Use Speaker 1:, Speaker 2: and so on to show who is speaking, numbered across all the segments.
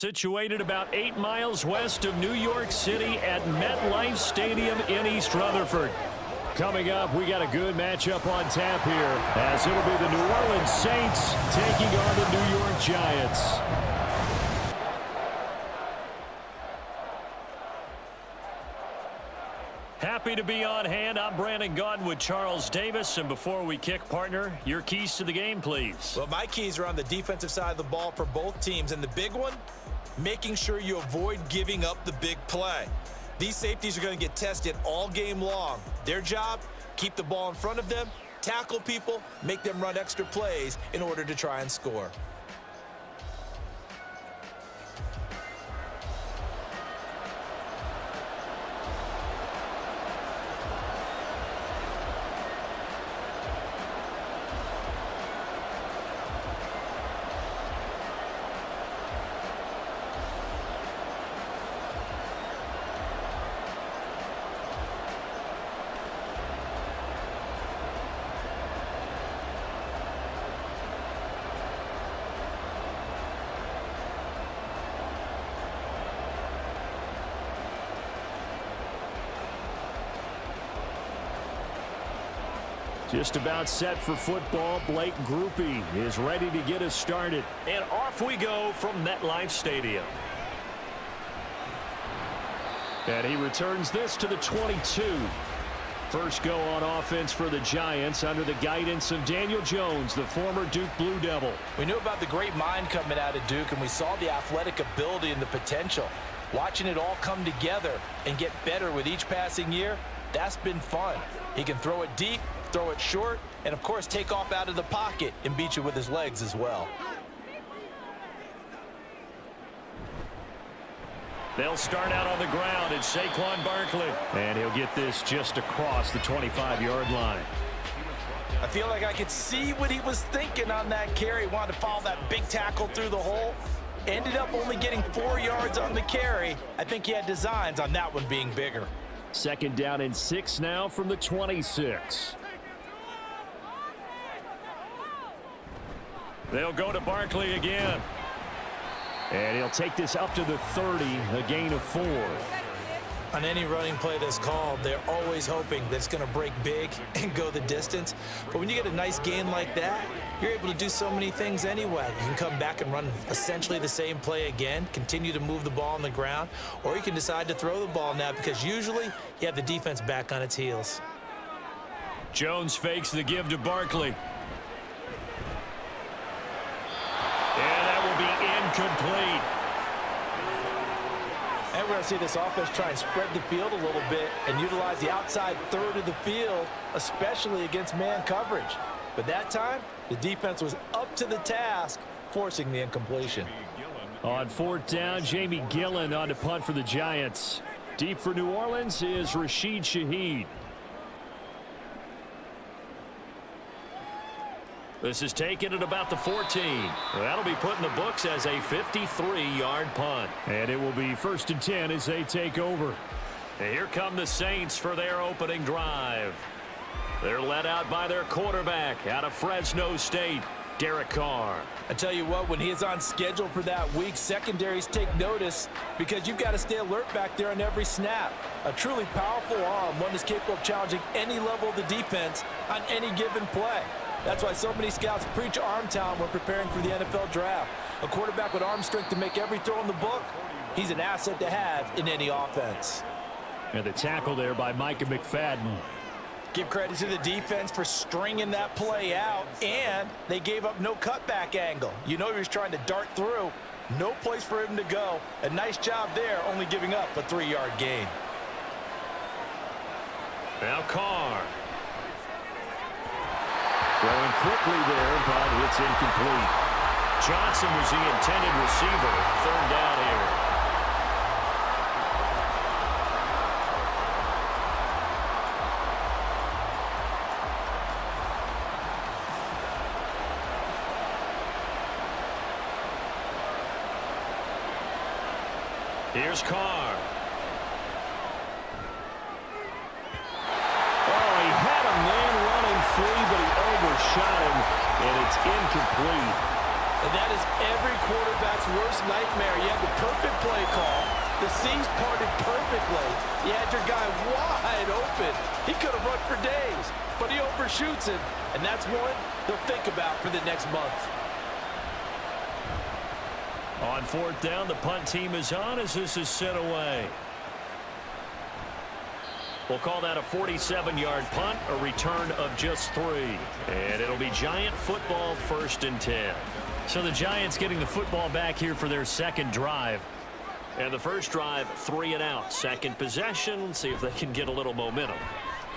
Speaker 1: Situated about 8 miles west of New York City at MetLife Stadium in East Rutherford. Coming up, we got a good matchup on tap here, as it'll be the New Orleans Saints taking on the New York Giants. Happy to be on hand. I'm Brandon Gaudin with Charles Davis. And before we kick, partner, your keys to the game, please.
Speaker 2: Well, my keys are on the defensive side of the ball for both teams. And the big one, making sure you avoid giving up the big play. These safeties are going to get tested all game long. Their job, keep the ball in front of them, tackle people, make them run extra plays in order to try and score.
Speaker 1: Just about set for football. Blake Grupe is ready to get us started. And off we go from MetLife Stadium. And he returns this to the 22. First go on offense for the Giants under the guidance of Daniel Jones, the former Duke Blue Devil.
Speaker 2: We knew about the great mind coming out of Duke, and we saw the athletic ability and the potential. Watching it all come together and get better with each passing year, that's been fun. He can throw it deep, throw it short, and of course take off out of the pocket and beat you with his legs as well.
Speaker 1: They'll start out on the ground. It's Saquon Barkley. And he'll get this just across the 25-yard line.
Speaker 2: I feel like I could see what he was thinking on that carry. Wanted to follow that big tackle through the hole. Ended up only getting 4 yards on the carry. I think he had designs on that one being bigger.
Speaker 1: Second down and 6 now from the 26. They'll go to Barkley again. And he'll take this up to the 30, a gain of 4.
Speaker 2: On any running play that's called, they're always hoping that it's going to break big and go the distance. But when you get a nice gain like that, you're able to do so many things anyway. You can come back and run essentially the same play again, continue to move the ball on the ground, or you can decide to throw the ball now because usually you have the defense back on its heels.
Speaker 1: Jones fakes the give to Barkley. And that will be incomplete.
Speaker 2: And we're going to see this offense try and spread the field a little bit and utilize the outside third of the field, especially against man coverage. But that time, the defense was up to the task, forcing the incompletion.
Speaker 1: On fourth down, Jamie Gillen on to punt for the Giants. Deep for New Orleans is Rashid Shaheed. This is taken at about the 14. That'll be put in the books as a 53-yard punt. And it will be 1st and 10 as they take over. And here come the Saints for their opening drive. They're led out by their quarterback out of Fresno State, Derek Carr.
Speaker 2: I tell you what, when he is on schedule for that week, secondaries take notice because you've got to stay alert back there on every snap. A truly powerful arm, one that's capable of challenging any level of the defense on any given play. That's why so many scouts preach arm talent when preparing for the NFL draft. A quarterback with arm strength to make every throw in the book, he's an asset to have in any offense.
Speaker 1: And the tackle there by Micah McFadden.
Speaker 2: Give credit to the defense for stringing that play out, and they gave up no cutback angle. You know he was trying to dart through. No place for him to go. A nice job there, only giving up a 3-yard gain.
Speaker 1: Now Carr. Throwing quickly there, but it's incomplete. Johnson was the intended receiver. 3rd down here. Here's Carr. Oh, he had a man running free, but he overshot him, and it's incomplete.
Speaker 2: And that is every quarterback's worst nightmare. You had the perfect play call. The seams parted perfectly. You had your guy wide open. He could have run for days, but he overshoots it. And that's one they'll think about for the next month.
Speaker 1: On fourth down, the punt team is on as this is sent away. We'll call that a 47-yard punt, a return of just 3. And it'll be Giant football, 1st and 10. So the Giants getting the football back here for their second drive. And the first drive, 3 and out. Second possession, see if they can get a little momentum.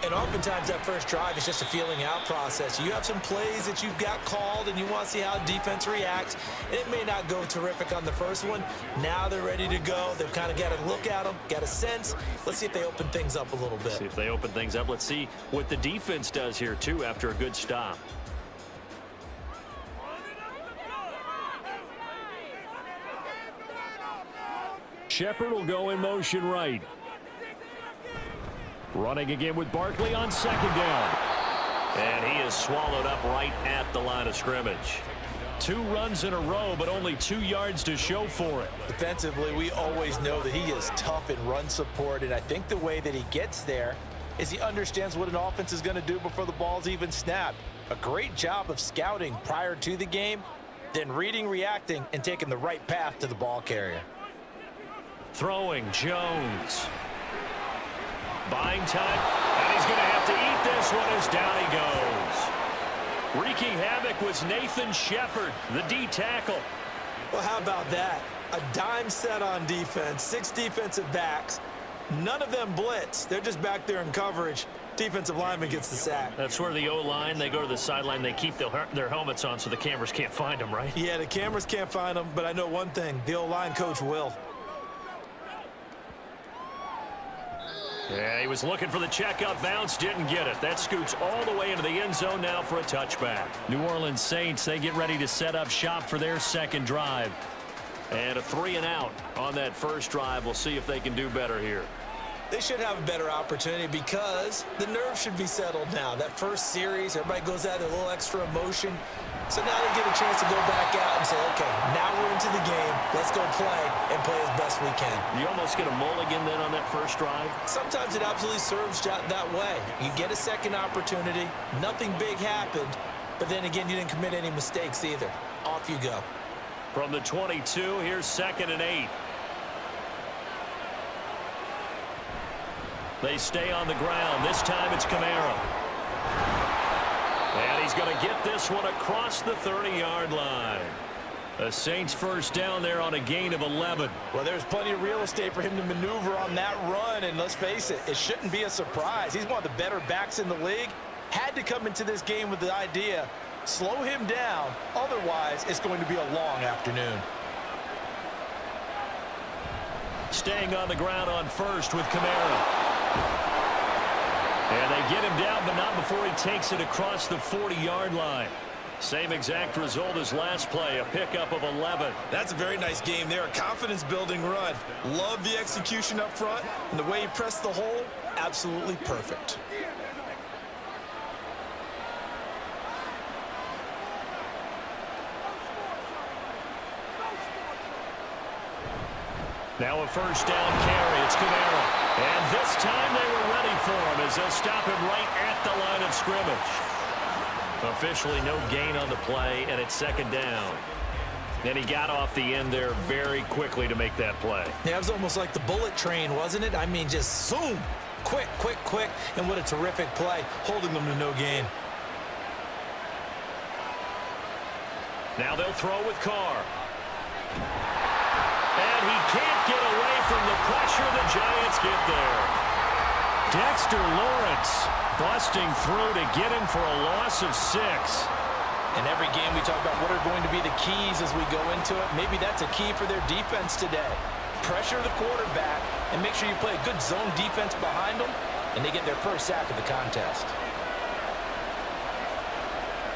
Speaker 2: And oftentimes that first drive is just a feeling out process. You have some plays that you've got called and you want to see how defense reacts. And it may not go terrific on the first one. Now they're ready to go. They've kind of got to look at them, got a sense. Let's see if they open things up a little bit.
Speaker 1: See if they open things up. Let's see what the defense does here, too, after a good stop. Shepard will go in motion right. Running again with Barkley on second down. And he is swallowed up right at the line of scrimmage. 2 runs in a row, but only 2 yards to show for it.
Speaker 2: Defensively, we always know that he is tough in run support, and I think the way that he gets there is he understands what an offense is going to do before the ball's even snapped. A great job of scouting prior to the game, then reading, reacting, and taking the right path to the ball carrier.
Speaker 1: Throwing Jones. Buying time, and he's going to have to eat this one as down he goes. Wreaking havoc was Nathan Shepard, the D tackle.
Speaker 2: Well, how about that? A dime set on defense, 6 defensive backs. None of them blitz. They're just back there in coverage. Defensive lineman gets the sack.
Speaker 1: That's where the O-line, they go to the sideline, they keep their helmets on so the cameras can't find them, right?
Speaker 2: Yeah, the cameras can't find them, but I know one thing. The O-line coach will.
Speaker 1: Yeah, he was looking for the checkup bounce, didn't get it. That scoots all the way into the end zone now for a touchback. New Orleans Saints, they get ready to set up shop for their second drive. And a 3 and out on that first drive. We'll see if they can do better here.
Speaker 2: They should have a better opportunity because the nerves should be settled now. That first series, everybody goes out with a little extra emotion. So now they get a chance to go back out and say, okay, now we're into the game. Let's go play and play as best we can.
Speaker 1: You almost get a mulligan then on that first drive?
Speaker 2: Sometimes it absolutely serves that way. You get a second opportunity. Nothing big happened. But then again, you didn't commit any mistakes either. Off you go.
Speaker 1: From the 22, here's 2nd and 8. They stay on the ground. This time it's Kamara. And he's going to get this one across the 30-yard line. The Saints first down there on a gain of 11.
Speaker 2: Well, there's plenty of real estate for him to maneuver on that run, and let's face it, it shouldn't be a surprise. He's one of the better backs in the league. Had to come into this game with the idea, slow him down, otherwise it's going to be a long afternoon.
Speaker 1: Staying on the ground on first with Kamara. And they get him down, but not before he takes it across the 40-yard line. Same exact result as last play, a pickup of 11.
Speaker 2: That's a very nice game there, a confidence-building run. Love the execution up front, and the way he pressed the hole, absolutely perfect.
Speaker 1: Now a first down carry. It's Kamara. And this time they were ready for him as they'll stop him right at the line of scrimmage. Officially no gain on the play, and it's 2nd down. And he got off the end there very quickly to make that play.
Speaker 2: Yeah, it was almost like the bullet train, wasn't it? I mean, just zoom. Quick, quick, quick. And what a terrific play, holding them to no gain.
Speaker 1: Now they'll throw with Carr. And he can't get away from the pressure. The Giants get there. Dexter Lawrence busting through to get him for a loss of 6.
Speaker 2: In every game we talk about what are going to be the keys as we go into it. Maybe that's a key for their defense today. Pressure the quarterback and make sure you play a good zone defense behind them, and they get their first sack of the contest.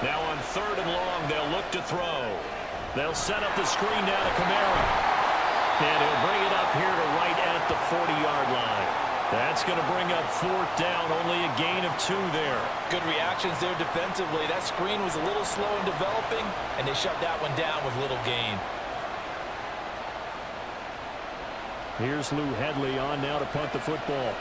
Speaker 1: Now on 3rd and long, they'll look to throw. They'll set up the screen down to Kamara. And he'll bring it up here to right at the 40-yard line. That's going to bring up fourth down, only a gain of 2 there.
Speaker 2: Good reactions there defensively. That screen was a little slow in developing, and they shut that one down with little gain.
Speaker 1: Here's Lou Hedley on now to punt the football.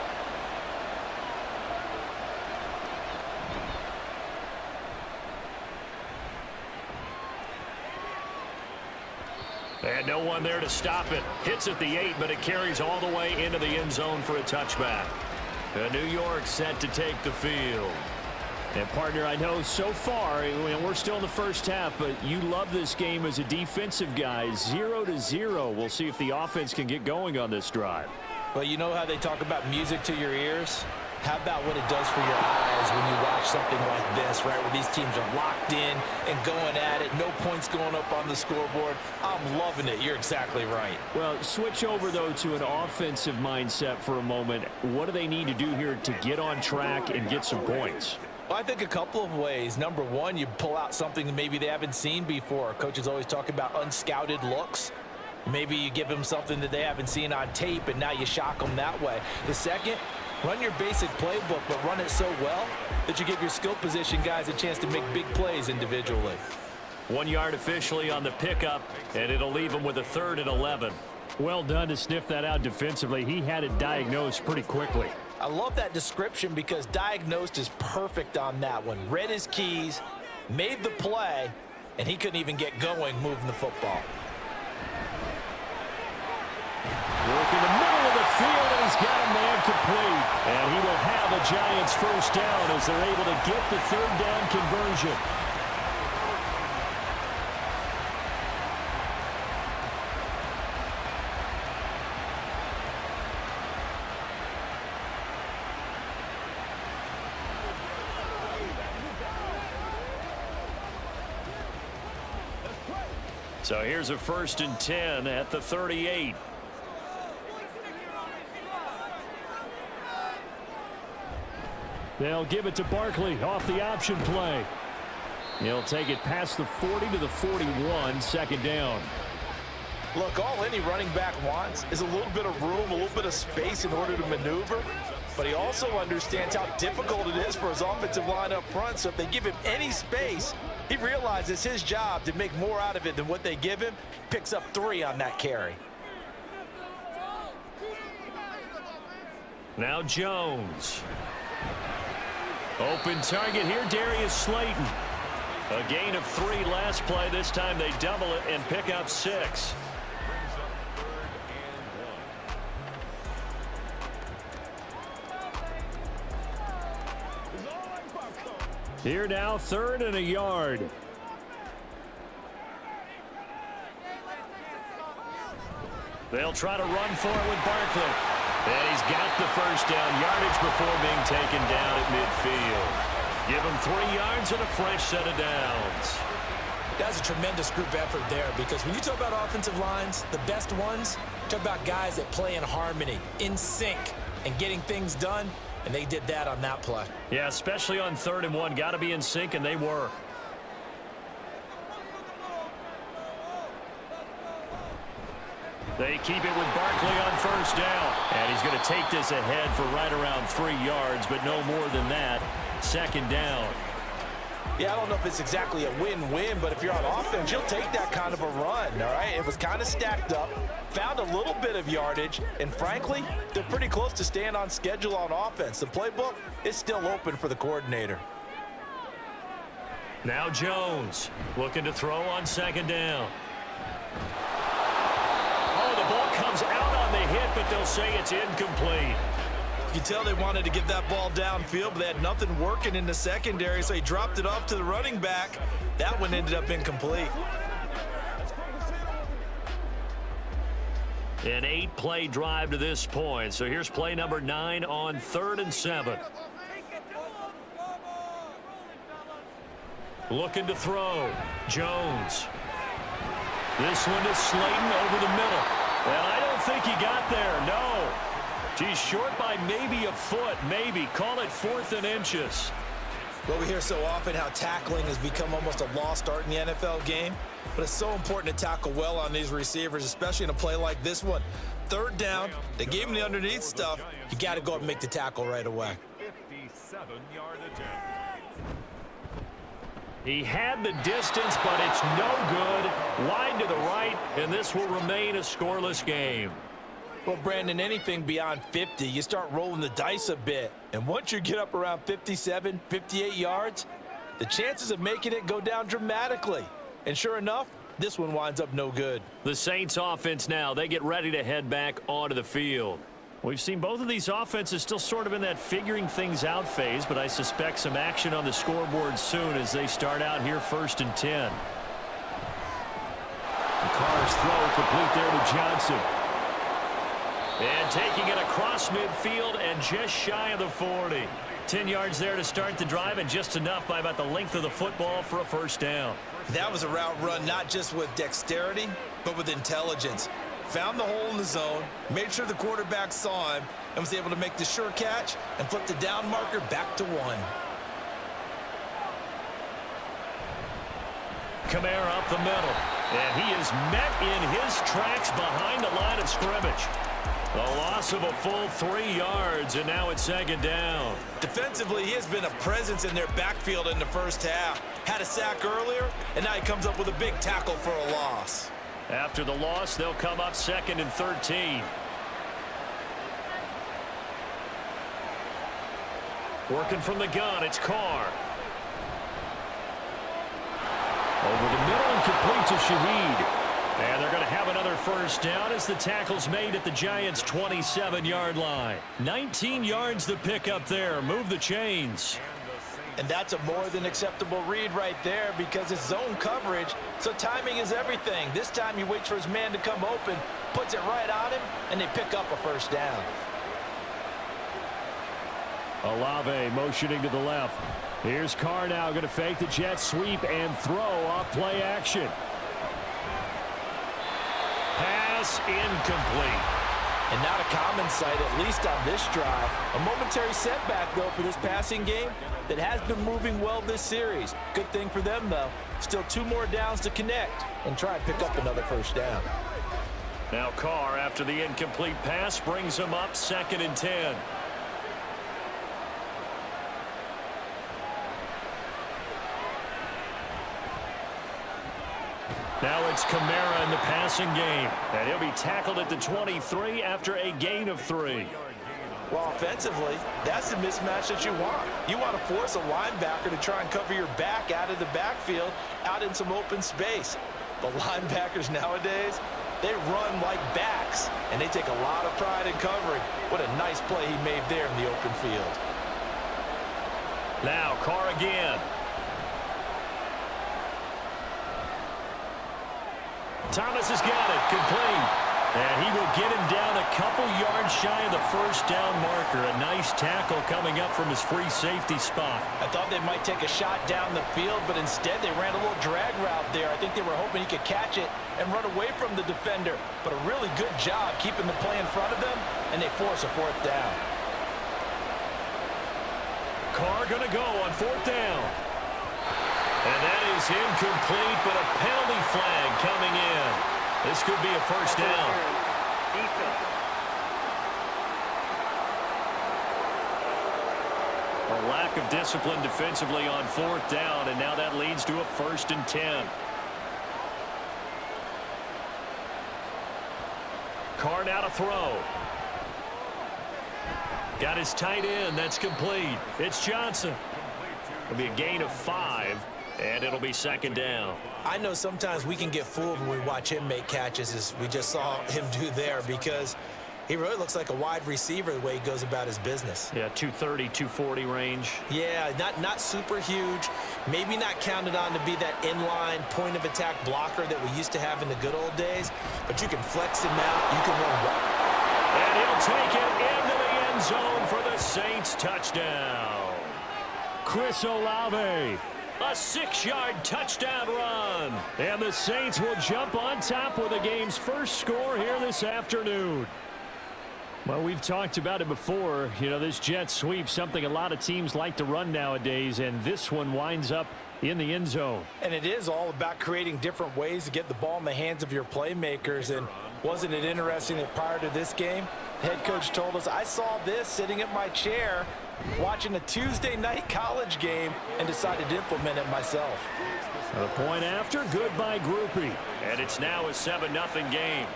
Speaker 1: And no one there to stop it. Hits at the 8, but it carries all the way into the end zone for a touchback. New York set to take the field. And, partner, I know so far, we're still in the first half, but you love this game as a defensive guy. 0-0. We'll see if the offense can get going on this drive.
Speaker 2: Well, you know how they talk about music to your ears? How about what it does for your eyes when you watch something like this, right, where these teams are locked in and going at it, no points going up on the scoreboard? I'm loving it. You're exactly right.
Speaker 1: Well, switch over, though, to an offensive mindset for a moment. What do they need to do here to get on track and get some points?
Speaker 2: Well, I think a couple of ways. Number one, you pull out something that maybe they haven't seen before. Coaches always talk about unscouted looks. Maybe you give them something that they haven't seen on tape, and now you shock them that way. The second, run your basic playbook, but run it so well that you give your skill position guys a chance to make big plays individually.
Speaker 1: 1 yard officially on the pickup, and it'll leave them with a 3rd and 11. Well done to sniff that out defensively. He had it diagnosed pretty quickly.
Speaker 2: I love that description because diagnosed is perfect on that one. Read his keys, made the play, and he couldn't even get going moving the football.
Speaker 1: Work in the middle of the field, and he's got a man complete. And he will have a Giants first down as they're able to get the 3rd down conversion. So here's a 1st and 10 at the 38. They'll give it to Barkley off the option play. He'll take it past the 40 to the 41, 2nd down.
Speaker 2: Look, all any running back wants is a little bit of room, a little bit of space in order to maneuver. But he also understands how difficult it is for his offensive line up front. So if they give him any space, he realizes it's his job to make more out of it than what they give him. Picks up 3 on that carry.
Speaker 1: Now Jones. Open target here, Darius Slayton. A gain of 3 last play. This time they double it and pick up 6. Here now, 3rd and a yard. They'll try to run for it with Barkley. And he's got the first down, yardage before being taken down at midfield. Give him 3 yards and a fresh set of downs.
Speaker 2: That's a tremendous group effort there because when you talk about offensive lines, the best ones, talk about guys that play in harmony, in sync, and getting things done, and they did that on that play.
Speaker 1: Yeah, especially on 3rd and 1. Got to be in sync, and they were. They keep it with Barkley on 1st down. And he's going to take this ahead for right around 3 yards, but no more than that. 2nd down.
Speaker 2: Yeah, I don't know if it's exactly a win-win, but if you're on offense, you'll take that kind of a run, all right? It was kind of stacked up, found a little bit of yardage, and frankly, they're pretty close to staying on schedule on offense. The playbook is still open for the coordinator.
Speaker 1: Now Jones looking to throw on 2nd down. Oh, the ball comes out on the hit, but they'll say it's incomplete.
Speaker 2: You can tell they wanted to get that ball downfield, but they had nothing working in the secondary, so he dropped it off to the running back. That one ended up incomplete.
Speaker 1: An 8-play drive to this point. So here's play number 9 on 3rd and 7. Looking to throw. Jones. This one to Slayton over the middle. And I don't think he got there, no. He's short by maybe a foot, maybe. Call it 4th and inches.
Speaker 2: Well, we hear so often how tackling has become almost a lost art in the NFL game, but it's so important to tackle well on these receivers, especially in a play like this one. Third down, they gave him the underneath stuff. You got to go up and make the tackle right away.
Speaker 1: 57-yard attempt. He had the distance, but it's no good. Wide to the right, and this will remain a scoreless game.
Speaker 2: Well, Brandon, anything beyond 50, you start rolling the dice a bit. And once you get up around 57, 58 yards, the chances of making it go down dramatically. And sure enough, this one winds up no good.
Speaker 1: The Saints offense now, they get ready to head back onto the field. We've seen both of these offenses still sort of in that figuring things out phase, but I suspect some action on the scoreboard soon as they start out here 1st and 10. Carr's throw complete there to Johnson. And taking it across midfield and just shy of the 40. 10 yards there to start the drive, and just enough by about the length of the football for a first down.
Speaker 2: That was a route run not just with dexterity, but with intelligence. Found the hole in the zone, made sure the quarterback saw him, and was able to make the sure catch and flip the down marker back to 1.
Speaker 1: Kamara up the middle, and he is met in his tracks behind the line of scrimmage. The loss of a full 3 yards, and now it's 2nd down.
Speaker 2: Defensively, he has been a presence in their backfield in the first half. Had a sack earlier, and now he comes up with a big tackle for a loss.
Speaker 1: After the loss, they'll come up 2nd and 13. Working from the gun, it's Carr. Over the middle and complete to Shaheed. And they're going to have another first down as the tackle's made at the Giants' 27-yard line. 19 yards the pick up there. Move the chains.
Speaker 2: And that's a more than acceptable read right there because it's zone coverage, so timing is everything. This time he waits for his man to come open, puts it right on him, and they pick up a first down.
Speaker 1: Olave motioning to the left. Here's Carr now going to fake the jet sweep and throw off play action. Pass incomplete.
Speaker 2: And not a common sight, at least on this drive. A momentary setback, though, for this passing game that has been moving well this series. Good thing for them, though. Still 2 more downs to connect and try and pick up another first down.
Speaker 1: Now Carr, after the incomplete pass, brings him up 2nd and 10. Now it's Kamara in the passing game. And he'll be tackled at the 23 after a gain of 3.
Speaker 2: Well, offensively, that's the mismatch that you want. You want to force a linebacker to try and cover your back out of the backfield, out in some open space. The linebackers nowadays, they run like backs, and they take a lot of pride in covering. What a nice play he made there in the open field.
Speaker 1: Now Carr again. Thomas has got it, complete. And he will get him down a couple yards shy of the first down marker. A nice tackle coming up from his free safety spot.
Speaker 2: I thought they might take a shot down the field, but instead they ran a little drag route there. I think they were hoping he could catch it and run away from the defender. But a really good job keeping the play in front of them, and they force a 4th down.
Speaker 1: Carr going to go on 4th down. And that is incomplete, but a penalty flag coming in. This could be a first down. A lack of discipline defensively on 4th down, and now that leads to a 1st and 10. Carr now to throw. Got his tight end. That's complete. It's Johnson. It'll be a gain of 5. And it'll be 2nd down.
Speaker 2: I know sometimes we can get fooled when we watch him make catches, as we just saw him do there, because he really looks like a wide receiver the way he goes about his business.
Speaker 1: Yeah, 230, 240 range.
Speaker 2: Yeah, not super huge. Maybe not counted on to be that inline point-of-attack blocker that we used to have in the good old days, but you can flex him out. You can run well.
Speaker 1: And he'll take it into the end zone for the Saints touchdown. Chris Olave. A 6-yard touchdown run. And the Saints will jump on top with the game's first score here this afternoon. Well, we've talked about it before. You know, this jet sweep, something a lot of teams like to run nowadays, and this one winds up in the end zone.
Speaker 2: And it is all about creating different ways to get the ball in the hands of your playmakers. And wasn't it interesting that prior to this game, the head coach told us, I saw this sitting at my chair watching a Tuesday night college game and decided to implement it myself.
Speaker 1: The point after, good by Grupe. And it's now a 7-0 game.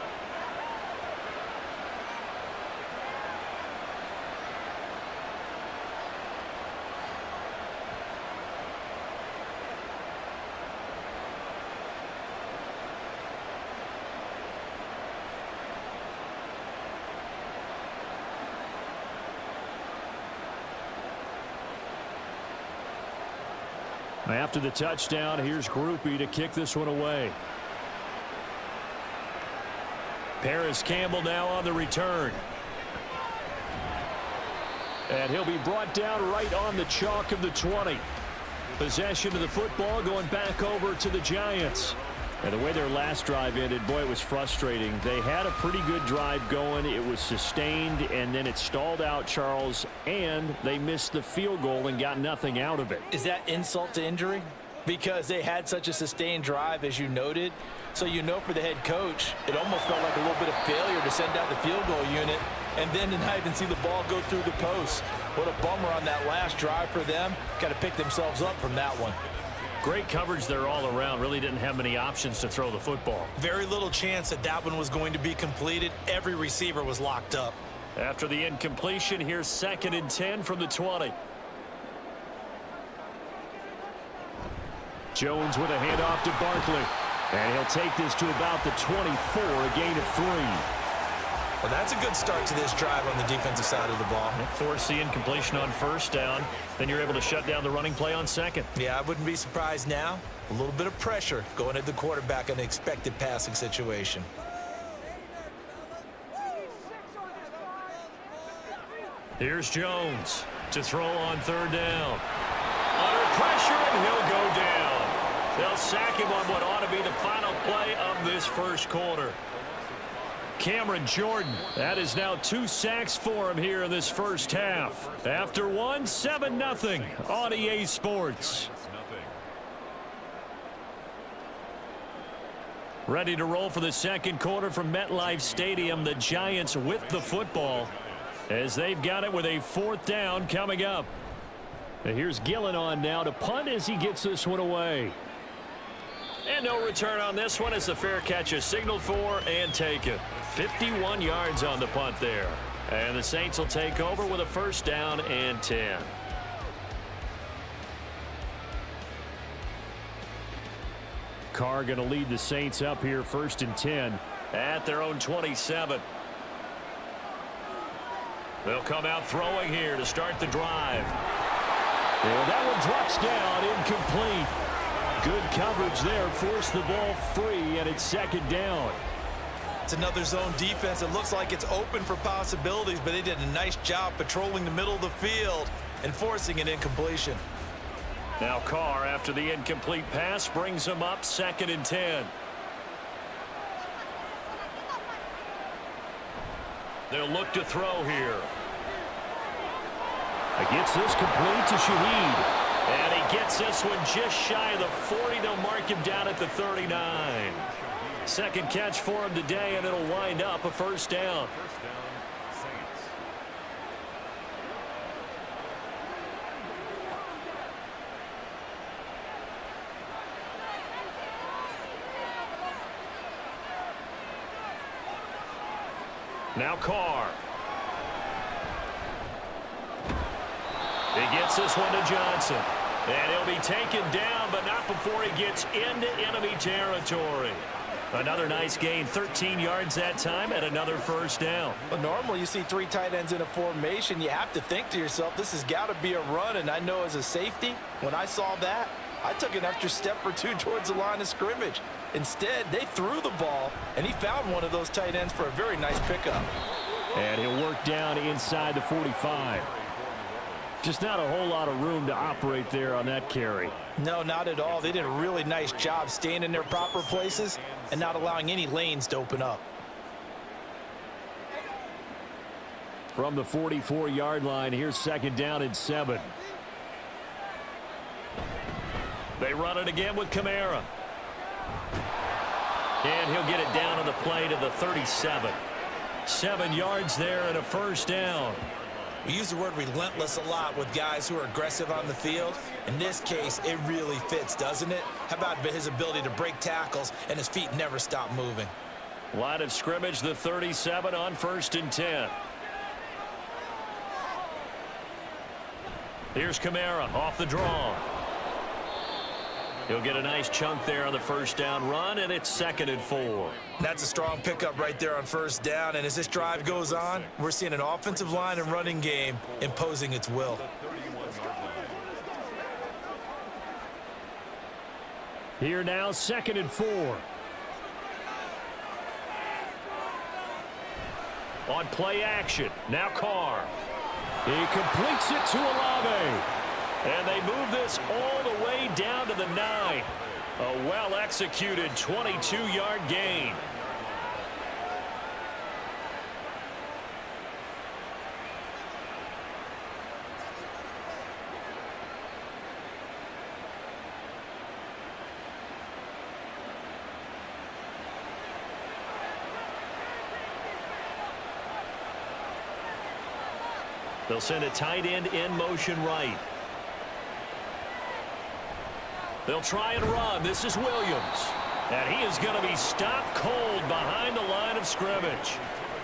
Speaker 1: After the touchdown, here's Grupe to kick this one away. Paris Campbell now on the return. And he'll be brought down right on the chalk of the 20. Possession of the football going back over to the Giants. And the way their last drive ended, boy, it was frustrating. They had a pretty good drive going. It was sustained, and then it stalled out, Charles, and they missed the field goal and got nothing out of it.
Speaker 2: Is that insult to injury? Because they had such a sustained drive, as you noted. So you know for the head coach, it almost felt like a little bit of failure to send out the field goal unit and then to not even see the ball go through the post. What a bummer on that last drive for them. Got to pick themselves up from that one.
Speaker 1: Great coverage there all around. Really didn't have many options to throw the football.
Speaker 3: Very little chance that that one was going to be completed. Every receiver was locked up.
Speaker 1: After the incompletion, here's 2nd and 10 from the 20. Jones with a handoff to Barkley. And he'll take this to about the 24, a gain of 3.
Speaker 3: Well, that's a good start to this drive on the defensive side of the ball.
Speaker 1: Force the incompletion on 1st down. Then you're able to shut down the running play on 2nd.
Speaker 3: Yeah, I wouldn't be surprised now. A little bit of pressure going at the quarterback in an expected passing situation.
Speaker 1: Here's Jones to throw on 3rd down. Under pressure, and he'll go down. They'll sack him on what ought to be the final play of this first quarter. Cameron Jordan, that is now 2 sacks for him here in this first half. After one, 7-0 on EA Sports. Ready to roll for the second quarter from MetLife Stadium. The Giants with the football as they've got it with a 4th down coming up. And here's Gillen on now to punt as he gets this one away. And no return on this one as the fair catch is signaled for and taken. 51 yards on the punt there. And the Saints will take over with a 1st down and 10. Carr going to lead the Saints up here 1st and 10 at their own 27. They'll come out throwing here to start the drive. And that one drops down, incomplete. Good coverage there, forced the ball free, and it's 2nd down.
Speaker 3: It's another zone defense. It looks like it's open for possibilities, but they did a nice job patrolling the middle of the field and forcing an incompletion.
Speaker 1: Now Carr, after the incomplete pass, brings him up 2nd and 10. They'll look to throw here. He gets this complete to Shaheed. And he gets this one just shy of the 40. They'll mark him down at the 39. 2nd catch for him today, and it'll wind up a 1st down. Now Carr. He gets this one to Johnson. And he'll be taken down, but not before he gets into enemy territory. Another nice gain, 13 yards that time, and another 1st down.
Speaker 2: But normally you see 3 tight ends in a formation. You have to think to yourself, this has got to be a run. And I know as a safety, when I saw that, I took an extra step or 2 towards the line of scrimmage. Instead, they threw the ball, and he found one of those tight ends for a very nice pickup.
Speaker 1: And he'll work down inside the 45. Just not a whole lot of room to operate there on that carry.
Speaker 2: No, not at all. They did a really nice job staying in their proper places and not allowing any lanes to open up.
Speaker 1: From the 44-yard line, here's second down and 7. They run it again with Kamara. And he'll get it down on the play to the 37. 7 yards there and a first down.
Speaker 3: We use the word relentless a lot with guys who are aggressive on the field. In this case, it really fits, doesn't it? How about his ability to break tackles and his feet never stop moving?
Speaker 1: Line of scrimmage, the 37 on 1st and 10. Here's Kamara off the draw. He'll get a nice chunk there on the first down run, and it's 2nd and 4.
Speaker 3: That's a strong pickup right there on first down, and as this drive goes on, we're seeing an offensive line and running game imposing its will.
Speaker 1: Here now, 2nd and 4. On play action, now Carr. He completes it to Olave. And they move this all the way down to the 9. A well-executed 22-yard gain. They'll send a tight end in motion right. They'll try and run. This is Williams. And he is going to be stopped cold behind the line of scrimmage.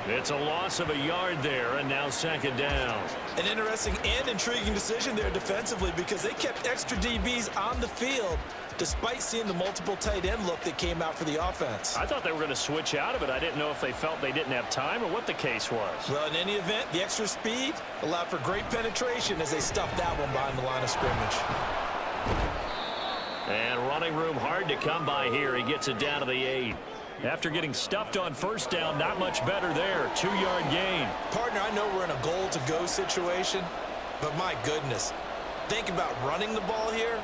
Speaker 1: It's a loss of a yard there, and now 2nd down.
Speaker 3: An interesting and intriguing decision there defensively because they kept extra DBs on the field despite seeing the multiple tight end look that came out for the offense.
Speaker 1: I thought they were going to switch out of it. I didn't know if they felt they didn't have time or what the case was.
Speaker 3: Well, in any event, the extra speed allowed for great penetration as they stuffed that one behind the line of scrimmage.
Speaker 1: And running room hard to come by here. He gets it down to the 8. After getting stuffed on first down, not much better there. 2-yard gain.
Speaker 3: Partner, I know we're in a goal-to-go situation, but my goodness, think about running the ball here.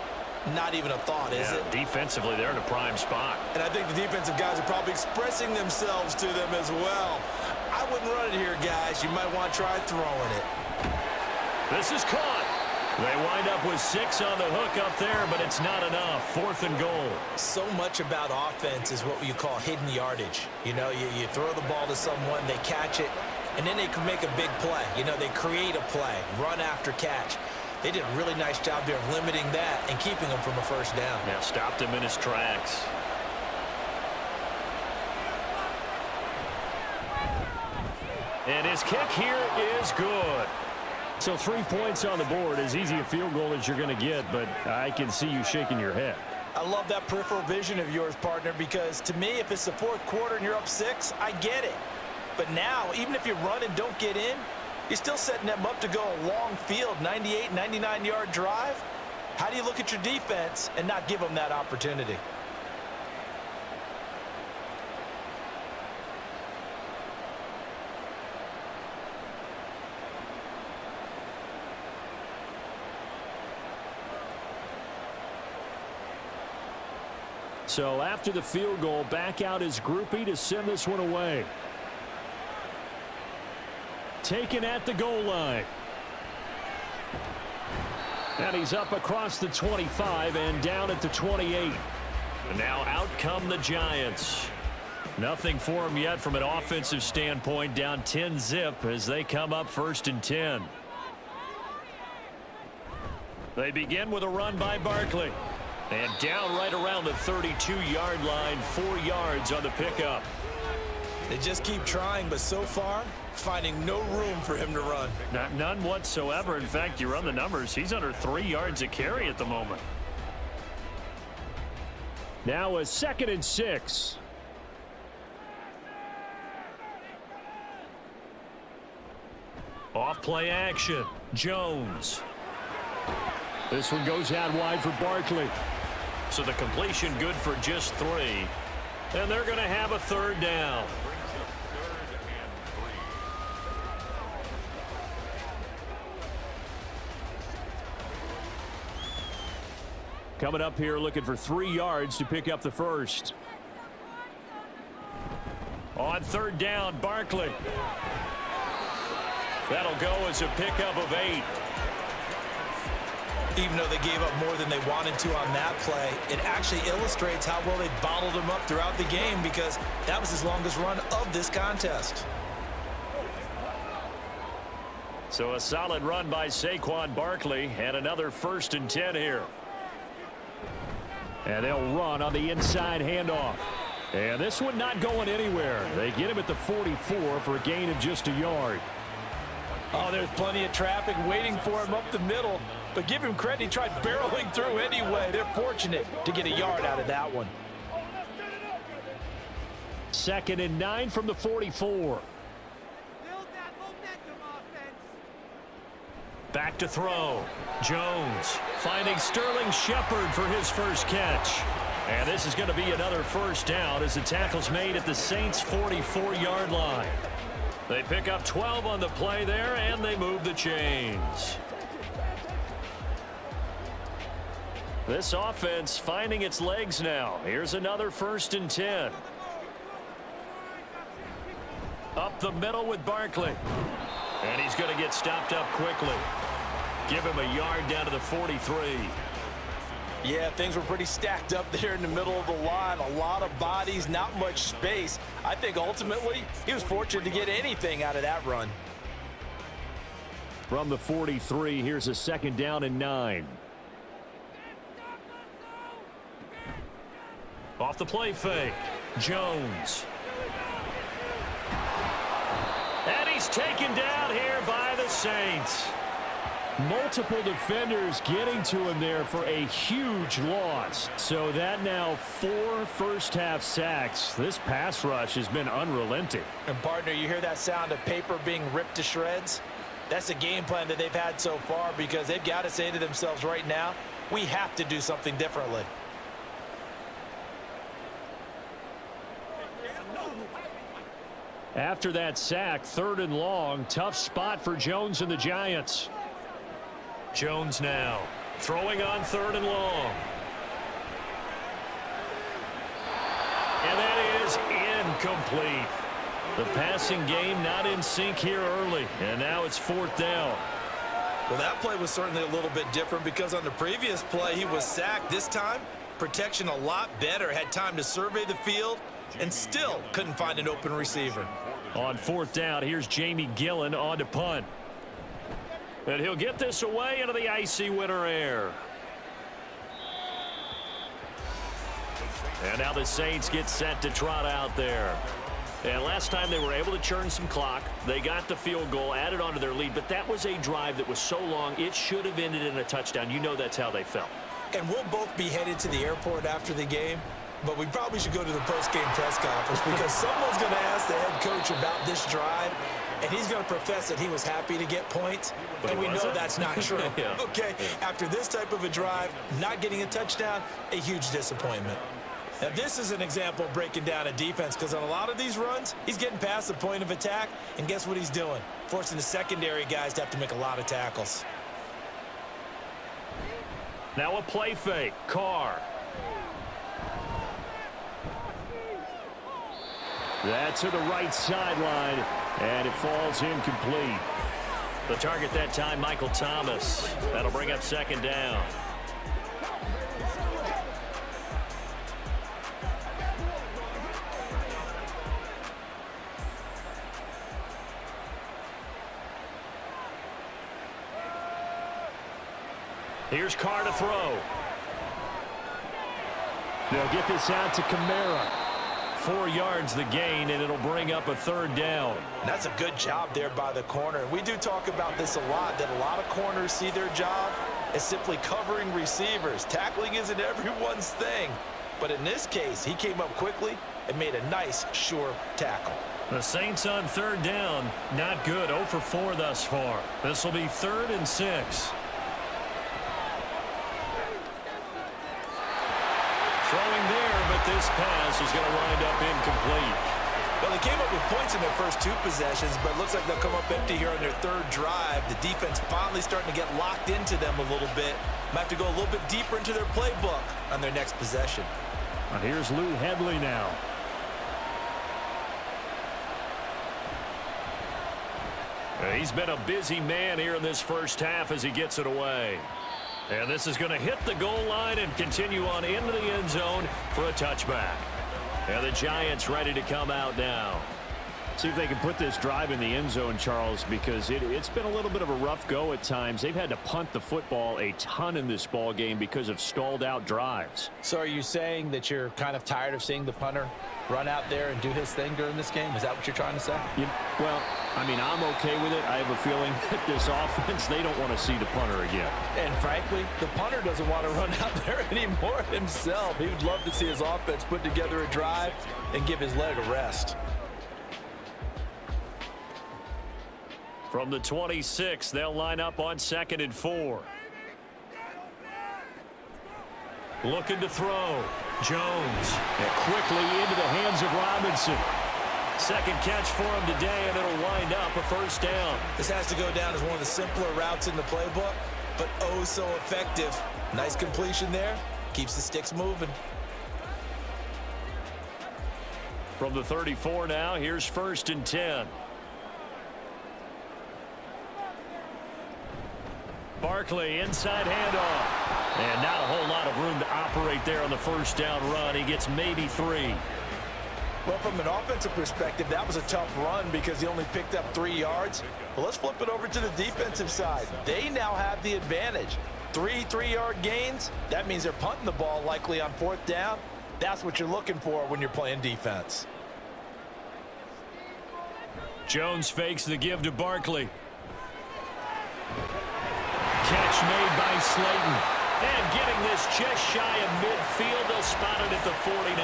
Speaker 3: Not even a thought, is it?
Speaker 1: Defensively, they're in a prime spot.
Speaker 3: And I think the defensive guys are probably expressing themselves to them as well. I wouldn't run it here, guys. You might want to try throwing it.
Speaker 1: This is caught. They wind up with 6 on the hook up there, but it's not enough. 4th and goal.
Speaker 3: So much about offense is what you call hidden yardage. You know, you throw the ball to someone, they catch it, and then they can make a big play. You know, they create a play, run after catch. They did a really nice job there of limiting that and keeping him from a first down.
Speaker 1: Now stopped him in his tracks. And his kick here is good. So 3 points on the board, as easy a field goal as you're going to get, but I can see you shaking your head.
Speaker 3: I love that peripheral vision of yours, partner, because to me, if it's the 4th quarter and you're up 6, I get it. But now, even if you run and don't get in, you're still setting them up to go a long field, 98, 99-yard drive. How do you look at your defense and not give them that opportunity?
Speaker 1: So after the field goal, back out is Groupie to send this one away. Taken at the goal line. And he's up across the 25 and down at the 28. And now out come the Giants. Nothing for them yet from an offensive standpoint. Down 10-zip as they come up 1st and 10. They begin with a run by Barkley. And down right around the 32-yard line, 4 yards on the pickup.
Speaker 3: They just keep trying, but so far, finding no room for him to run.
Speaker 1: None whatsoever. In fact, you run the numbers. He's under 3 yards a carry at the moment. Now a 2nd and 6. Off play action. Jones. This one goes out wide for Barkley. So the completion good for just 3. And they're going to have a 3rd down. Coming up here looking for 3 yards to pick up the first. On 3rd down, Barkley. That'll go as a pickup of 8.
Speaker 3: Even though they gave up more than they wanted to on that play, it actually illustrates how well they bottled them up throughout the game because that was his longest run of this contest.
Speaker 1: So a solid run by Saquon Barkley and another 1st and 10 here. And they'll run on the inside handoff. And this one not going anywhere. They get him at the 44 for a gain of just a yard.
Speaker 2: Oh, there's plenty of traffic waiting for him up the middle. But give him credit, he tried barreling through anyway. They're fortunate to get a yard out of that one.
Speaker 1: 2nd and 9 from the 44. Back to throw. Jones finding Sterling Shepard for his first catch. And this is going to be another 1st down as the tackle's made at the Saints' 44-yard line. They pick up 12 on the play there, and they move the chains. This offense finding its legs now. Here's another 1st and 10. Up the middle with Barkley. And he's going to get stopped up quickly. Give him a yard down to the 43.
Speaker 2: Yeah, things were pretty stacked up there in the middle of the line. A lot of bodies, not much space. I think ultimately he was fortunate to get anything out of that run.
Speaker 1: From the 43, here's a 2nd down and 9. Off the play fake. Jones. And he's taken down here by the Saints. Multiple defenders getting to him there for a huge loss. So that now 4 first-half sacks. This pass rush has been unrelenting.
Speaker 3: And, partner, you hear that sound of paper being ripped to shreds? That's the game plan that they've had so far because they've got to say to themselves right now, we have to do something differently.
Speaker 1: After that sack, 3rd and long, tough spot for Jones and the Giants. Jones now throwing on 3rd and long. And that is incomplete. The passing game not in sync here early, and now it's 4th down.
Speaker 3: Well, that play was certainly a little bit different because on the previous play he was sacked. This time, protection a lot better. Had time to survey the field and still couldn't find an open receiver.
Speaker 1: On 4th down, here's Jamie Gillen on to punt. And he'll get this away into the icy winter air. And now the Saints get set to trot out there. And last time they were able to churn some clock. They got the field goal, added on to their lead, but that was a drive that was so long it should have ended in a touchdown. You know that's how they felt.
Speaker 3: And we'll both be headed to the airport after the game, but we probably should go to the post-game press conference because someone's going to ask the head coach about this drive, and he's going to profess that he was happy to get points, and we know that's not true.
Speaker 1: Yeah.
Speaker 3: Okay, after this type of a drive, not getting a touchdown, a huge disappointment. Now, this is an example of breaking down a defense because on a lot of these runs, he's getting past the point of attack, and guess what he's doing? Forcing the secondary guys to have to make a lot of tackles.
Speaker 1: Now a play fake. Carr. That's to the right sideline, and it falls incomplete. The target that time, Michael Thomas. That'll bring up 2nd down. Here's Carr to throw. They'll get this out to Kamara. 4 yards the gain, and it'll bring up a 3rd down.
Speaker 3: That's a good job there by the corner. We do talk about this a lot, that a lot of corners see their job as simply covering receivers. Tackling isn't everyone's thing. But in this case, he came up quickly and made a nice, sure tackle.
Speaker 1: The Saints on 3rd down. Not good. 0 for 4 thus far. This will be 3rd and 6. Throwing there, but this pass is going to wind up incomplete.
Speaker 3: Well, they came up with points in their first 2 possessions, but it looks like they'll come up empty here on their 3rd drive. The defense finally starting to get locked into them a little bit. Might have to go a little bit deeper into their playbook on their next possession.
Speaker 1: Here's Lou Hedley now. He's been a busy man here in this first half as he gets it away. And this is going to hit the goal line and continue on into the end zone for a touchback. And the Giants ready to come out now.
Speaker 4: See if they can put this drive in the end zone, Charles, because it's been a little bit of a rough go at times. They've had to punt the football a ton in this ball game because of stalled out drives.
Speaker 2: So are you saying that you're kind of tired of seeing the punter run out there and do his thing during this game? Is that what you're trying to say?
Speaker 4: Well, I mean, I'm okay with it. I have a feeling that this offense, they don't want to see the punter again.
Speaker 2: And frankly, the punter doesn't want to run out there anymore himself. He would love to see his offense put together a drive and give his leg a rest.
Speaker 1: From the 26, they'll line up on 2nd and 4. Looking to throw. Jones. And quickly into the hands of Robinson. Second catch for him today, and it'll wind up a first down.
Speaker 3: This has to go down as one of the simpler routes in the playbook, but oh so effective. Nice completion there. Keeps the sticks moving.
Speaker 1: From the 34 now, here's 1st and 10. Barkley, inside handoff. And not a whole lot of room to operate there on the first down run. He gets maybe 3.
Speaker 3: Well, from an offensive perspective, that was a tough run because he only picked up 3 yards. But let's flip it over to the defensive side. They now have the advantage. 3 3-yard gains. That means they're punting the ball likely on 4th down. That's what you're looking for when you're playing defense.
Speaker 1: Jones fakes the give to Barkley. Catch made by Slayton. And getting this just shy of midfield. They'll spot it at the 49.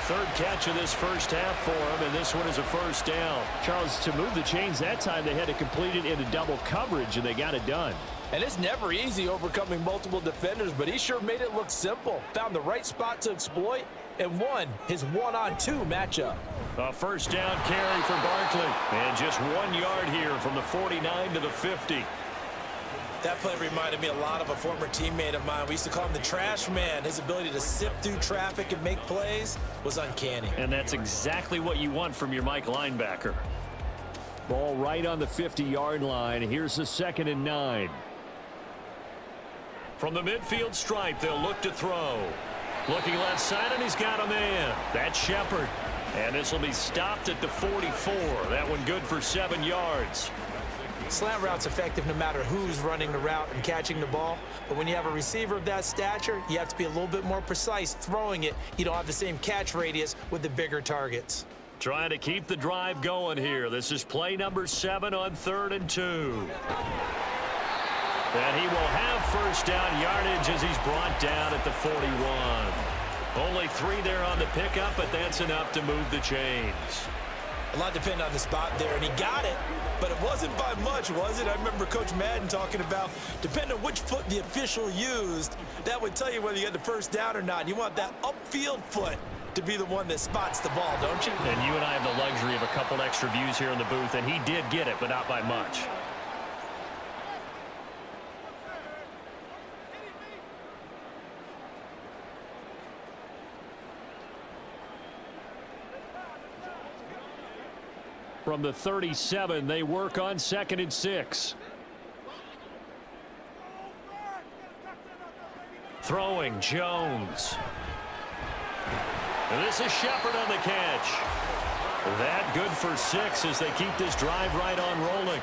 Speaker 1: Third catch of this first half for him, and this one is a first down.
Speaker 4: Charles, to move the chains that time, they had to complete it into double coverage, and they got it done.
Speaker 2: And it's never easy overcoming multiple defenders, but he sure made it look simple. Found the right spot to exploit and won his 1-on-2 matchup.
Speaker 1: A first down carry for Barkley. And just 1 yard here from the 49 to the 50.
Speaker 3: That play reminded me a lot of a former teammate of mine. We used to call him the trash man. His ability to sift through traffic and make plays was uncanny.
Speaker 1: And that's exactly what you want from your Mike linebacker.
Speaker 4: Ball right on the 50-yard line. Here's the 2nd and 9.
Speaker 1: From the midfield stripe, they'll look to throw. Looking left side, and he's got a man. That's Shepard. And this will be stopped at the 44. That one good for 7 yards.
Speaker 3: Slant route's effective no matter who's running the route and catching the ball. But when you have a receiver of that stature, you have to be a little bit more precise throwing it. You don't have the same catch radius with the bigger targets.
Speaker 1: Trying to keep the drive going here. This is play number 7 on 3rd and 2. And he will have first down yardage as he's brought down at the 41. Only 3 there on the pickup, but that's enough to move the chains.
Speaker 3: A lot depended on the spot there, and he got it, but it wasn't by much, was it? I remember Coach Madden talking about, depending on which foot the official used, that would tell you whether you got the first down or not. You want that upfield foot to be the one that spots the ball, don't you?
Speaker 1: And you and I have the luxury of a couple extra views here in the booth, and he did get it, but not by much.
Speaker 4: From the 37, they work on 2nd and 6.
Speaker 1: Throwing, Jones. And this is Shepard on the catch. That good for 6 as they keep this drive right on rolling.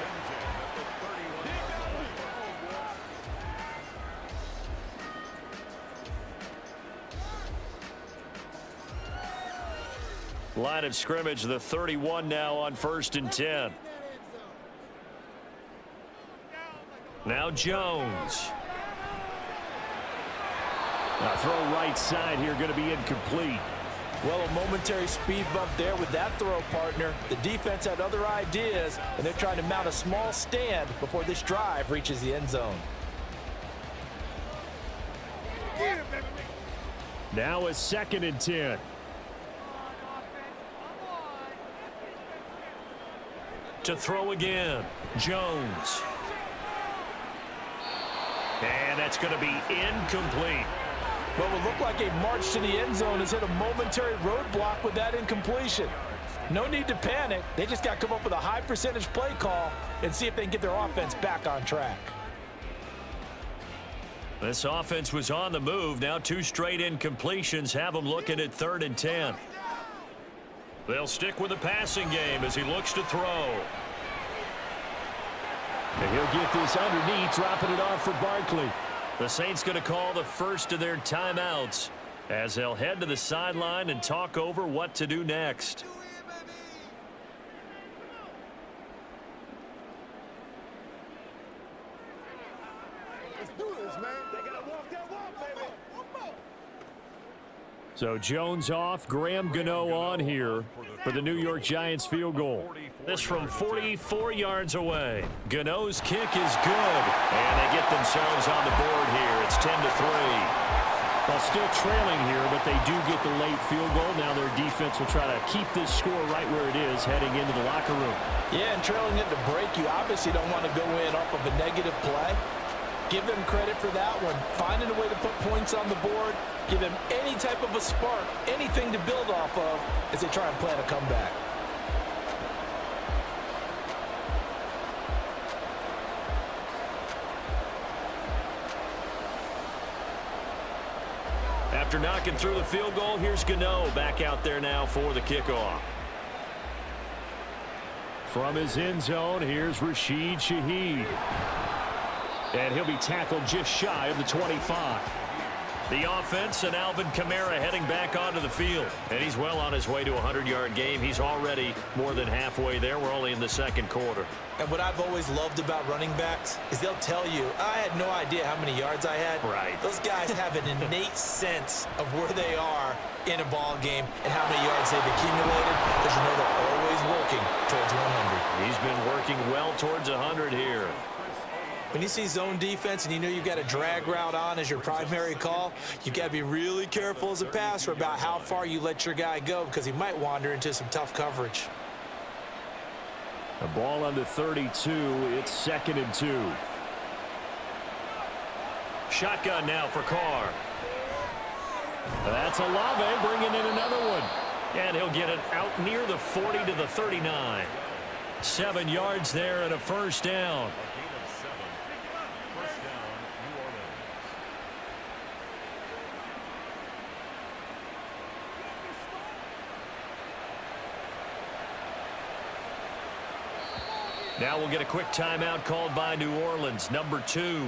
Speaker 1: Line of scrimmage, the 31 now on 1st and 10. Now Jones.
Speaker 4: Now throw right side here, going to be incomplete.
Speaker 2: Well, a momentary speed bump there with that throw, partner. The defense had other ideas, and they're trying to mount a small stand before this drive reaches the end zone.
Speaker 4: Now a 2nd and 10.
Speaker 1: To throw again, Jones. And that's going to be incomplete.
Speaker 2: What would look like a march to the end zone has hit a momentary roadblock with that incompletion.
Speaker 3: No need to panic. They just got to come up with a high percentage play call and see if they can get their offense back on track.
Speaker 1: This offense was on the move. Now 2 straight incompletions have them looking at 3rd and 10. They'll stick with the passing game as he looks to throw.
Speaker 4: And he'll get this underneath, dropping it off for Barkley.
Speaker 1: The Saints going to call the first of their timeouts as they'll head to the sideline and talk over what to do next.
Speaker 4: So Jones off, Graham Gano on here for the New York Giants field goal.
Speaker 1: This from 44 yards away. Gano's kick is good, and they get themselves on the board here. It's 10-3.
Speaker 4: Well, still trailing here, but they do get the late field goal. Now their defense will try to keep this score right where it is heading into the locker room.
Speaker 3: Yeah, and trailing it to break, you obviously don't want to go in off of a negative play. Give them credit for that one. Finding a way to put points on the board, give them any type of a spark, anything to build off of as they try and plan a comeback.
Speaker 1: After knocking through the field goal, here's Gano back out there now for the kickoff.
Speaker 4: From his end zone, here's Rashid Shaheed. And he'll be tackled just shy of the 25.
Speaker 1: The offense and Alvin Kamara heading back onto the field. And he's well on his way to a 100-yard game. He's already more than halfway there. We're only in the second quarter.
Speaker 3: And what I've always loved about running backs is they'll tell you, I had no idea how many yards I had.
Speaker 1: Right.
Speaker 3: Those guys have an innate sense of where they are in a ball game and how many yards they've accumulated, because you know they're always working towards 100.
Speaker 1: He's been working well towards 100 here.
Speaker 3: When you see zone defense and you know you've got a drag route on as your primary call, you've got to be really careful as a passer about how far you let your guy go, because he might wander into some tough coverage.
Speaker 4: The ball under 32. It's 2nd and 2.
Speaker 1: Shotgun now for Carr.
Speaker 4: That's Olave bringing in another one.
Speaker 1: And he'll get it out near the 40 to the 39. 7 yards there and a first down. Now we'll get a quick timeout called by New Orleans, number 2,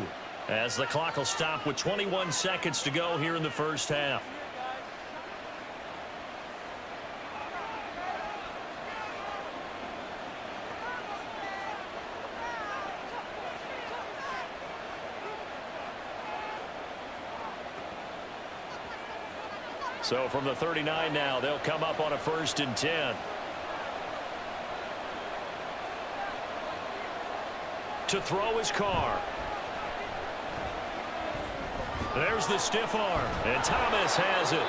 Speaker 1: as the clock will stop with 21 seconds to go here in the first half. So from the 39 now, they'll come up on a 1st and 10. To throw his Carr. There's the stiff arm, and Thomas has it.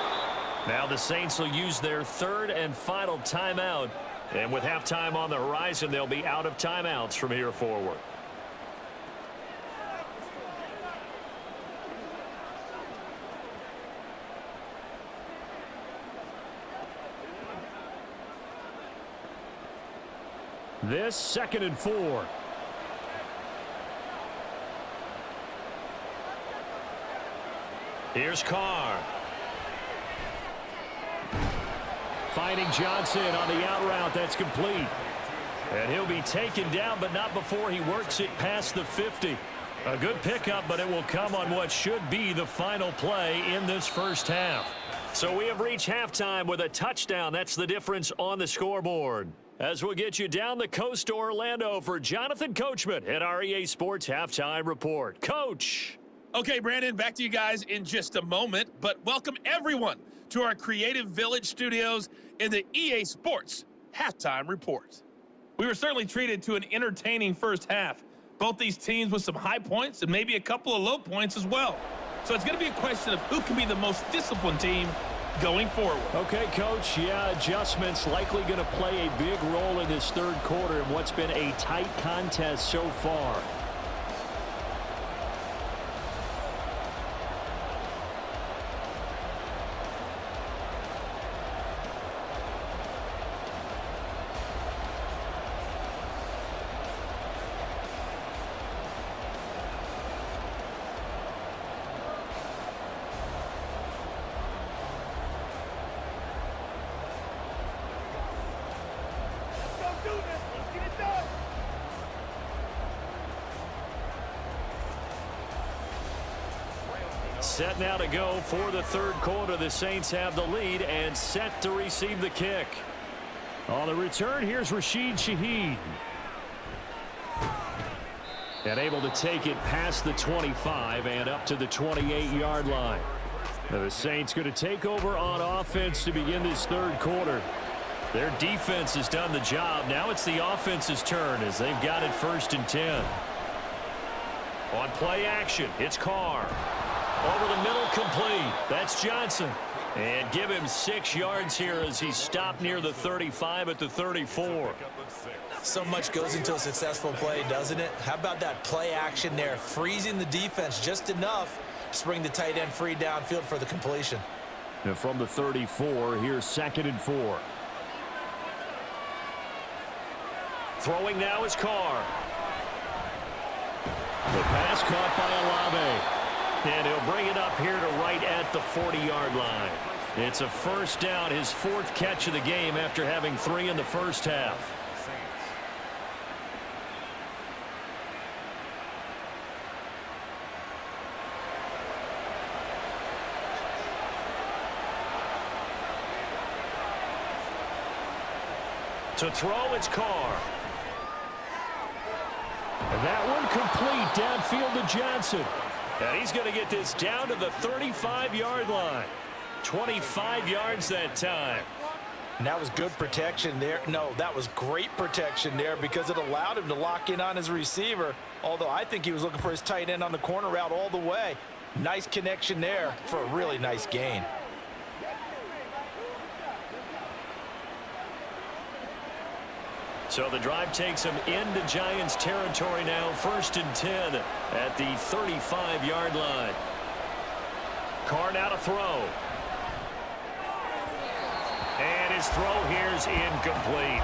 Speaker 1: Now the Saints will use their 3rd and final timeout, and with halftime on the horizon, they'll be out of timeouts from here forward.
Speaker 4: This 2nd and 4.
Speaker 1: Here's Carr.
Speaker 4: Finding Johnson on the out route. That's complete.
Speaker 1: And he'll be taken down, but not before he works it past the 50. A good pickup, but it will come on what should be the final play in this first half. So we have reached halftime with a touchdown. That's the difference on the scoreboard. As we'll get you down the coast to Orlando for Jonathan Coachman at our EA Sports Halftime Report. Coach.
Speaker 5: Okay, Brandon, back to you guys in just a moment, but welcome everyone to our Creative Village studios in the EA Sports Halftime Report. We were certainly treated to an entertaining first half. Both these teams with some high points and maybe a couple of low points as well. So it's going to be a question of who can be the most disciplined team going forward.
Speaker 4: Okay, Coach, yeah, adjustments likely going to play a big role in this 3rd quarter in what's been a tight contest so far.
Speaker 1: set now to go for the third quarter. The Saints have the lead and set to receive the kick.
Speaker 4: On the return, here's Rashid Shaheed. And able to take it past the 25 and up to the 28-yard line. Now the Saints going to take over on offense to begin this third quarter. Their defense has done the job. Now it's the offense's turn as they've got it 1st and 10. On play action, it's Carr. Over the middle, complete. That's Johnson. And give him 6 yards here as he's stopped near the 35 at the 34.
Speaker 3: So much goes into a successful play, doesn't it? How about that play action there, freezing the defense just enough to bring the tight end free downfield for the completion.
Speaker 4: And from the 34, here's 2nd and 4.
Speaker 1: Throwing now is Carr.
Speaker 4: The pass caught by Olave.
Speaker 1: And he'll bring it up here to right at the 40-yard line. It's a first down, his 4th catch of the game after having 3 in the first half. To throw, it's Carr.
Speaker 4: And that one complete downfield to Johnson.
Speaker 1: And he's going to get this down to the 35-yard line. 25 yards that time.
Speaker 3: And that was good protection there. No, that was great protection there because it allowed him to lock in on his receiver. Although I think he was looking for his tight end on the corner route all the way. Nice connection there for a really nice gain.
Speaker 1: So the drive takes him into Giants territory now. 1st and 10 at the 35-yard line. Carr now to throw. And his throw here's incomplete.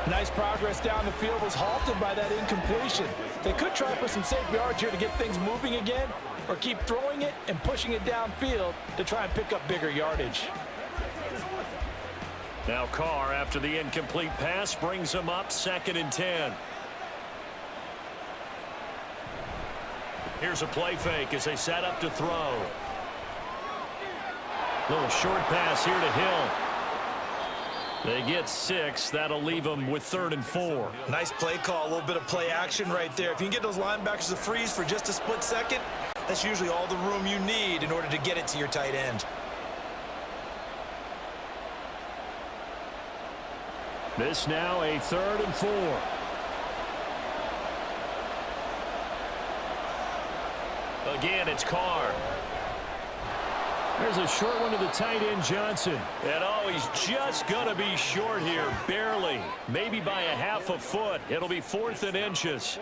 Speaker 2: Nice progress down the field was halted by that incompletion. They could try for some safe yards here to get things moving again, or keep throwing it and pushing it downfield to try and pick up bigger yardage.
Speaker 1: Now Carr, after the incomplete pass, brings him up 2nd and 10. Here's a play fake as they set up to throw. Little short pass here to Hill. They get 6. That'll leave them with 3rd and 4.
Speaker 3: Nice play call, a little bit of play action right there. If you can get those linebackers to freeze for just a split second, that's usually all the room you need in order to get it to your tight end.
Speaker 4: This now a 3rd and 4.
Speaker 1: Again, it's Carr.
Speaker 4: There's a short one to the tight end, Johnson.
Speaker 1: And oh, he's just going to be short here, barely. Maybe by a half a foot. It'll be 4th and inches.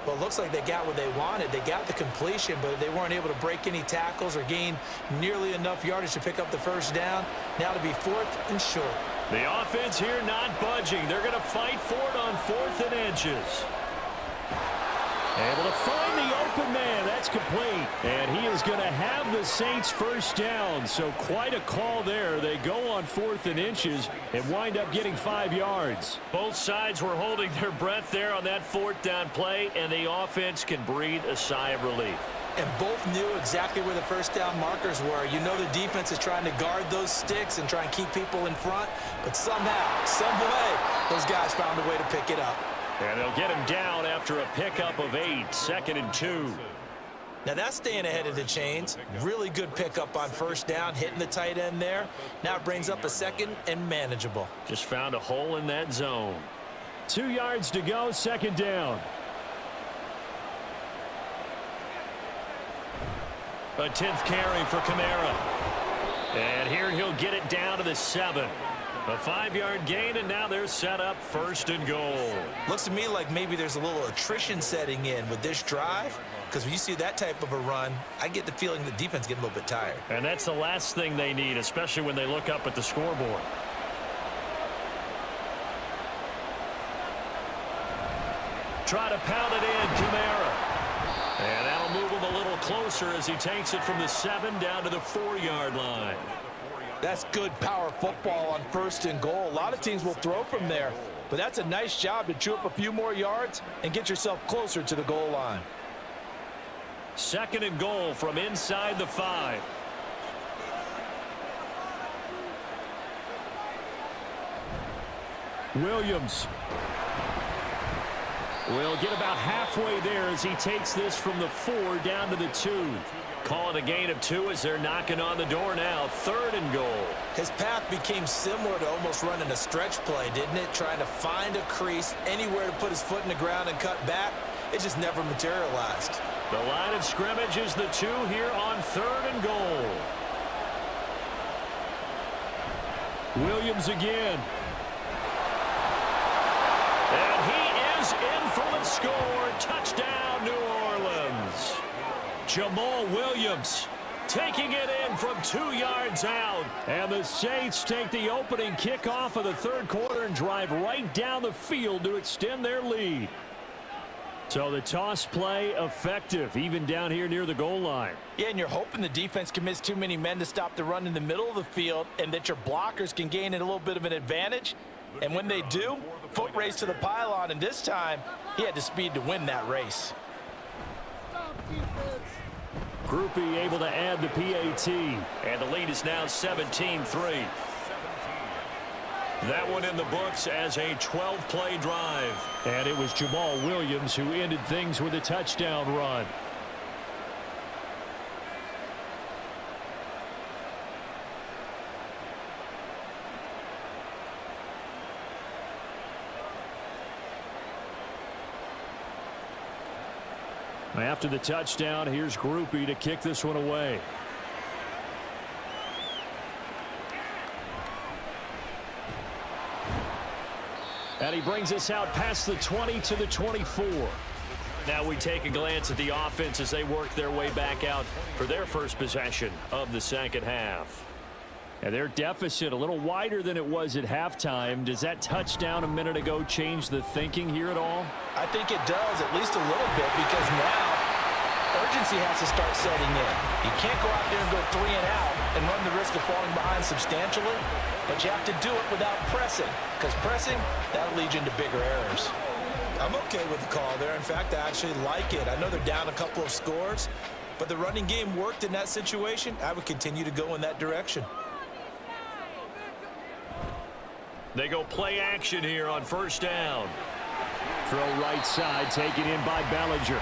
Speaker 3: Well, it looks like they got what they wanted. They got the completion, but they weren't able to break any tackles or gain nearly enough yardage to pick up the first down. Now to be 4th and short.
Speaker 1: The offense here not budging. They're going to fight for it on 4th and inches.
Speaker 4: Able to find the open man. That's complete. And he is going to have the Saints first down. So quite a call there. They go on 4th and inches and wind up getting 5 yards.
Speaker 1: Both sides were holding their breath there on that 4th down play, and the offense can breathe a sigh of relief.
Speaker 3: And both knew exactly where the first down markers were. You know the defense is trying to guard those sticks and try and keep people in front. But somehow, some way, those guys found a way to pick it up.
Speaker 1: And they'll get him down after a pickup of 8, 2nd and 2.
Speaker 3: Now that's staying ahead of the chains. Really good pickup on first down, hitting the tight end there. Now it brings up a 2nd and manageable.
Speaker 1: Just found a hole in that zone.
Speaker 4: 2 yards to go, 2nd down.
Speaker 1: A 10th carry for Kamara. And here he'll get it down to the 7. A 5-yard gain, and now they're set up 1st and goal.
Speaker 3: Looks to me like maybe there's a little attrition setting in with this drive, because when you see that type of a run, I get the feeling the defense getting a little bit tired.
Speaker 1: And that's the last thing they need, especially when they look up at the scoreboard. Try to pound it in, Kamara. And that'll move him a little closer as he takes it from the 7 down to the 4-yard line.
Speaker 2: That's good power football on 1st and goal. A lot of teams will throw from there, but that's a nice job to chew up a few more yards and get yourself closer to the goal line.
Speaker 1: 2nd and goal from inside the 5.
Speaker 4: Williams will get about halfway there as he takes this from the 4 down to the 2.
Speaker 1: Calling a gain of 2 as they're knocking on the door now. 3rd and goal.
Speaker 3: His path became similar to almost running a stretch play, didn't it? Trying to find a crease, anywhere to put his foot in the ground and cut back. It just never materialized.
Speaker 1: The line of scrimmage is the 2 here on 3rd and goal.
Speaker 4: Williams again.
Speaker 1: And he is in for the score. Touchdown, New Orleans.
Speaker 4: Jamal Williams taking it in from 2 yards out. And the Saints take the opening kickoff of the 3rd quarter and drive right down the field to extend their lead. So the toss play effective, even down here near the goal line.
Speaker 3: Yeah, and you're hoping the defense commits too many men to stop the run in the middle of the field and that your blockers can gain a little bit of an advantage. And when they do, foot race to the pylon, and this time he had the speed to win that race.
Speaker 4: Groupie able to add the PAT.
Speaker 1: And the lead is now 17-3. That one in the books as a 12-play drive.
Speaker 4: And it was Jamal Williams who ended things with a touchdown run. After the touchdown, here's Groupie to kick this one away. And he brings us out past the 20 to the 24.
Speaker 1: Now we take a glance at the offense as they work their way back out for their first possession of the 2nd half.
Speaker 4: And their deficit a little wider than it was at halftime. Does that touchdown a minute ago change the thinking here at all?
Speaker 3: I think it does, at least a little bit, because now urgency has to start setting in. You can't go out there and go 3 and out and run the risk of falling behind substantially, but you have to do it without pressing, because pressing, that'll lead you into bigger errors. I'm okay with the call there. In fact, I actually like it. I know they're down a couple of scores, but the running game worked in that situation. I would continue to go in that direction.
Speaker 1: They go play action here on 1st down.
Speaker 4: Throw right side, taken in by Bellinger.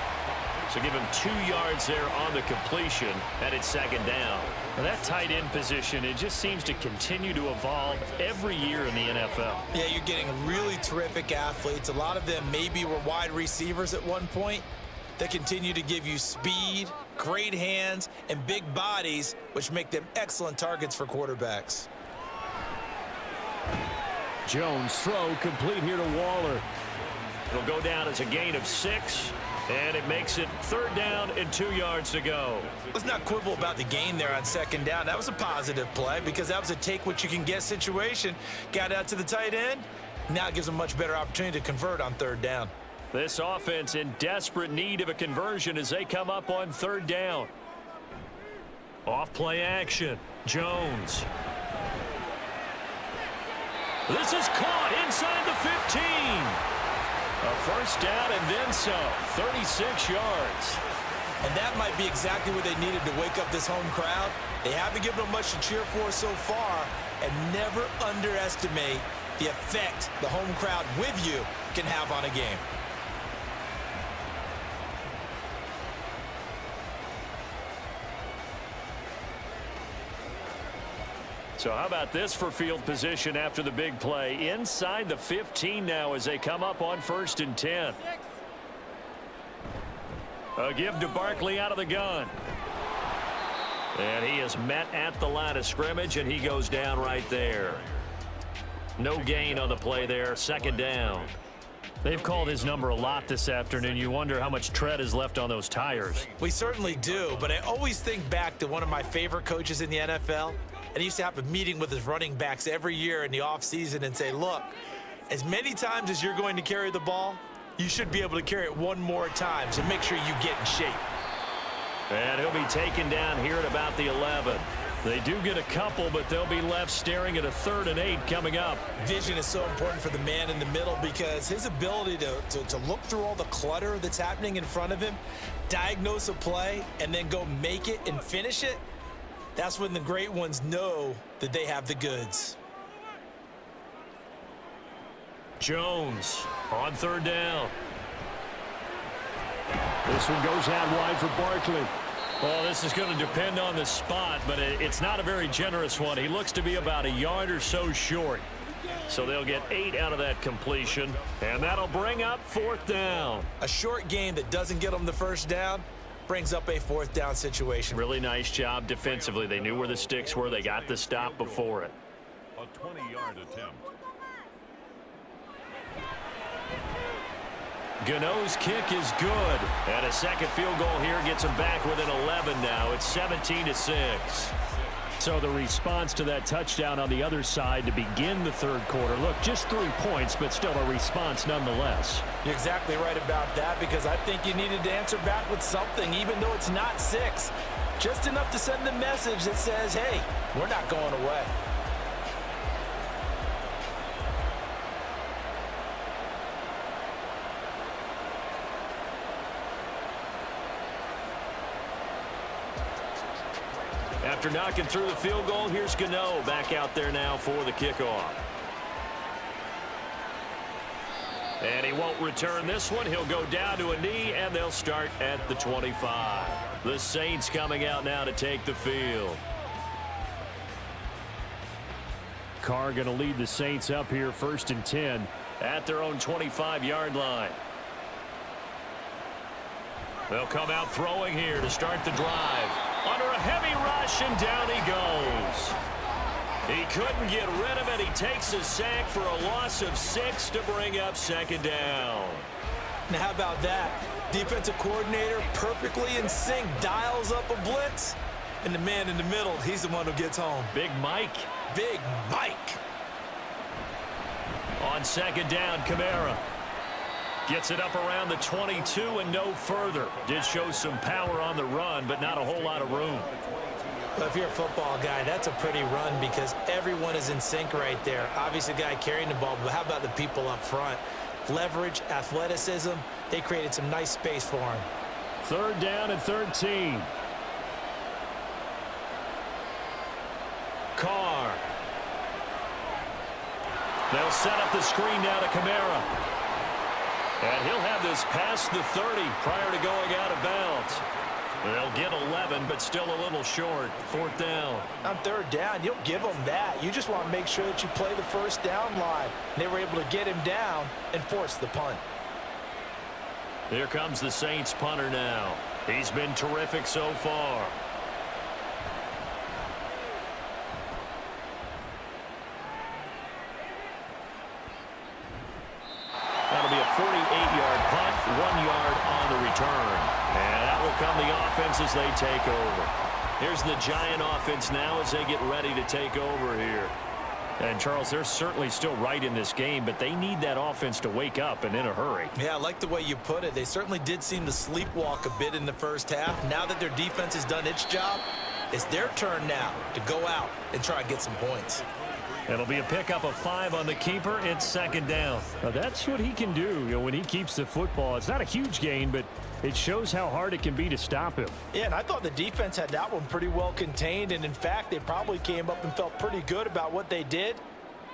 Speaker 1: So give him 2 yards there on the completion, and it's 2nd down.
Speaker 4: Now that tight end position, it just seems to continue to evolve every year in the NFL.
Speaker 3: Yeah, you're getting really terrific athletes. A lot of them maybe were wide receivers at one point. They continue to give you speed, great hands, and big bodies, which make them excellent targets for quarterbacks.
Speaker 4: Jones throw complete here to Waller.
Speaker 1: It'll go down as a gain of 6, and it makes it 3rd down and 2 yards to go.
Speaker 3: Let's not quibble about the gain there on 2nd down. That was a positive play because that was a take-what-you-can-get situation. Got out to the tight end. Now it gives them a much better opportunity to convert on 3rd down.
Speaker 1: This offense in desperate need of a conversion as they come up on 3rd down. Off play action. Jones. This is caught inside the 15. A 1st down and then some. 36 yards.
Speaker 3: And that might be exactly what they needed to wake up this home crowd. They haven't given them much to cheer for so far. And never underestimate the effect the home crowd with you can have on a game.
Speaker 1: So how about this for field position after the big play? Inside the 15 now as they come up on 1st and 10. A give to Barkley out of the gun. And he is met at the line of scrimmage, and he goes down right there. No gain on the play there. 2nd down.
Speaker 4: They've called his number a lot this afternoon. You wonder how much tread is left on those tires.
Speaker 3: We certainly do, but I always think back to one of my favorite coaches in the NFL. And he used to have a meeting with his running backs every year in the offseason and say, look, as many times as you're going to carry the ball, you should be able to carry it one more time, so make sure you get in shape.
Speaker 1: And he'll be taken down here at about the 11.
Speaker 4: They do get a couple, but they'll be left staring at a 3rd and 8 coming up.
Speaker 3: Vision is so important for the man in the middle because his ability to look through all the clutter that's happening in front of him, diagnose a play, and then go make it and finish it, that's when the great ones know that they have the goods.
Speaker 4: Jones on 3rd down. This one goes out wide for Barkley. Well, this is going to depend on the spot, but it's not a very generous one. He looks to be about a yard or so short. So they'll get 8 out of that completion, and that'll bring up 4th down.
Speaker 3: A short game that doesn't get them the first down brings up a 4th down situation.
Speaker 4: Really nice job defensively. They knew where the sticks were. They got the stop before it.
Speaker 6: A 20-yard attempt.
Speaker 4: Gano's kick is good. And a second field goal here gets him back within 11 now. It's 17-6. So the response to that touchdown on the other side to begin the 3rd quarter. Look, just 3 points, but still a response nonetheless.
Speaker 3: You're exactly right about that because I think you needed to answer back with something, even though it's not 6. Just enough to send the message that says, hey, we're not going away.
Speaker 4: After knocking through the field goal, here's Gano back out there now for the kickoff. And he won't return this one. He'll go down to a knee, and they'll start at the 25. The Saints coming out now to take the field. Carr going to lead the Saints up here 1st and 10 at their own 25-yard line. They'll come out throwing here to start the drive. Under a heavy rush, and down he goes. He couldn't get rid of it. He takes a sack for a loss of 6 to bring up 2nd down.
Speaker 3: Now, how about that? Defensive coordinator perfectly in sync, dials up a blitz, and the man in the middle, he's the one who gets home.
Speaker 4: Big Mike.
Speaker 3: Big Mike.
Speaker 4: On 2nd down, Kamara gets it up around the 22 and no further. Did show some power on the run, but not a whole lot of room.
Speaker 3: Well, if you're a football guy, that's a pretty run because everyone is in sync right there. Obviously, the guy carrying the ball, but how about the people up front? Leverage, athleticism, they created some nice space for him.
Speaker 4: 3rd down and 13. Carr. They'll set up the screen now to Kamara. And he'll have this past the 30 prior to going out of bounds. They'll get 11, but still a little short. 4th down.
Speaker 3: On 3rd down, you'll give them that. You just want to make sure that you play the 1st down line. They were able to get him down and force the punt.
Speaker 4: Here comes the Saints punter now. He's been terrific so far. That'll be a 48-yard punt, 1 yard on the return. And out will come the offense as they take over. Here's the Giant offense now as they get ready to take over here. And, Charles, they're certainly still right in this game, but they need that offense to wake up and in a hurry.
Speaker 3: Yeah, I like the way you put it. They certainly did seem to sleepwalk a bit in the 1st half. Now that their defense has done its job, it's their turn now to go out and try and get some points.
Speaker 4: It'll be a pickup of 5 on the keeper. It's 2nd down. Now that's what he can do, when he keeps the football. It's not a huge gain, but it shows how hard it can be to stop him.
Speaker 3: Yeah, and I thought the defense had that one pretty well contained, and in fact, they probably came up and felt pretty good about what they did.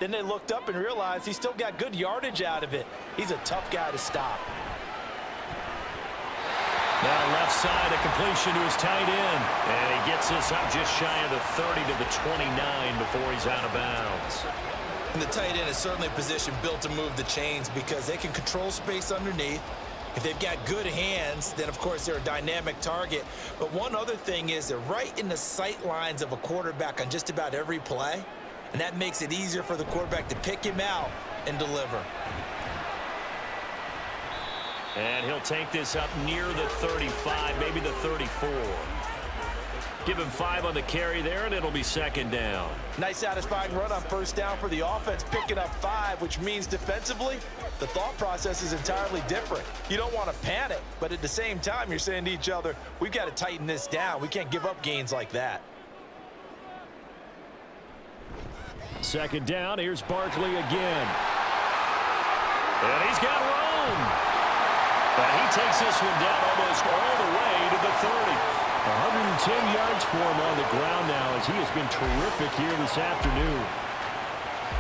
Speaker 3: Then they looked up and realized he still got good yardage out of it. He's a tough guy to stop.
Speaker 4: Now left side, a completion to his tight end. And he gets this up just shy of the 30 to the 29 before he's out of bounds.
Speaker 3: And the tight end is certainly a position built to move the chains because they can control space underneath. If they've got good hands, then of course they're a dynamic target. But one other thing is they're right in the sight lines of a quarterback on just about every play. And that makes it easier for the quarterback to pick him out and deliver.
Speaker 4: And he'll take this up near the 35, maybe the 34. Give him 5 on the carry there, and it'll be 2nd down.
Speaker 3: Nice satisfying run on 1st down for the offense, picking up 5, which means defensively, the thought process is entirely different. You don't want to panic, but at the same time, you're saying to each other, we've got to tighten this down. We can't give up gains like that.
Speaker 4: Second down, here's Barkley again. And he's got room. And he takes this one down almost all the way to the 30. 110 yards for him on the ground now as he has been terrific here this afternoon.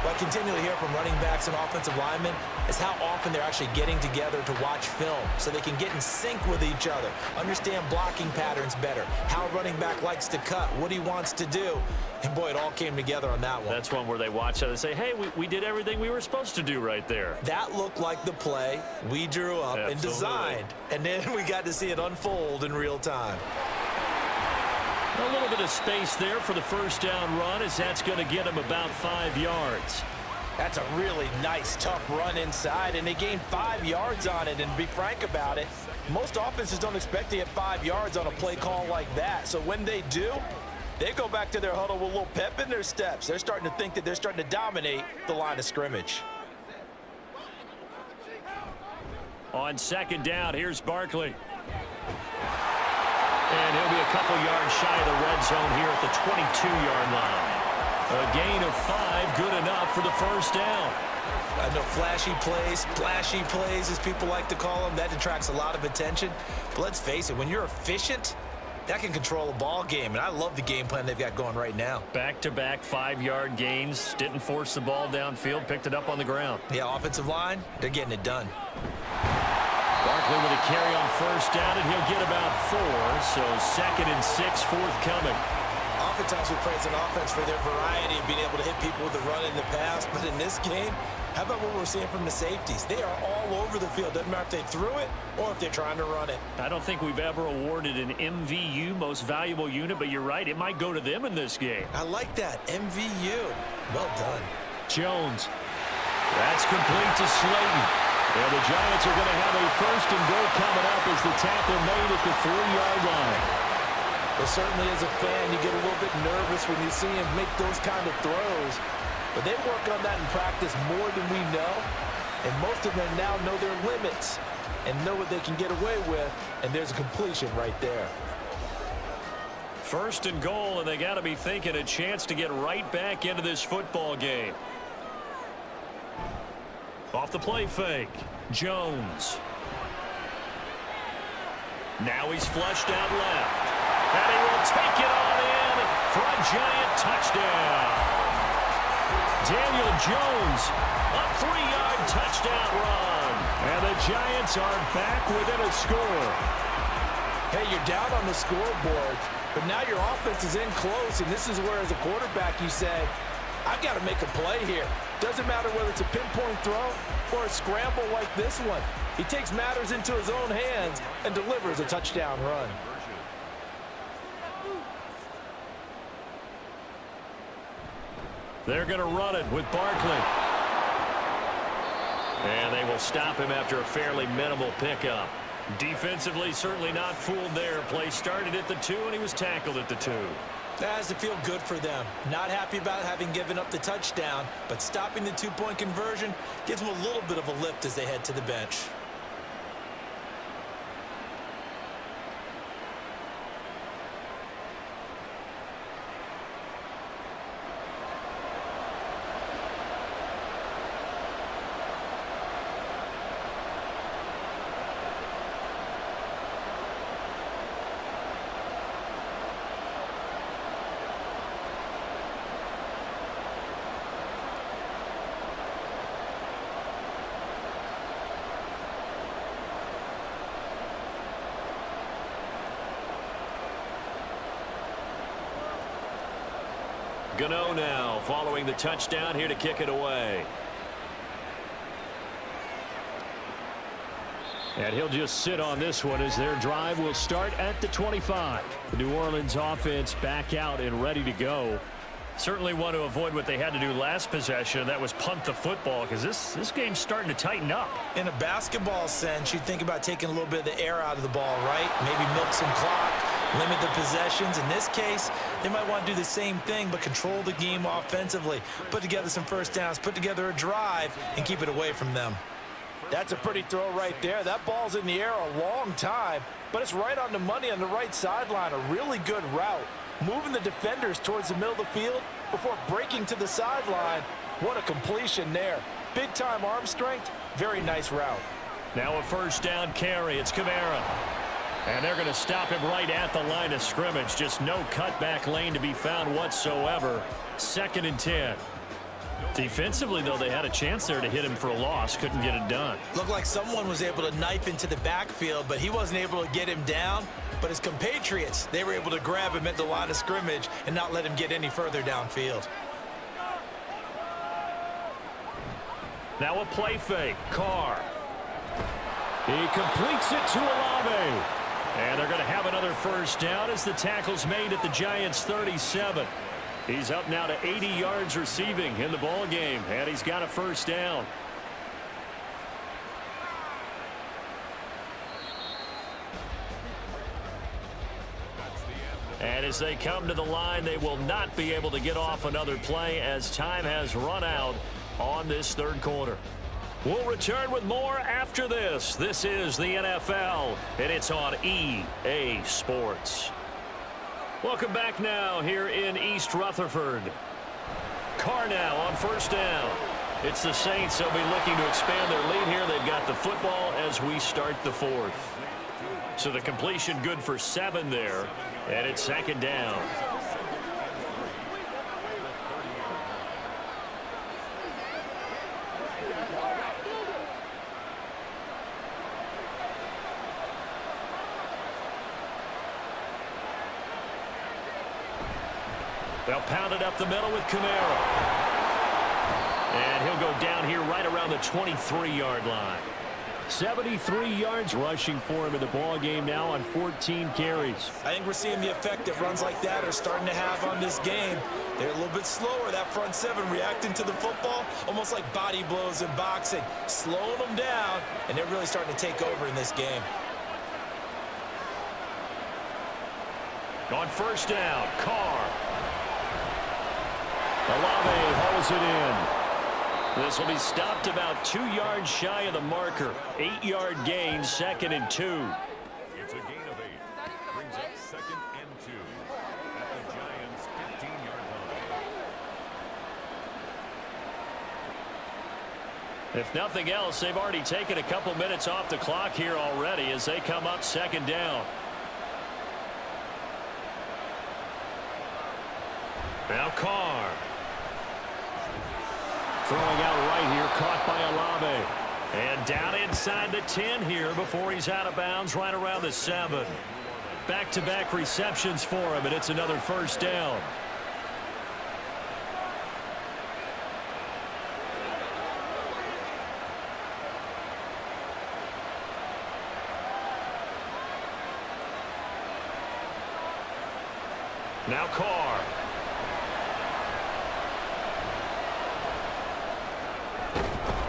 Speaker 3: What I continually hear from running backs and offensive linemen is how often they're actually getting together to watch film so they can get in sync with each other, understand blocking patterns better, how a running back likes to cut, what he wants to do. And, boy, it all came together on that one.
Speaker 1: That's one where they watch that and say, hey, we did everything we were supposed to do right there.
Speaker 3: That looked like the play we drew up and designed. And then we got to see it unfold in real time.
Speaker 4: A little bit of space there for the first down run as that's going to get him about 5 yards.
Speaker 3: That's a really nice, tough run inside, and they gained 5 yards on it. And to be frank about it, most offenses don't expect to get 5 yards on a play call like that. So when they do, they go back to their huddle with a little pep in their steps. They're starting to think that they're starting to dominate the line of scrimmage.
Speaker 4: On second down, here's Barkley. And he'll be a couple yards shy of the red zone here at the 22-yard line. A gain of 5, good enough for the first down.
Speaker 3: I know flashy plays, splashy plays, as people like to call them, that attracts a lot of attention. But let's face it, when you're efficient, that can control a ball game. And I love the game plan they've got going right now.
Speaker 4: Back-to-back 5-yard gains. Didn't force the ball downfield, picked it up on the ground.
Speaker 3: Yeah, offensive line, they're getting it done.
Speaker 4: Barkley with a carry on first down, and he'll get about 4. So 2nd and 6 forthcoming.
Speaker 3: Oftentimes we praise an offense for their variety of being able to hit people with the run in the pass. But in this game, how about what we're seeing from the safeties? They are all over the field. Doesn't matter if they threw it or if they're trying to run it.
Speaker 4: I don't think we've ever awarded an MVU, most valuable unit, but you're right, it might go to them in this game.
Speaker 3: I like that. MVU. Well done.
Speaker 4: Jones. That's complete to Slayton. And the Giants are going to have a first and goal coming up as the tackle made at the 3-yard line.
Speaker 3: Well, certainly as a fan, you get a little bit nervous when you see him make those kind of throws. But they work on that in practice more than we know. And most of them now know their limits and know what they can get away with. And there's a completion right there.
Speaker 4: First and goal, and they got to be thinking a chance to get right back into this football game. Off the play fake, Jones. Now he's flushed out left. And he will take it on in for a Giant touchdown. Daniel Jones, a 3-yard touchdown run. And the Giants are back within a score.
Speaker 3: Hey, you're down on the scoreboard, but now your offense is in close, and this is where, as a quarterback, you say, I've got to make a play here. Doesn't matter whether it's a pinpoint throw or a scramble like this one. He takes matters into his own hands and delivers a touchdown run.
Speaker 4: They're going to run it with Barkley. And they will stop him after a fairly minimal pickup. Defensively, certainly not fooled there. Play started at the 2, and he was tackled at the 2.
Speaker 3: That has to feel good for them. Not happy about having given up the touchdown, but stopping the 2-point conversion gives them a little bit of a lift as they head to the bench.
Speaker 4: Gano now following the touchdown here to kick it away. And he'll just sit on this one as their drive will start at the 25. The New Orleans offense back out and ready to go. Certainly want to avoid what they had to do last possession. That was punt the football, because this game's starting to tighten up.
Speaker 3: In a basketball sense, you think about taking a little bit of the air out of the ball, right? Maybe milk some clock, limit the possessions. In this case, they might want to do the same thing, but control the game offensively. Put together some first downs, put together a drive, and keep it away from them. That's a pretty throw right there. That ball's in the air a long time, but it's right on the money on the right sideline. A really good route. moving the defenders towards the middle of the field before breaking to the sideline. What a completion there. Big-time arm strength. Very nice route.
Speaker 4: Now a first down carry. It's Kamara. And they're going to stop him right at the line of scrimmage. Just no cutback lane to be found whatsoever. 2nd and 10. Defensively, though, they had a chance there to hit him for a loss. Couldn't get it done.
Speaker 3: Looked like someone was able to knife into the backfield, but he wasn't able to get him down. But his compatriots, they were able to grab him at the line of scrimmage and not let him get any further downfield.
Speaker 4: Now a play fake. Carr. He completes it to Olave. And they're going to have another first down as the tackle's made at the Giants' 37. He's up now to 80 yards receiving in the ball game, and he's got a first down. And as they come to the line, they will not be able to get off another play as time has run out on this third quarter. We'll return with more after this. This is the NFL, and it's on EA Sports. Welcome back now here in East Rutherford. Carr now on first down. It's the Saints. They'll be looking to expand their lead here. They've got the football as we start the 4th. So the completion good for 7 there, and it's 2nd down. They'll pound it up the middle with Kamara. And he'll go down here right around the 23-yard line. 73 yards rushing for him in the ball game now on 14 carries.
Speaker 3: I think we're seeing the effect that runs like that are starting to have on this game. They're a little bit slower, that front 7, reacting to the football, almost like body blows in boxing, slowing them down, and they're really starting to take over in this game.
Speaker 4: On first down, Carr. Olave hauls it in. This will be stopped about 2 yards shy of the marker. 8-yard gain, 2nd and 2.
Speaker 6: It's a gain of 8. Brings up 2nd and 2 at the Giants' 15-yard line.
Speaker 4: If nothing else, they've already taken a couple minutes off the clock here already as they come up 2nd down. Now Carr. Throwing out right here, caught by Olave. And down inside the 10 here before he's out of bounds right around the 7. Back-to-back receptions for him, and it's another first down. Now Carr.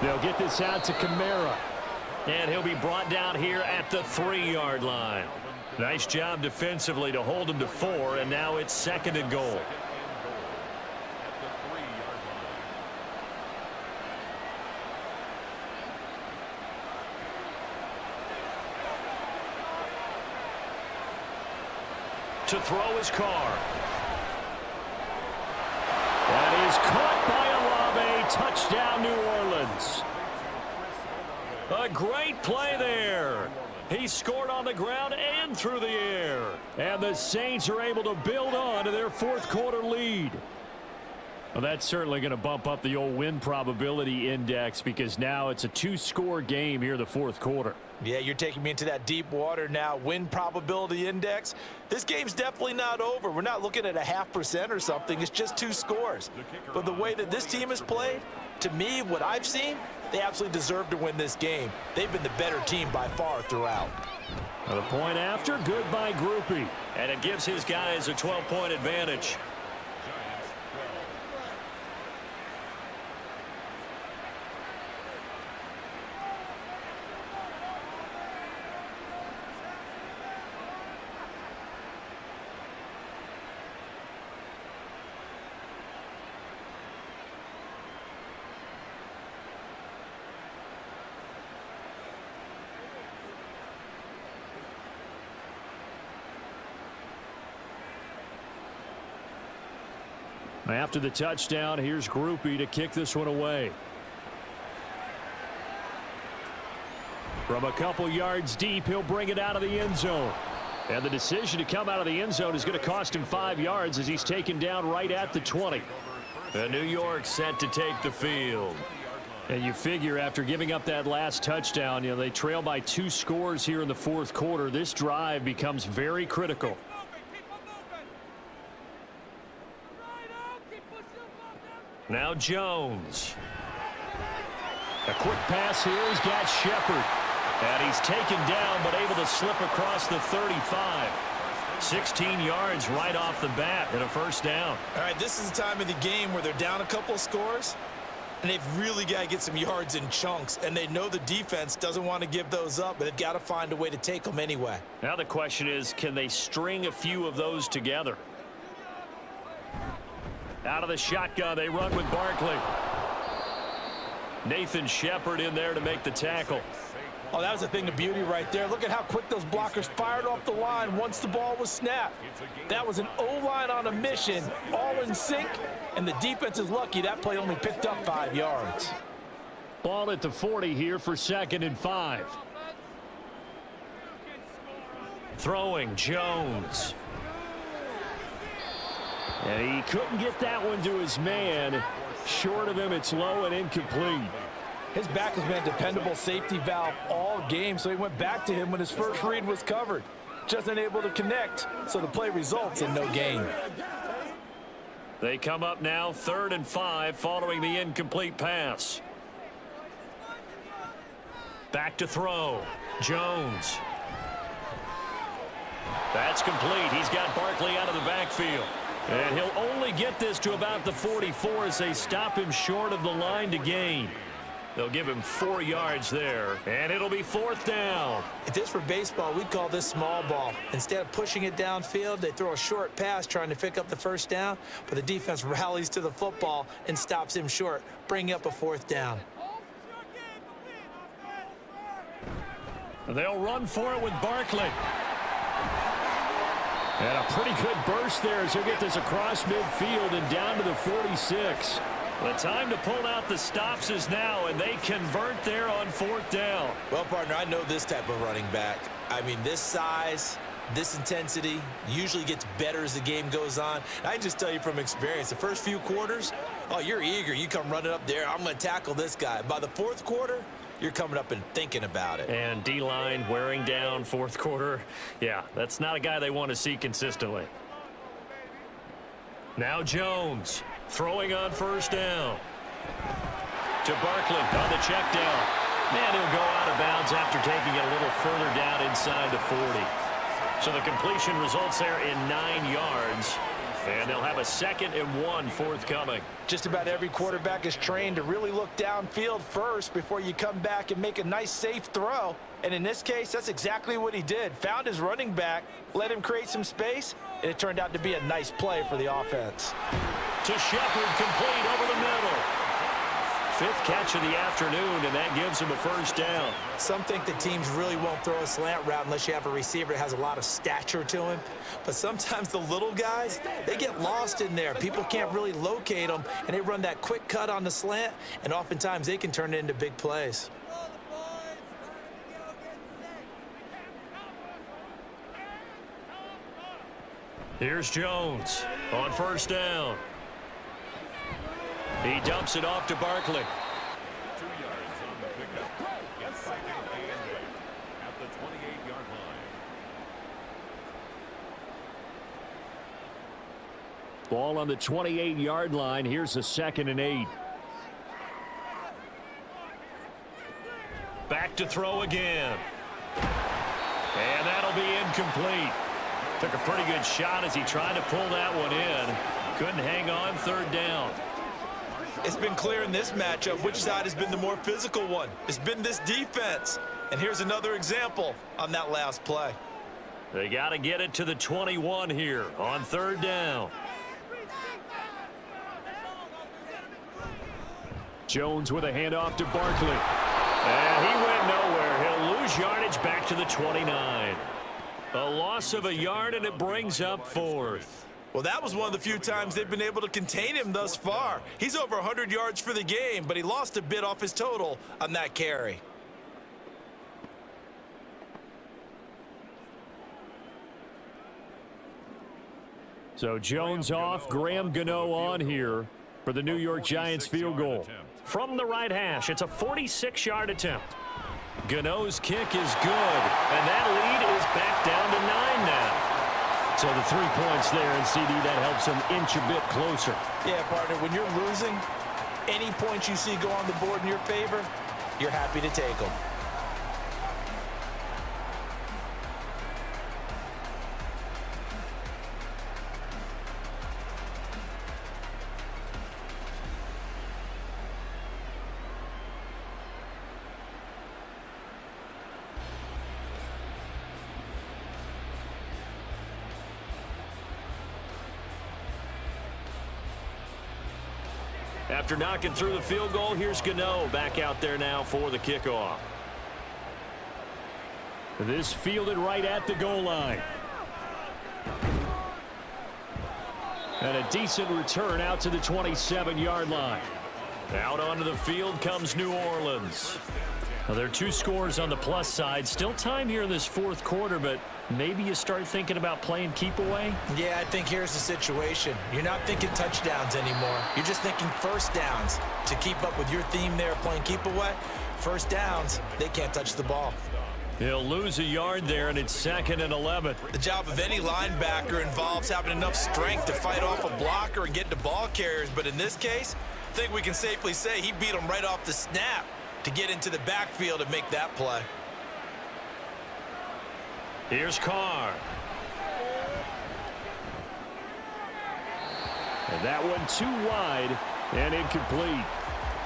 Speaker 4: They'll get this out to Kamara. And he'll be brought down here at the 3-yard line. Nice job defensively to hold him to 4, and now it's 2nd and goal. To throw his Carr. That is caught by Olave. Touchdown, New Orleans. A great play there. He scored on the ground and through the air. And the Saints are able to build on to their 4th quarter lead. Well, that's certainly going to bump up the old win probability index because now it's a 2-score game here in the 4th quarter.
Speaker 3: Yeah, you're taking me into that deep water now. Win probability index. This game's definitely not over. We're not looking at a 0.5% or something. It's just 2 scores. But the way that this team has played, to me, what I've seen, they absolutely deserve to win this game. They've been the better team by far throughout.
Speaker 4: The point after, good by Grupe. And it gives his guys a 12-point advantage. After the touchdown, here's Grupe to kick this one away. From a couple yards deep, he'll bring it out of the end zone. And the decision to come out of the end zone is going to cost him 5 yards as he's taken down right at the 20.
Speaker 1: And New York set to take the field.
Speaker 4: And you figure after giving up that last touchdown, they trail by 2 scores here in the fourth quarter. This drive becomes very critical.
Speaker 1: Now Jones.
Speaker 4: A quick pass here. He's got Shepard.
Speaker 1: And he's taken down but able to slip across the 35. 16 yards right off the bat and a first down.
Speaker 3: All right, this is the time of the game where they're down a couple of scores, and they've really got to get some yards in chunks, and they know the defense doesn't want to give those up, but they've got to find a way to take them anyway.
Speaker 1: Now the question is, can they string a few of those together? Out of the shotgun, they run with Barkley. Nathan Shepard in there to make the tackle.
Speaker 3: Oh, that was a thing of beauty right there. Look at how quick those blockers fired off the line once the ball was snapped. That was an O-line on a mission, all in sync, and the defense is lucky that play only picked up 5 yards.
Speaker 4: Ball at the 40 here for 2nd and 5.
Speaker 1: Throwing Jones.
Speaker 4: And he couldn't get that one to his man. Short of him, it's low and incomplete.
Speaker 3: His back has been a dependable safety valve all game, so he went back to him when his first read was covered. Just unable to connect, so the play results in no gain.
Speaker 1: They come up now 3rd and 5 following the incomplete pass. Back to throw. Jones. That's complete. He's got Barkley out of the backfield. And he'll only get this to about the 44 as they stop him short of the line to gain. They'll give him 4 yards there, and it'll be 4th down.
Speaker 3: If this were baseball, we'd call this small ball. Instead of pushing it downfield, they throw a short pass trying to pick up the first down, but the defense rallies to the football and stops him short, bringing up a 4th down.
Speaker 1: They'll run for it with Barkley.
Speaker 4: And a pretty good burst there as he'll get this across midfield and down to the 46.
Speaker 1: The time to pull out the stops is now, and they convert there on 4th down.
Speaker 3: Well, partner, I know this type of running back. I mean, this size, this intensity usually gets better as the game goes on. And I can just tell you from experience, the first few quarters, oh, you're eager. You come running up there, I'm going to tackle this guy. By the 4th quarter, you're coming up and thinking about it.
Speaker 1: And D-line wearing down 4th quarter. Yeah, that's not a guy they want to see consistently. Now Jones throwing on 1st down. To Barkley on the check down. And he'll go out of bounds after taking it a little further down inside the 40. So the completion results there in 9 yards. And they'll have a 2nd and 1 forthcoming.
Speaker 3: Just about every quarterback is trained to really look downfield first before you come back and make a nice, safe throw. And in this case, that's exactly what he did. Found his running back, let him create some space, and it turned out to be a nice play for the offense.
Speaker 1: To Shepard, complete over the middle. 5th catch of the afternoon, and that gives him a 1st down.
Speaker 3: Some think that teams really won't throw a slant route unless you have a receiver that has a lot of stature to him. But sometimes the little guys, they get lost in there. People can't really locate them, and they run that quick cut on the slant, and oftentimes they can turn it into big plays.
Speaker 1: Here's Jones on 1st down. He dumps it off to Barkley.
Speaker 6: 2 yards on the pickup. It's 2nd and 8 at the 28-yard line.
Speaker 4: Ball on the 28-yard line. Here's a 2nd and 8.
Speaker 1: Back to throw again. And that'll be incomplete. Took a pretty good shot as he tried to pull that one in. Couldn't hang on 3rd down.
Speaker 3: It's been clear in this matchup which side has been the more physical one. It's been this defense. And here's another example on that last play.
Speaker 1: They got to get it to the 21 here on 3rd down.
Speaker 4: Jones with a handoff to Barkley.
Speaker 1: And he went nowhere. He'll lose yardage back to the 29. A loss of a yard, and it brings up 4th.
Speaker 3: Well, that was one of the few times they've been able to contain him thus far. He's over 100 yards for the game, but he lost a bit off his total on that carry.
Speaker 4: So Jones off, Graham Gano on here for the New York Giants field goal.
Speaker 1: From the right hash, it's a 46-yard attempt. Gano's kick is good, and that lead is back down to 9 now. So the 3 points there, and CD, that helps them inch a bit closer.
Speaker 3: Yeah, partner, when you're losing, any points you see go on the board in your favor, you're happy to take them.
Speaker 1: After knocking through the field goal, here's Gano back out there now for the kickoff.
Speaker 4: This fielded right at the goal line. And a decent return out to the 27-yard line.
Speaker 1: Out onto the field comes New Orleans.
Speaker 4: Now, there are 2 scores on the plus side. Still time here in this fourth quarter, but maybe you start thinking about playing keep away?
Speaker 3: Yeah, I think here's the situation. You're not thinking touchdowns anymore. You're just thinking first downs. To keep up with your theme there playing keep away, first downs, they can't touch the ball.
Speaker 4: He'll lose a yard there, and it's 2nd and 11.
Speaker 3: The job of any linebacker involves having enough strength to fight off a blocker and get to ball carriers, but in this case, I think we can safely say he beat him right off the snap to get into the backfield and make that play.
Speaker 1: Here's Carr.
Speaker 4: And that one too wide and incomplete.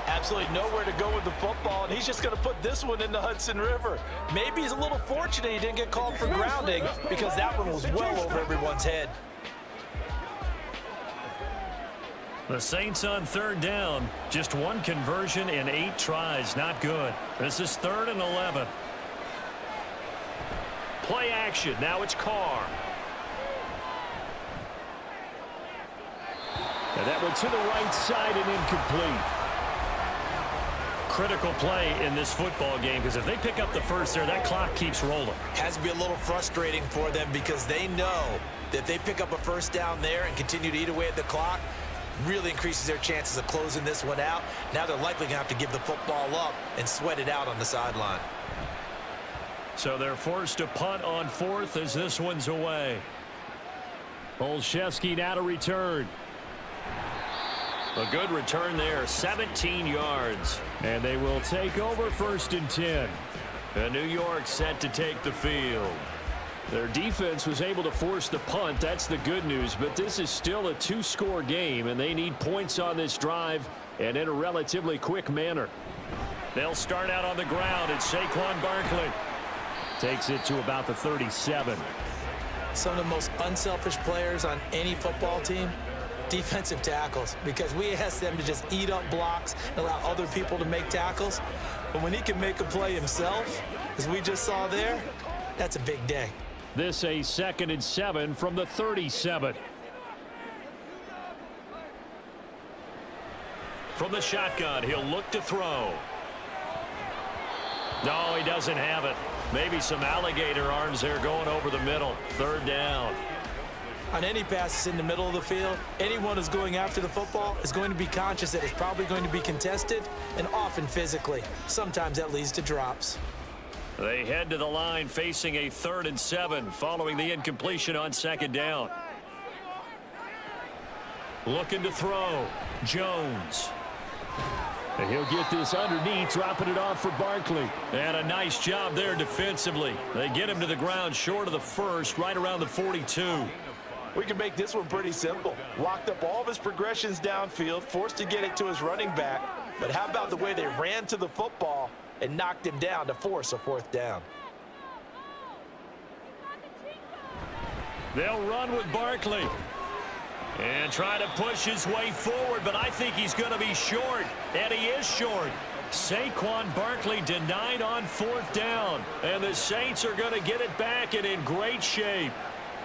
Speaker 3: Absolutely nowhere to go with the football, and he's just going to put this one in the Hudson River. Maybe he's a little fortunate he didn't get called for grounding because that one was well over everyone's head.
Speaker 1: The Saints on 3rd down. Just 1 conversion in 8 tries. Not good. This is 3rd and 11. Play action. Now it's Carr.
Speaker 4: And that one to the right side and incomplete.
Speaker 1: Critical play in this football game because if they pick up the first there, that clock keeps rolling.
Speaker 3: Has to be a little frustrating for them because they know that if they pick up a first down there and continue to eat away at the clock, really increases their chances of closing this one out. Now they're likely going to have to give the football up and sweat it out on the sideline.
Speaker 1: So they're forced to punt on 4th as this one's away.
Speaker 4: Olszewski now to return.
Speaker 1: A good return there, 17 yards.
Speaker 4: And they will take over 1st and 10.
Speaker 1: And New York set to take the field.
Speaker 4: Their defense was able to force the punt. That's the good news. But this is still a 2-score game, and they need points on this drive and in a relatively quick manner.
Speaker 1: They'll start out on the ground. It's Saquon Barkley.
Speaker 4: Takes it to about the 37.
Speaker 3: Some of the most unselfish players on any football team, defensive tackles, because we ask them to just eat up blocks and allow other people to make tackles. But when he can make a play himself, as we just saw there, that's a big day.
Speaker 4: This a 2nd and 7 from the 37.
Speaker 1: From the shotgun, he'll look to throw. No, he doesn't have it. Maybe some alligator arms there going over the middle. 3rd down.
Speaker 3: On any passes in the middle of the field, anyone who's going after the football is going to be conscious that it's probably going to be contested and often physically. Sometimes that leads to drops.
Speaker 1: They head to the line facing a 3rd and 7 following the incompletion on 2nd down. Looking to throw. Jones.
Speaker 4: And he'll get this underneath, dropping it off for Barkley.
Speaker 1: And a nice job there defensively. They get him to the ground short of the 1st, right around the 42.
Speaker 3: We can make this one pretty simple. Locked up all of his progressions downfield, forced to get it to his running back. But how about the way they ran to the football and knocked him down to force a 4th down?
Speaker 1: They'll run with Barkley. And try to push his way forward, but I think he's going to be short. And he is short. Saquon Barkley denied on 4th down. And the Saints are going to get it back and in great shape.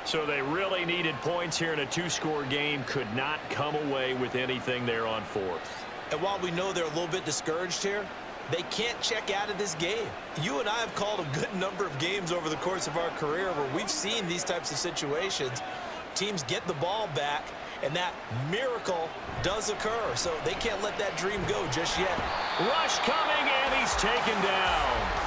Speaker 4: So they really needed points here in a two-score game. Could not come away with anything there on fourth.
Speaker 3: And while we know they're a little bit discouraged here, they can't check out of this game. You and I have called a good number of games over the course of our career where we've seen these types of situations. Teams get the ball back, and that miracle does occur. So they can't let that dream go just yet.
Speaker 4: Rush coming, and he's taken down.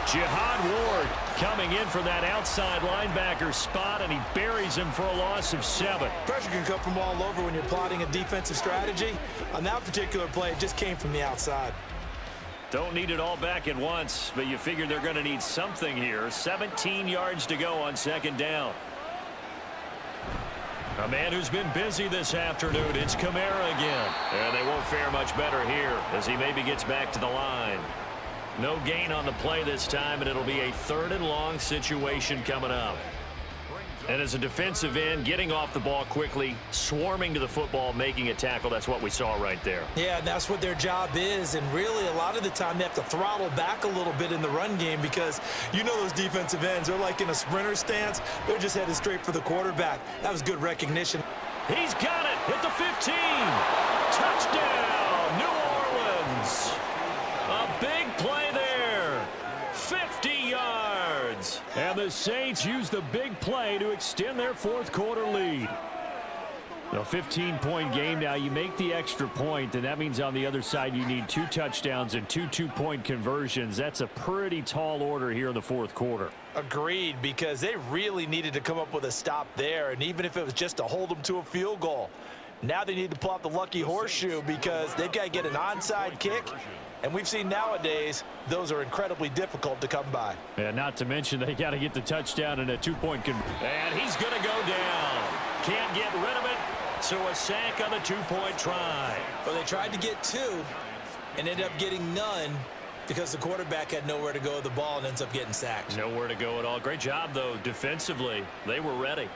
Speaker 4: Jihad Ward coming in for that outside linebacker spot, and he buries him for a loss of 7.
Speaker 3: Pressure can come from all over when you're plotting a defensive strategy. On that particular play, it just came from the outside.
Speaker 4: Don't need it all back at once, but you figure they're going to need something here. 17 yards to go on second down. A man who's been busy this afternoon, it's Kamara again. And they won't fare much better here as he maybe gets back to the line. No gain on the play this time, and it'll be a 3rd and long situation coming up. And as a defensive end, getting off the ball quickly, swarming to the football, making a tackle, that's what we saw right there.
Speaker 3: Yeah, and that's what their job is. And really, a lot of the time, they have to throttle back a little bit in the run game because you know those defensive ends, they're like in a sprinter stance. They're just headed straight for the quarterback. That was good recognition.
Speaker 4: He's got it at the 15. Touchdown, New Orleans. A big play there. 50 yards. And the Saints use the big play to extend their fourth quarter lead. A 15-point game now. You make the extra point, and that means on the other side you need 2 touchdowns and 2 two-point conversions. That's a pretty tall order here in the fourth quarter.
Speaker 3: Agreed, because they really needed to come up with a stop there, and even if it was just to hold them to a field goal. Now they need to pull out the lucky horseshoe because they've got to get an onside kick. And we've seen nowadays those are incredibly difficult to come by.
Speaker 4: And not to mention they got to get the touchdown and a 2-point conversion. And he's going to go down. Can't get rid of it. So a sack on the 2-point try.
Speaker 3: Well, they tried to get 2 and ended up getting none because the quarterback had nowhere to go with the ball and ends up getting sacked.
Speaker 4: Nowhere to go at all. Great job, though, defensively. They were ready.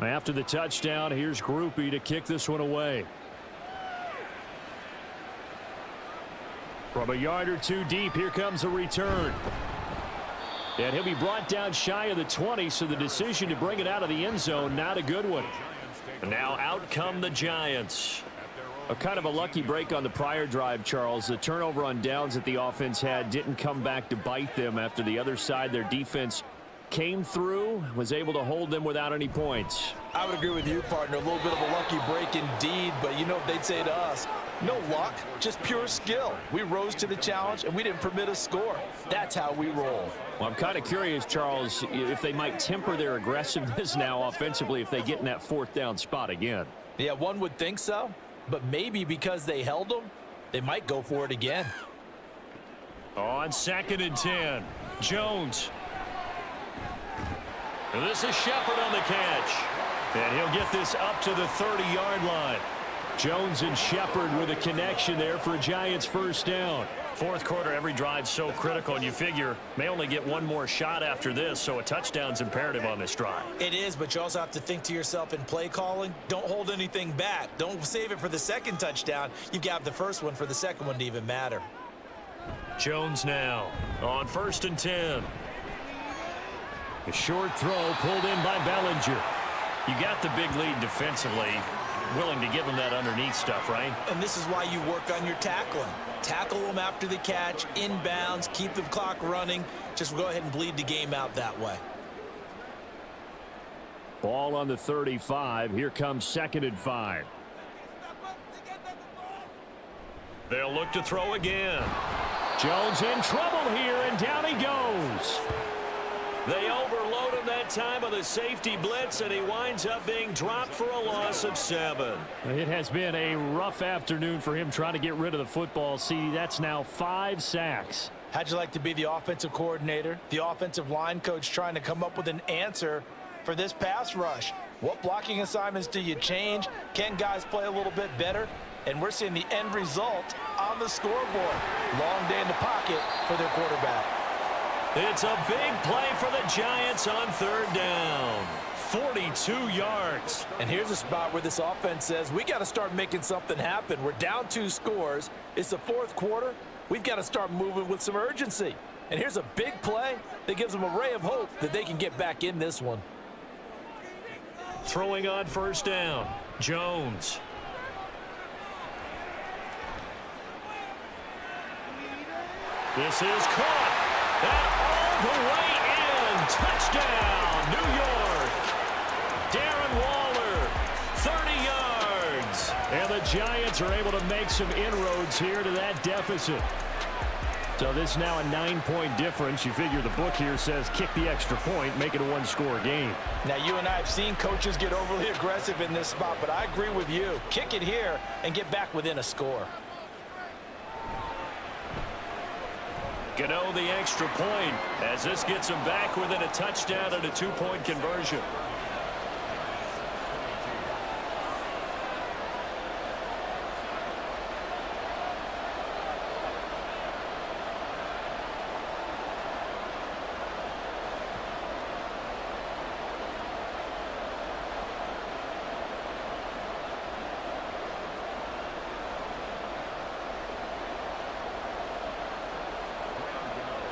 Speaker 4: After the touchdown, here's Grupe to kick this one away. From a yard or 2 deep, here comes a return. And he'll be brought down shy of the 20, so the decision to bring it out of the end zone, not a good one. Now out come the Giants. A kind of a lucky break on the prior drive, Charles. The turnover on downs that the offense had didn't come back to bite them after the other side. Their defense came through, was able to hold them without any points.
Speaker 3: I would agree with you, partner. A little bit of a lucky break indeed, but you know what they'd say to us? No luck, just pure skill. We rose to the challenge, and we didn't permit a score. That's how we roll.
Speaker 4: Well, I'm kind of curious, Charles, if they might temper their aggressiveness now offensively if they get in that 4th down spot again.
Speaker 3: Yeah, one would think so, but maybe because they held them, they might go for it again.
Speaker 4: On 2nd and 10, Jones. This is Shepard on the catch. And he'll get this up to the 30-yard line. Jones and Shepard with a connection there for a Giants first down. Fourth quarter, every drive so critical, and you figure may only get one more shot after this, so a touchdown's imperative on this drive.
Speaker 3: It is, but you also have to think to yourself in play calling, don't hold anything back. Don't save it for the second touchdown. You've got the first one for the second one to even matter.
Speaker 4: Jones now on 1st and 10. A short throw pulled in by Bellinger. You got the big lead defensively. Willing to give them that underneath stuff, right?
Speaker 3: And this is why you work on your tackling. Tackle them after the catch, inbounds, keep the clock running. Just go ahead and bleed the game out that way.
Speaker 4: Ball on the 35. Here comes 2nd and 5. They'll look to throw again. Jones in trouble here, and down he goes. They overload him that time of the safety blitz, and he winds up being dropped for a loss of 7. It has been a rough afternoon for him trying to get rid of the football. See, that's now 5 sacks.
Speaker 3: How'd you like to be the offensive coordinator, the offensive line coach trying to come up with an answer for this pass rush? What blocking assignments do you change? Can guys play a little bit better? And we're seeing the end result on the scoreboard. Long day in the pocket for their quarterback.
Speaker 1: It's a big play for the Giants on third down. 42 yards.
Speaker 2: And here's a spot where this offense says, we got to start making something happen. We're down 2 scores. It's the fourth quarter. We've got to start moving with some urgency. And here's a big play that gives them a ray of hope that they can get back in this one.
Speaker 1: Throwing on first down, Jones. This is caught. And all the way in. Touchdown, New York. Darren Waller, 30 yards. And the Giants are able to make some inroads here to that deficit. So this is now a 9-point difference. You figure the book here says kick the extra point, make it a 1-score game.
Speaker 3: Now, you and I have seen coaches get overly aggressive in this spot, but I agree with you. Kick it here and get back within a score.
Speaker 1: Gano the extra point as this gets him back within a touchdown and a 2-point conversion.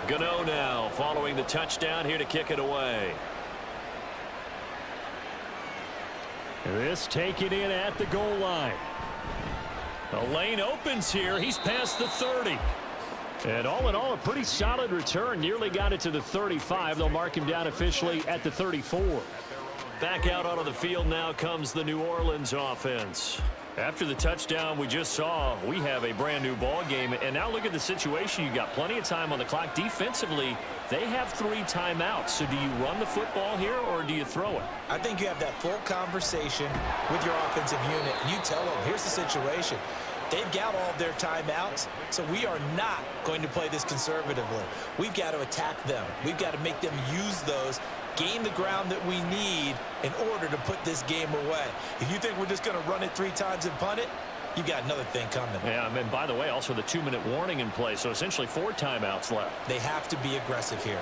Speaker 1: Gano now following the touchdown here to kick it away.
Speaker 4: This taken in at the goal line.
Speaker 1: The lane opens here. He's past the 30.
Speaker 4: And all in all, a pretty solid return. Nearly got it to the 35. They'll mark him down officially at the 34.
Speaker 1: Back out onto the field now comes the New Orleans offense. After the touchdown we just saw, we have a brand new ball game. And now look at the situation. You got plenty of time on the clock. Defensively, they have 3 timeouts. So do you run the football here or do you throw it?
Speaker 3: I think you have that full conversation with your offensive unit. And you tell them, here's the situation. They've got all of their timeouts, so we are not going to play this conservatively. We've got to attack them. We've got to make them use those, gain the ground that we need in order to put this game away. If you think we're just going to run it 3 times and punt it, you got another thing coming.
Speaker 1: Yeah, and by the way, also the 2-minute warning in play, so essentially 4 timeouts left.
Speaker 3: They have to be aggressive here.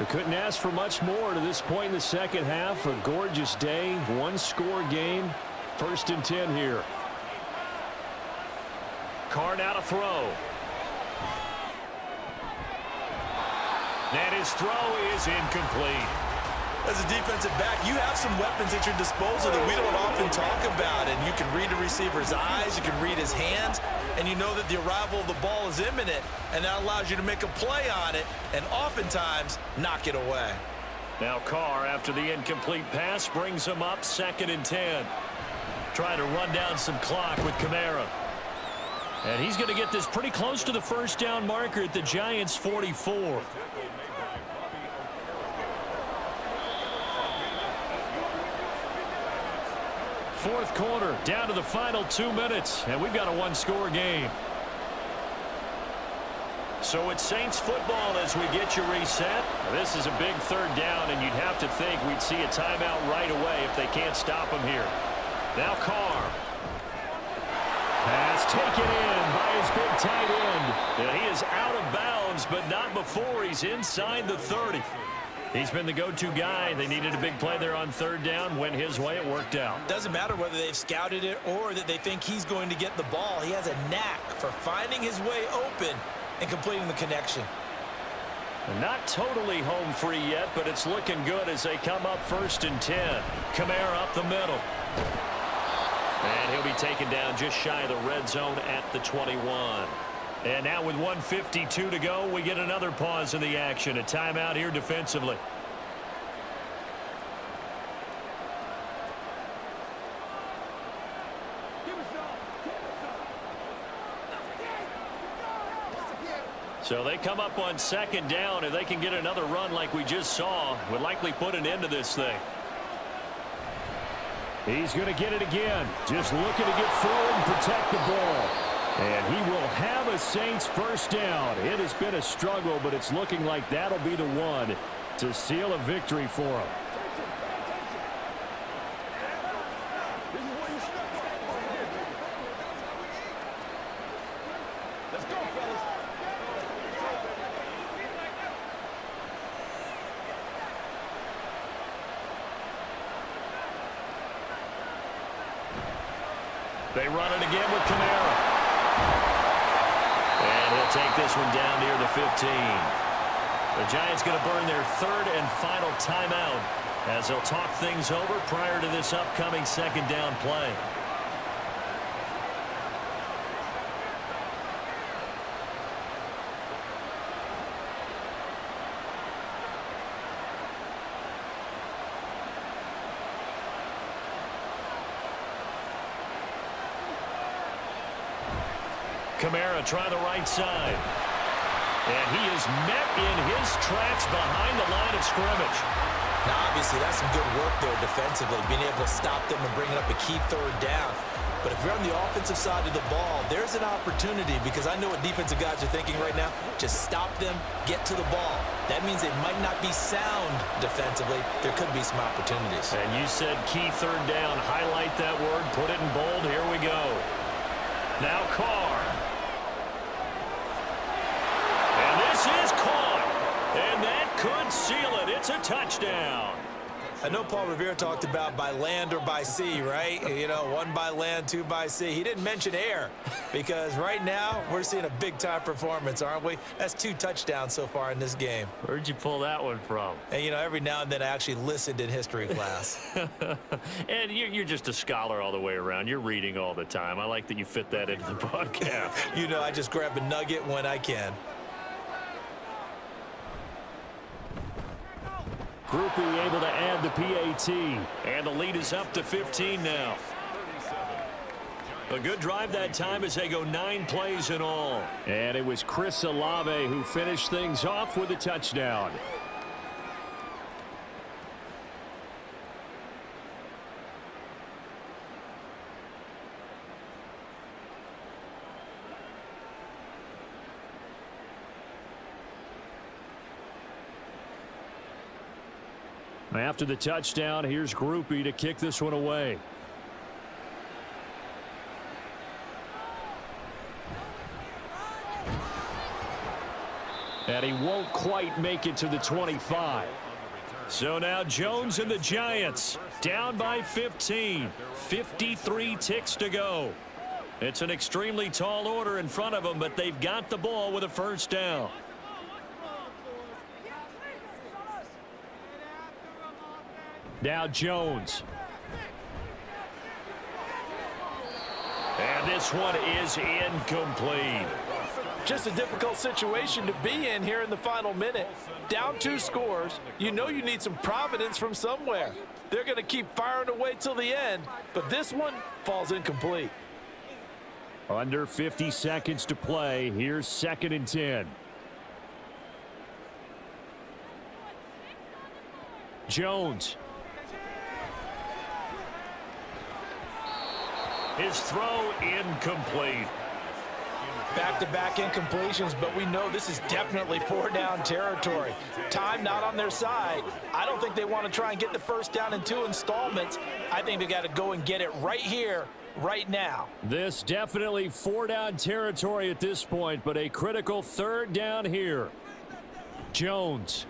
Speaker 4: We couldn't ask for much more to this point in the second half. A gorgeous day, 1-score game. 1st and 10 here.
Speaker 1: Carr now to throw. And his throw is incomplete.
Speaker 3: As a defensive back, you have some weapons at your disposal that we don't often talk about. And you can read a receiver's eyes, you can read his hands, and you know that the arrival of the ball is imminent, and that allows you to make a play on it and oftentimes knock it away.
Speaker 1: Now Carr, after the incomplete pass, brings him up 2nd and 10. Trying to run down some clock with Kamara. And he's going to get this pretty close to the first down marker at the Giants' 44. Fourth quarter, down to the final 2 minutes, and we've got a 1-score game. So it's Saints football as we get you reset. This is a big 3rd down, and you'd have to think we'd see a timeout right away if they can't stop him here. Now Carr.
Speaker 4: Pass taken in by his big tight end.
Speaker 1: And he is out of bounds, but not before he's inside the 30. He's been the go-to guy. They needed a big play there on 3rd down. Went his way. It worked out.
Speaker 3: Doesn't matter whether they've scouted it or that they think he's going to get the ball. He has a knack for finding his way open and completing the connection.
Speaker 1: Not totally home free yet, but it's looking good as they come up 1st and 10. Kamara up the middle. And he'll be taken down just shy of the red zone at the 21. And now with 1:52 to go, we get another pause in the action. A timeout here defensively. So they come up on 2nd down. If they can get another run like we just saw, would likely put an end to this thing.
Speaker 4: He's going to get it again. Just looking to get forward and protect the ball. And he will have a Saints first down. It has been a struggle, but it's looking like that'll be the one to seal a victory for him.
Speaker 1: They run it again with Kamara. And he'll take this one down near the 15. The Giants going to burn their third and final timeout as they'll talk things over prior to this upcoming second down play. Kamara trying the right side. And he is met in his tracks behind the line of scrimmage.
Speaker 2: Now, obviously, that's some good work there defensively, being able to stop them and bring up a key third down. But if you're on the offensive side of the ball, there's an opportunity, because I know what defensive guys are thinking right now. Just stop them, get to the ball. That means they might not be sound defensively. There could be some opportunities.
Speaker 1: And you said key third down. Highlight that word. Put it in bold. Here we go. Now Carr. And this is caught. And that could seal it. It's a touchdown.
Speaker 2: I know Paul Revere talked about by land or by sea, right? You know, one by land, two by sea. He didn't mention air, because right now we're seeing a big-time performance, aren't we? That's 2 touchdowns so far in this game.
Speaker 1: Where'd you pull that one from?
Speaker 2: And, you know, every now and then I actually listened in history class.
Speaker 1: And you're just a scholar all the way around. You're reading all the time. I like that you fit that into the podcast.
Speaker 2: You know, I just grab a nugget when I can.
Speaker 4: Groupie able to add the PAT.
Speaker 1: And the lead is up to 15 now. A good drive that time as they go 9 plays in all.
Speaker 4: And it was Chris Olave who finished things off with a touchdown. After the touchdown, here's Groupie to kick this one away. And he won't quite make it to the 25.
Speaker 1: So now Jones and the Giants down by 15. 53 ticks to go. It's an extremely tall order in front of them, but they've got the ball with a first down.
Speaker 4: Now Jones.
Speaker 1: And this one is incomplete.
Speaker 2: Just a difficult situation to be in here in the final minute. Down 2 scores. You know you need some providence from somewhere. They're going to keep firing away till the end, but this one falls incomplete.
Speaker 4: Under 50 seconds to play. Here's 2nd and 10. Jones.
Speaker 1: His throw incomplete.
Speaker 3: Back-to-back incompletions, but we know this is definitely 4-down territory. Time not on their side. I don't think they want to try and get the first down in 2 installments. I think they got to go and get it right here, right now.
Speaker 4: This definitely 4-down territory at this point, but a critical 3rd down here. Jones.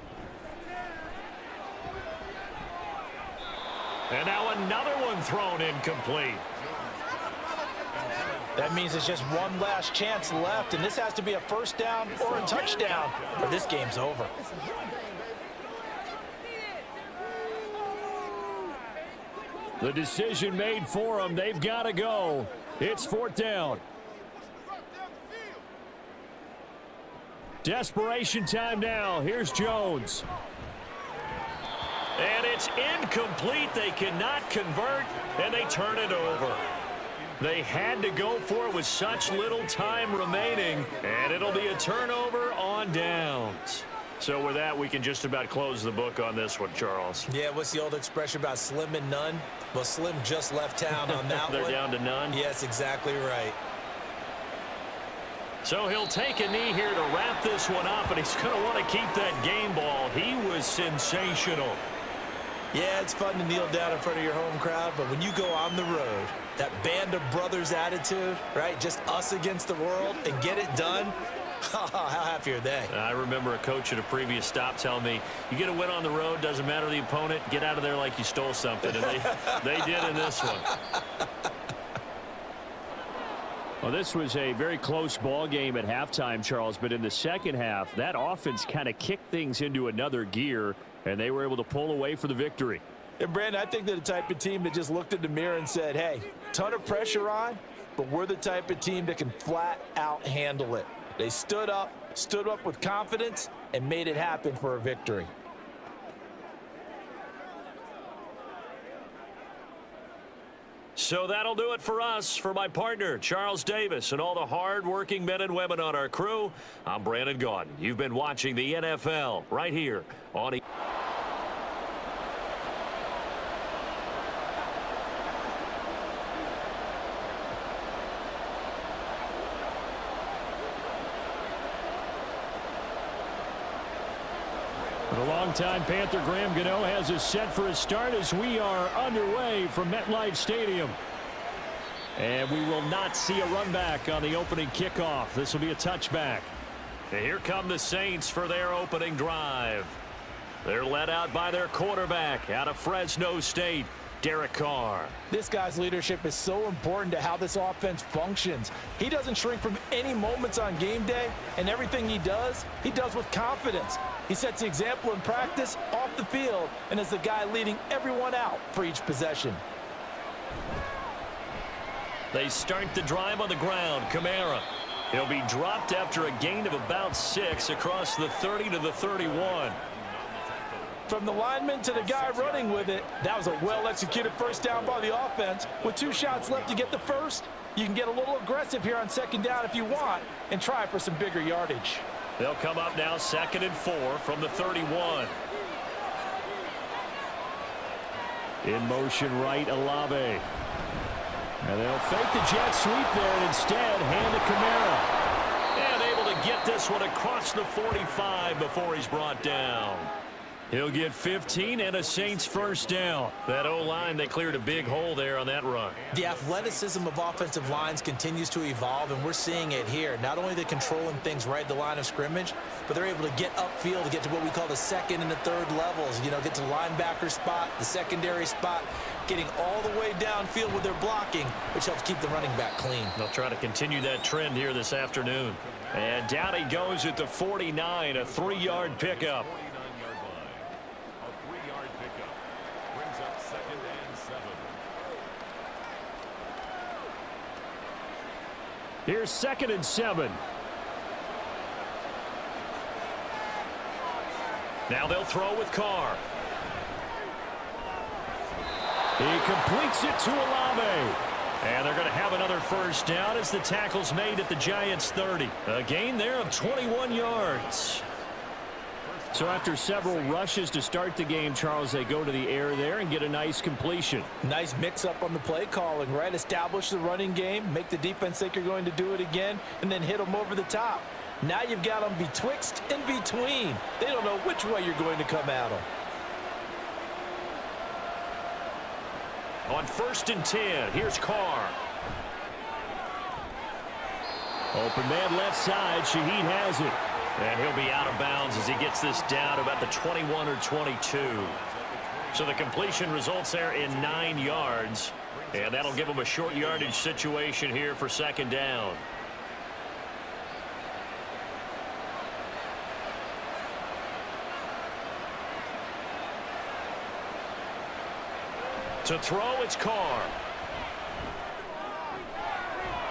Speaker 1: And now another one thrown incomplete.
Speaker 3: That means it's just one last chance left, and this has to be a first down or a touchdown, or this game's over.
Speaker 4: The decision made for them. They've got to go. It's 4th down. Desperation time now. Here's Jones.
Speaker 1: And it's incomplete. They cannot convert, and they turn it over. They had to go for it with such little time remaining, and it'll be a turnover on downs. So with that, we can just about close the book on this one, Charles.
Speaker 2: Yeah, what's the old expression about slim and none? Well, Slim just left town on that
Speaker 1: They're
Speaker 2: one.
Speaker 1: down to none?
Speaker 2: Yes, exactly right.
Speaker 1: So he'll take a knee here to wrap this one up, and he's going to want to keep that game ball. He was sensational.
Speaker 3: Yeah, it's fun to kneel down in front of your home crowd, but when you go on the road, that band of brothers attitude, right, just us against the world, and get it done, how happy are they?
Speaker 1: I remember a coach at a previous stop telling me, you get a win on the road, doesn't matter the opponent, get out of there like you stole something, and they did in this one.
Speaker 4: Well, this was a very close ball game at halftime, Charles, but in the second half, that offense kind of kicked things into another gear, and they were able to pull away for the victory.
Speaker 3: And, Brandon, I think they're the type of team that just looked in the mirror and said, hey, ton of pressure on, but we're the type of team that can flat out handle it. They stood up with confidence, and made it happen for a victory.
Speaker 1: So that'll do it for us. For my partner, Charles Davis, and all the hard-working men and women on our crew, I'm Brandon Gaudin. You've been watching the NFL right here on
Speaker 4: The longtime Panther Graham Gano has us set for a start as we are underway from MetLife Stadium. And we will not see a run back on the opening kickoff. This will be a touchback.
Speaker 1: And here come the Saints for their opening drive. They're led out by their quarterback out of Fresno State, Derek Carr.
Speaker 3: This guy's leadership is so important to how this offense functions. He doesn't shrink from any moments on game day, and everything he does with confidence. He sets the example in practice, off the field, and is the guy leading everyone out for each possession.
Speaker 1: They start the drive on the ground. Kamara. He'll be dropped after a gain of about 6 across the 30 to the 31.
Speaker 3: From the lineman to the guy running with it, that was a well-executed first down by the offense. With 2 shots left to get the first, you can get a little aggressive here on second down if you want and try for some bigger yardage.
Speaker 1: They'll come up now 2nd and 4 from the 31.
Speaker 4: In motion right, Olave. And they'll fake the jet sweep there and instead hand to Kamara.
Speaker 1: And able to get this one across the 45 before he's brought down. He'll get 15 and a Saints first down. That O-line, they cleared a big hole there on that run.
Speaker 3: The athleticism of offensive lines continues to evolve, and we're seeing it here. Not only are they controlling things right at the line of scrimmage, but they're able to get upfield to get to what we call the second and the third levels. You know, get to the linebacker spot, the secondary spot, getting all the way downfield with their blocking, which helps keep the running back clean.
Speaker 1: They'll try to continue that trend here this afternoon. And down he goes at the 49, a 3-yard pickup.
Speaker 4: Here's 2nd and 7.
Speaker 1: Now they'll throw with Carr.
Speaker 4: He completes it to Olave.
Speaker 1: And they're going to have another first down as the tackle's made at the Giants' 30. A gain there of 21 yards.
Speaker 4: So after several rushes to start the game, Charles, they go to the air there and get a nice completion.
Speaker 3: Nice mix-up on the play calling, right? Establish the running game, make the defense think you're going to do it again, and then hit them over the top. Now you've got them betwixt and between. They don't know which way you're going to come at them.
Speaker 1: On 1st and 10, here's Carr.
Speaker 4: Open man left side. Shaheed has it.
Speaker 1: And he'll be out of bounds as he gets this down about the 21 or 22. So the completion results there in 9 yards. And that'll give him a short yardage situation here for 2nd down. To throw, it's Carr.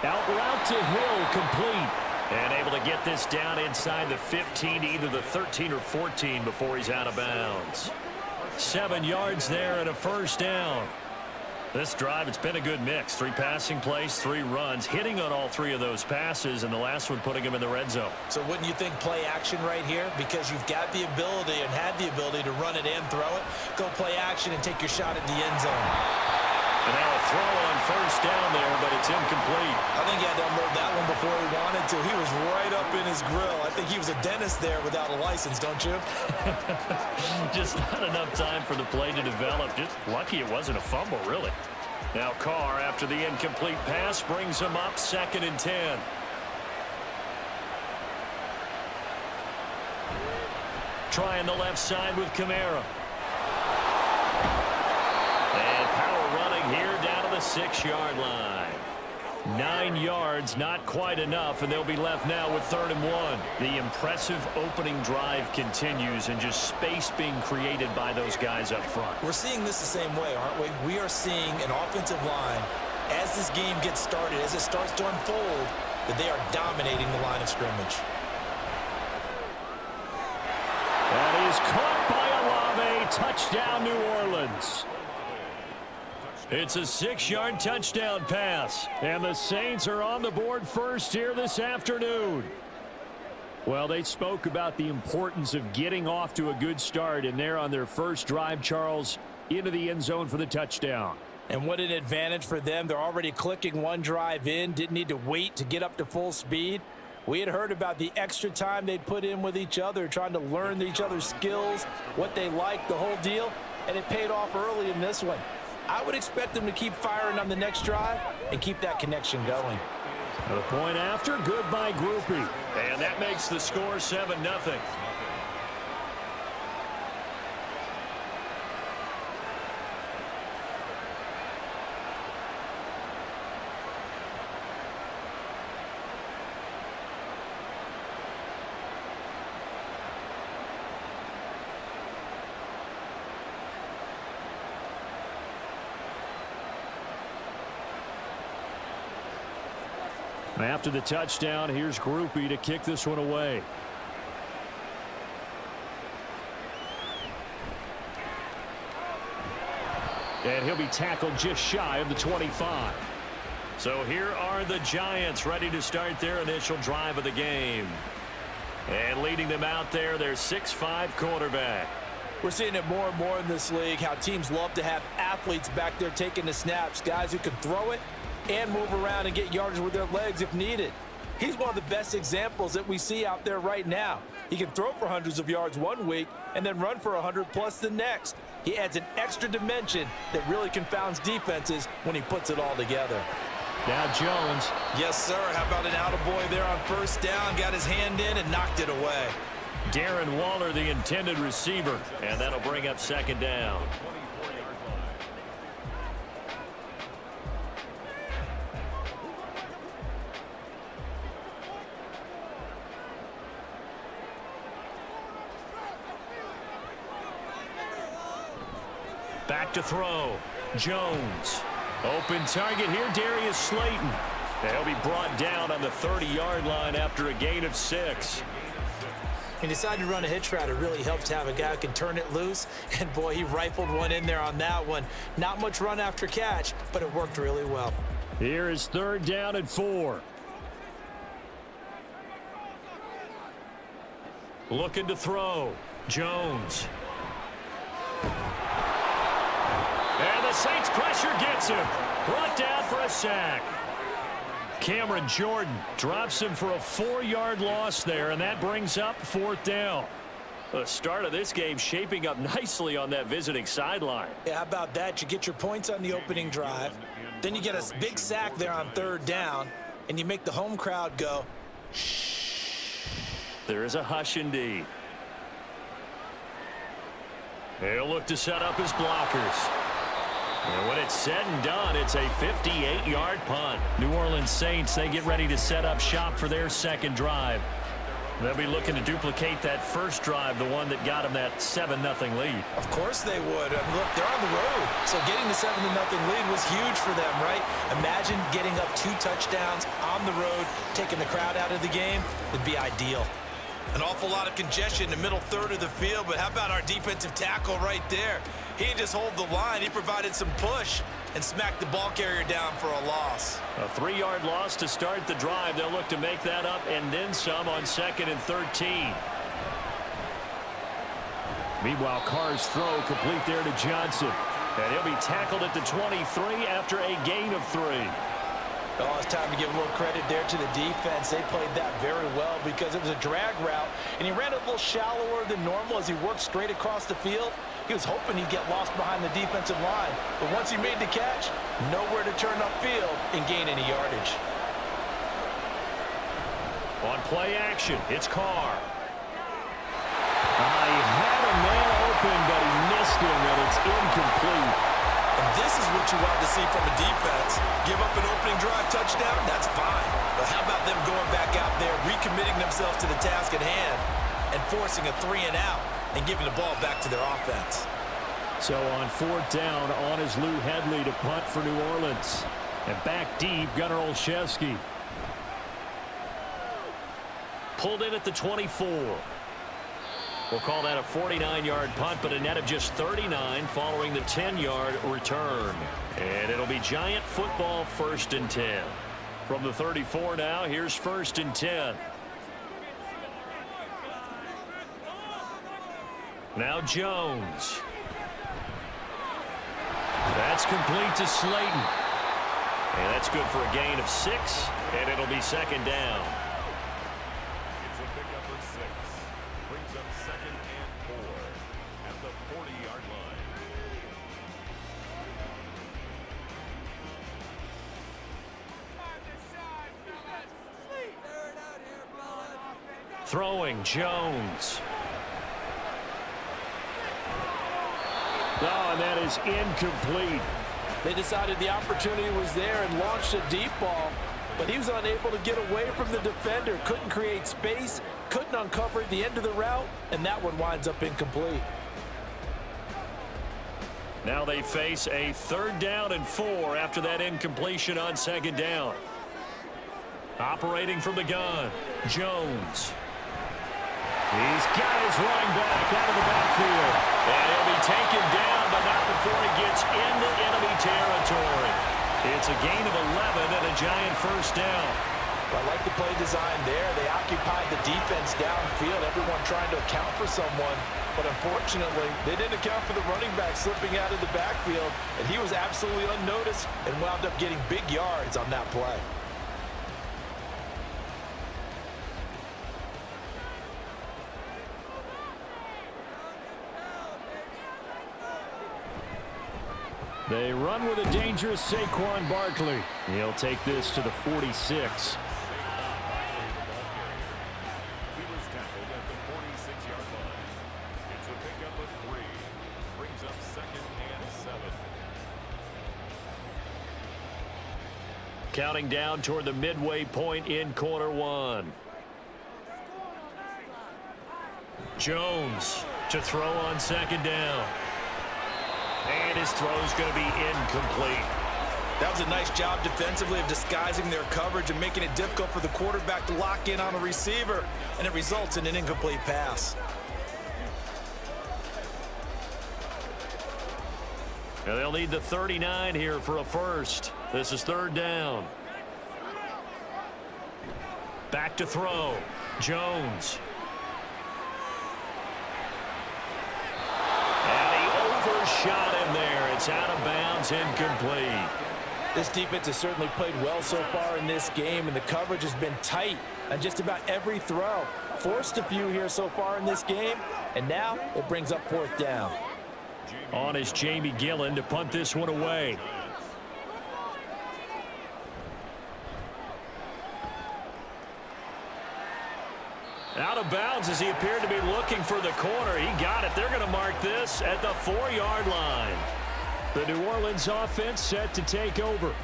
Speaker 4: Out route to Hill, complete.
Speaker 1: And able to get this down inside the 15 to either the 13 or 14 before he's out of bounds.
Speaker 4: 7 yards there and a first down.
Speaker 1: This drive, it's been a good mix. 3 passing plays, 3 runs, hitting on all 3 of those passes, and the last one putting him in the red zone.
Speaker 3: So wouldn't you think play action right here? Because you've got the ability and had the ability to run it and throw it. Go play action and take your shot at the end zone.
Speaker 1: And now a throw on first down there, but it's incomplete.
Speaker 3: I think he had to unload that one before he wanted to. He was right up in his grill. I think he was a dentist there without a license, don't you?
Speaker 1: Just not enough time for the play to develop. Just lucky it wasn't a fumble, really. Now Carr, after the incomplete pass, brings him up 2nd and 10. Trying the left side with Kamara. And power running here down to the 6-yard line. 9 yards, not quite enough, and they'll be left now with 3rd and 1. The impressive opening drive continues, and just space being created by those guys up front.
Speaker 3: We're seeing this the same way, aren't we? We are seeing an offensive line, as this game gets started, as it starts to unfold, that they are dominating the line of scrimmage.
Speaker 1: That is caught by Olave. Touchdown, New Orleans. It's a 6-yard touchdown pass, and the Saints are on the board first here this afternoon. Well, they spoke about the importance of getting off to a good start, and they're on their first drive, Charles, into the end zone for the touchdown.
Speaker 2: And what an advantage for them. They're already clicking one drive in, didn't need to wait to get up to full speed. We had heard about the extra time they'd put in with each other, trying to learn each other's skills, what they liked, the whole deal, and it paid off early in this one. I would expect them to keep firing on the next drive and keep that connection going.
Speaker 1: The point after, good by Grupe. And that makes the score 7-0. After the touchdown, here's Grupe to kick this one away. And he'll be tackled just shy of the 25. So here are the Giants ready to start their initial drive of the game. And leading them out there, their 6'5" quarterback.
Speaker 2: We're seeing it more and more in this league, how teams love to have athletes back there taking the snaps, guys who can throw it and move around and get yardage with their legs if needed. He's one of the best examples that we see out there right now. He can throw for hundreds of yards one week and then run for 100+ the next. He adds an extra dimension that really confounds defenses when he puts it all together.
Speaker 1: Now Jones.
Speaker 3: Yes, sir. How about an attaboy there on first down? Got his hand in and knocked it away.
Speaker 1: Darren Waller, the intended receiver. And that'll bring up 2nd down. Back to throw. Jones. Open target here, Darius Slayton. He'll be brought down on the 30-yard line after a gain of 6.
Speaker 3: He decided to run a hitch route. It really helps to have a guy who can turn it loose. And, boy, he rifled one in there on that one. Not much run after catch, but it worked really well.
Speaker 1: Here is 3rd down and 4. Looking to throw. Jones. And the Saints pressure gets him. Brought down for a sack. Cameron Jordan drops him for a 4-yard loss there, and that brings up 4th down. The start of this game shaping up nicely on that visiting sideline.
Speaker 3: Yeah, how about that? You get your points on the opening drive. Then you get a big sack there on 3rd down, and you make the home crowd go, shh.
Speaker 1: There is a hush indeed. He'll look to set up his blockers. And when it's said and done, it's a 58-yard punt. New Orleans Saints, they get ready to set up shop for their 2nd drive. They'll be looking to duplicate that first drive, the one that got them that 7-0 lead.
Speaker 3: Of course they would. Look, they're on the road. So getting the 7-0 lead was huge for them, right? Imagine getting up 2 touchdowns on the road, taking the crowd out of the game. It'd be ideal. An awful lot of congestion in the middle third of the field, but how about our defensive tackle right there? He didn't just hold the line. He provided some push and smacked the ball carrier down for a loss.
Speaker 1: A 3-yard loss to start the drive. They'll look to make that up and then some on 2nd and 13. Meanwhile, Carr's throw complete there to Johnson.
Speaker 4: And he'll be tackled at the 23 after a gain of 3.
Speaker 3: Oh, it's time to give a little credit there to the defense. They played that very well because it was a drag route, and he ran a little shallower than normal as he worked straight across the field. He was hoping he'd get lost behind the defensive line, but once he made the catch, nowhere to turn upfield and gain any yardage.
Speaker 4: On play action, it's Carr. He had a man open, but he missed him, and it's incomplete.
Speaker 2: And this is what you want to see from a defense. Give up an opening drive touchdown, that's fine. But how about them going back out there, recommitting themselves to the task at hand, and forcing a 3-and-out and giving the ball back to their offense?
Speaker 4: So on 4th down, on is Lou Hedley to punt for New Orleans. And back deep, Gunnar Olszewski. Pulled in at the 24. We'll call that a 49-yard punt, but a net of just 39 following the 10-yard return. And it'll be Giant football, 1st and 10. From the 34 now, here's 1st and 10. Now Jones. That's complete to Slayton. And that's good for a gain of 6, and it'll be 2nd down.
Speaker 6: It's a pickup of 6. Brings up 2nd and 4 at the 40-yard line.
Speaker 4: Throwing Jones. Oh, and that is incomplete.
Speaker 2: They decided the opportunity was there and launched a deep ball, but he was unable to get away from the defender, couldn't create space, couldn't uncover the end of the route, and that one winds up incomplete.
Speaker 4: Now they face a 3rd down and 4 after that incompletion on 2nd down. Operating from the gun, Jones. He's got his running back out of the backfield. And he'll be taken down, but not before he gets into enemy territory. It's a gain of 11 and a Giant 1st down.
Speaker 3: I like the play design there. They occupied the defense downfield, everyone trying to account for someone. But unfortunately, they didn't account for the running back slipping out of the backfield, and he was absolutely unnoticed and wound up getting big yards on that play.
Speaker 4: They run with a dangerous Saquon Barkley. He'll take this to the 46.
Speaker 6: He was tackled at the 46-yard line. It's a pickup of 3. Brings up 2nd and 7.
Speaker 4: Counting down toward the midway point in quarter 1. Jones to throw on 2nd down. And his throw's going to be incomplete.
Speaker 2: That was a nice job defensively of disguising their coverage and making it difficult for the quarterback to lock in on a receiver, and it results in an incomplete pass.
Speaker 4: And they'll need the 39 here for a 1st. This is 3rd down. Back to throw. Jones. Shot him there. It's out of bounds, incomplete.
Speaker 3: This defense has certainly played well so far in this game, and the coverage has been tight on just about every throw. Forced a few here so far in this game, and now it brings up 4th down.
Speaker 4: On is Jamie Gillen to punt this one away. Out of bounds as he appeared to be looking for the corner. He got it. They're going to mark this at the 4-yard line. The New Orleans offense set to take over.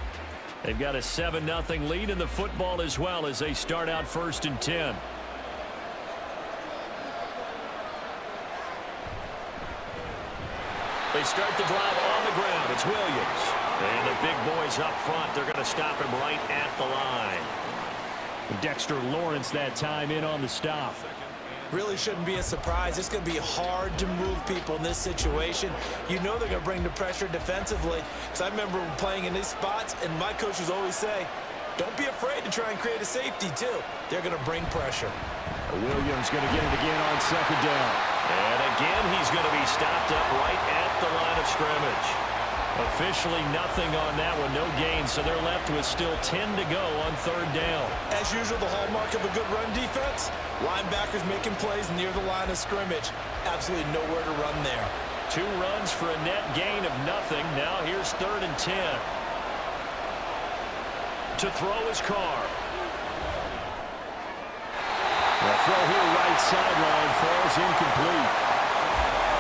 Speaker 4: They've got a 7-0 lead in the football as well as they start out 1st and 10. They start the drive on the ground. It's Williams. And the big boys up front, they're going to stop him right at the line. Dexter Lawrence that time in on the stop.
Speaker 3: Really shouldn't be a surprise. It's going to be hard to move people in this situation. You know they're going to bring the pressure defensively. Because I remember playing in these spots, and my coaches always say, don't be afraid to try and create a safety, too. They're going to bring pressure.
Speaker 4: Williams going to get it again on 2nd down. And again, he's going to be stopped up right at the line of scrimmage.
Speaker 1: Officially nothing on that one, no gain, so they're left with still 10 to go on third down.
Speaker 3: As usual, the hallmark of a good run defense, linebackers making plays near the line of scrimmage. Absolutely nowhere to run there.
Speaker 1: 2 runs for a net gain of nothing. Now here's 3rd and 10. To throw his Carr. The throw here right sideline falls incomplete.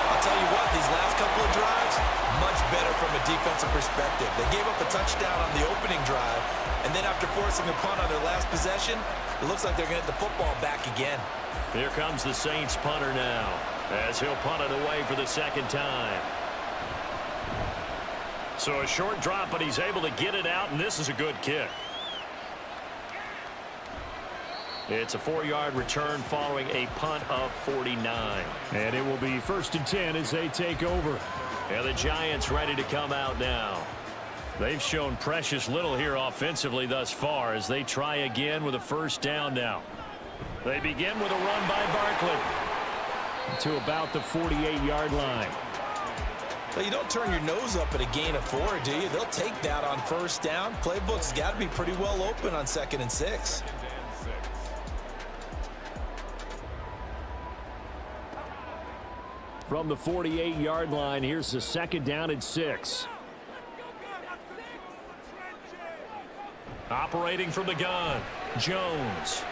Speaker 3: I'll tell you what, these last couple of drives, much better from a defensive perspective. They gave up a touchdown on the opening drive, and then after forcing a punt on their last possession, it looks like they're going to get the football back again.
Speaker 1: Here comes the Saints punter now, as he'll punt it away for the second time. So a short drop, but he's able to get it out, and this is a good kick. It's a 4-yard return following a punt of 49.
Speaker 4: And it will be 1st and 10 as they take over.
Speaker 1: And the Giants ready to come out now. They've shown precious little here offensively thus far as they try again with a first down now. They begin with a run by Barkley
Speaker 4: To about the 48-yard line.
Speaker 3: Well, you don't turn your nose up at a gain of 4, do you? They'll take that on first down. Playbook's got to be pretty well open on 2nd and 6.
Speaker 4: From the 48-yard line, here's the 2nd down and 6.
Speaker 1: Operating from the gun, Jones.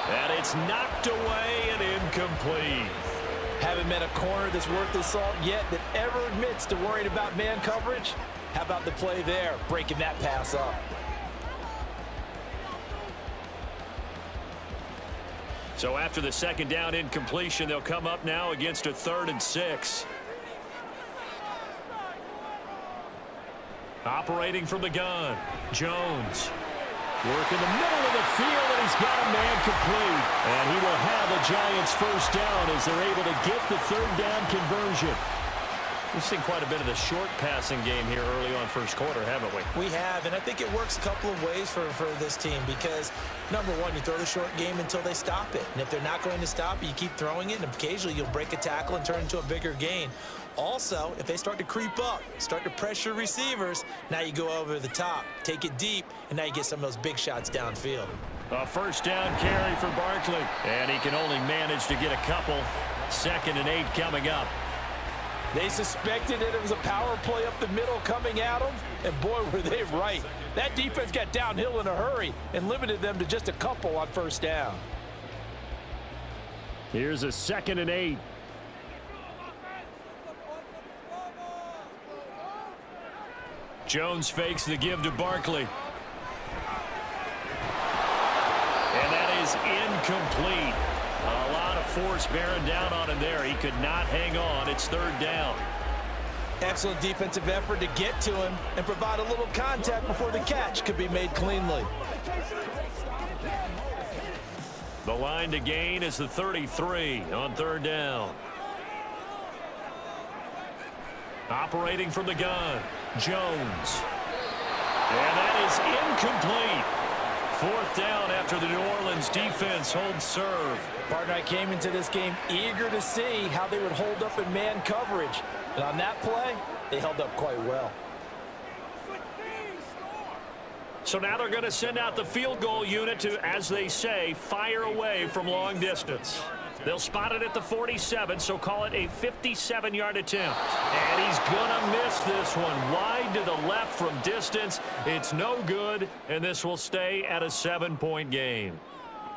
Speaker 1: And it's knocked away and incomplete.
Speaker 2: Haven't met a corner that's worth the salt yet that ever admits to worrying about man coverage. How about the play there, breaking that pass up?
Speaker 1: So after the 2nd down incompletion, they'll come up now against a 3rd and 6. Operating from the gun, Jones. Work in the middle of the field, and he's got a man complete. And he will have the Giants first down as they're able to get the 3rd down conversion. We've seen quite a bit of the short passing game here early on first quarter, haven't we?
Speaker 3: We have, and I think it works a couple of ways for this team because, number one, you throw the short game until they stop it. And if they're not going to stop it, you keep throwing it, and occasionally you'll break a tackle and turn into a bigger gain. Also, if they start to creep up, start to pressure receivers, now you go over the top, take it deep, and now you get some of those big shots downfield.
Speaker 1: A first down carry for Barkley, and he can only manage to get a couple. 2nd and 8 coming up.
Speaker 2: They suspected that it was a power play up the middle coming at them, and boy, were they right. That defense got downhill in a hurry and limited them to just a couple on first down.
Speaker 4: Here's a 2nd and 8.
Speaker 1: Jones fakes the give to Barkley. And that is incomplete. A lot of force bearing down on him there. He could not hang on. It's 3rd down.
Speaker 3: Excellent defensive effort to get to him and provide a little contact before the catch could be made cleanly.
Speaker 1: The line to gain is the 33 on 3rd down. Operating from the gun, Jones. And that is incomplete. 4th down after the New Orleans defense holds serve.
Speaker 2: Partner, I came into this game eager to see how they would hold up in man coverage. And on that play, they held up quite well.
Speaker 1: So now they're going to send out the field goal unit to, as they say, fire away from long distance. They'll spot it at the 47, so call it a 57-yard attempt. And he's going to miss this one. Wide to the left from distance. It's no good, and this will stay at a 7-point game.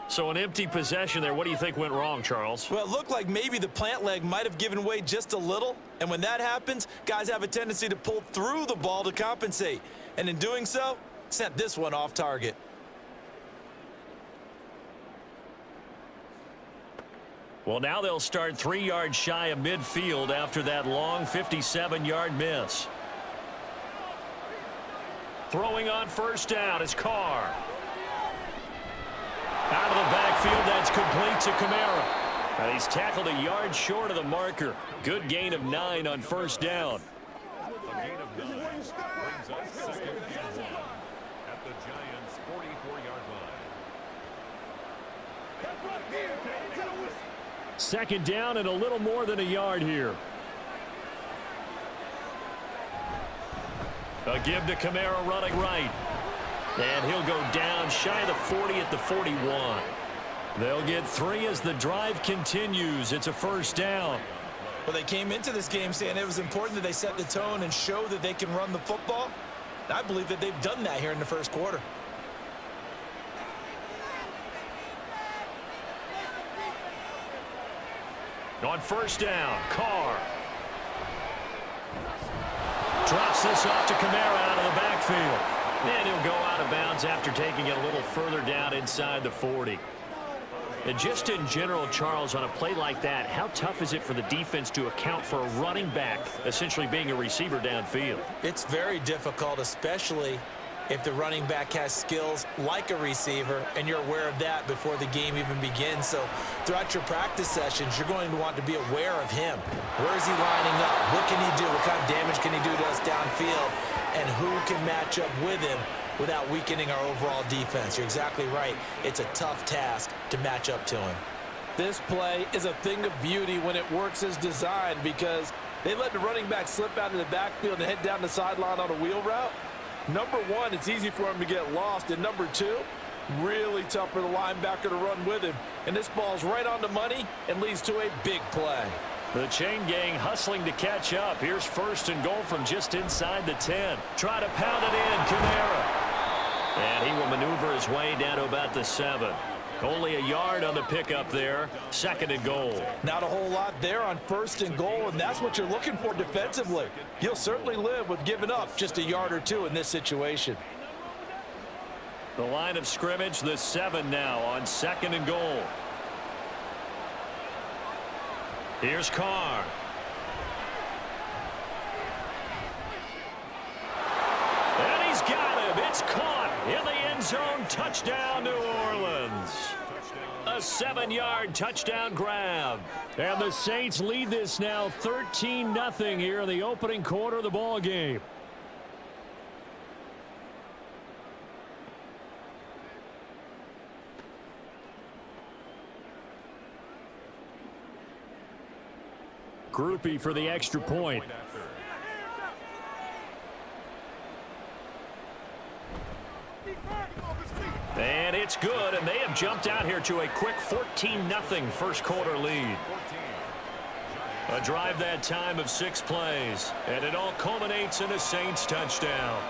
Speaker 1: So an empty possession there. What do you think went wrong, Charles?
Speaker 3: Well, it looked like maybe the plant leg might have given way just a little. And when that happens, guys have a tendency to pull through the ball to compensate. And in doing so, sent this one off target.
Speaker 1: Well, now they'll start 3 yards shy of midfield after that long 57-yard miss. Throwing on first down is Carr. Out of the backfield, that's complete to Kamara. And he's tackled a yard short of the marker. Good gain of 9 on first down.
Speaker 6: A gain of 9 brings up 2nd and 1 at the Giants' 44-yard line.
Speaker 4: 2nd down and a little more than a yard here.
Speaker 1: A give to Kamara running right. And he'll go down shy of the 40 at the 41. They'll get 3 as the drive continues. It's a first down.
Speaker 3: Well, they came into this game saying it was important that they set the tone and show that they can run the football. I believe that they've done that here in the first quarter.
Speaker 1: On first down, Carr. Drops this off to Kamara out of the backfield. And he'll go out of bounds after taking it a little further down inside the 40. And just in general, Charles, on a play like that, how tough is it for the defense to account for a running back essentially being a receiver downfield?
Speaker 3: It's very difficult, especially if the running back has skills like a receiver, and you're aware of that before the game even begins. So throughout your practice sessions, you're going to want to be aware of him. Where is he lining up? What can he do? What kind of damage can he do to us downfield? And who can match up with him without weakening our overall defense? You're exactly right. It's a tough task to match up to him.
Speaker 2: This play is a thing of beauty when it works as designed, because they let the running back slip out of the backfield and head down the sideline on a wheel route. Number one, it's easy for him to get lost. And number two, really tough for the linebacker to run with him. And this ball's right on the money and leads to a big play.
Speaker 1: The chain gang hustling to catch up. Here's first and goal from just inside the 10. Try to pound it in, Kamara. And he will maneuver his way down to about the 7. Only a yard on the pickup there. Second and goal.
Speaker 2: Not a whole lot there on first and goal, and that's what you're looking for defensively. You'll certainly live with giving up just a yard or two in this situation.
Speaker 1: The line of scrimmage, the 7 now on second and goal. Here's Carr. And he's got him. It's caught in the end zone. Touchdown, New Orleans. A 7-yard touchdown grab.
Speaker 4: And the Saints lead this now 13-0 here in the opening quarter of the ball game. Groupie for the extra point.
Speaker 1: And it's good, and they have jumped out here to a quick 14-0 first quarter lead. A drive that time of 6 plays, and it all culminates in a Saints touchdown.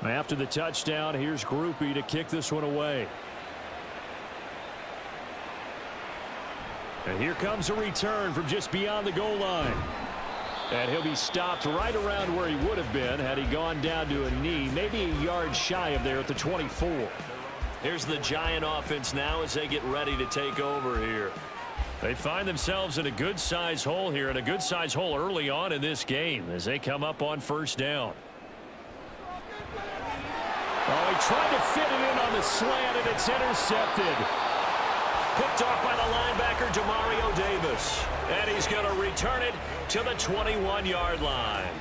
Speaker 4: After the touchdown, here's Groupie to kick this one away. And here comes a return from just beyond the goal line. And he'll be stopped right around where he would have been had he gone down to a knee, maybe a yard shy of there at the 24.
Speaker 1: Here's the Giant offense now as they get ready to take over here.
Speaker 4: They find themselves in a good-size hole here, and a good-size hole early on in this game as they come up on first down. Oh, he tried to fit it in on the slant, and it's intercepted.
Speaker 1: Picked off by the linebacker, Demario Davis. And he's going to return it to the 21-yard line.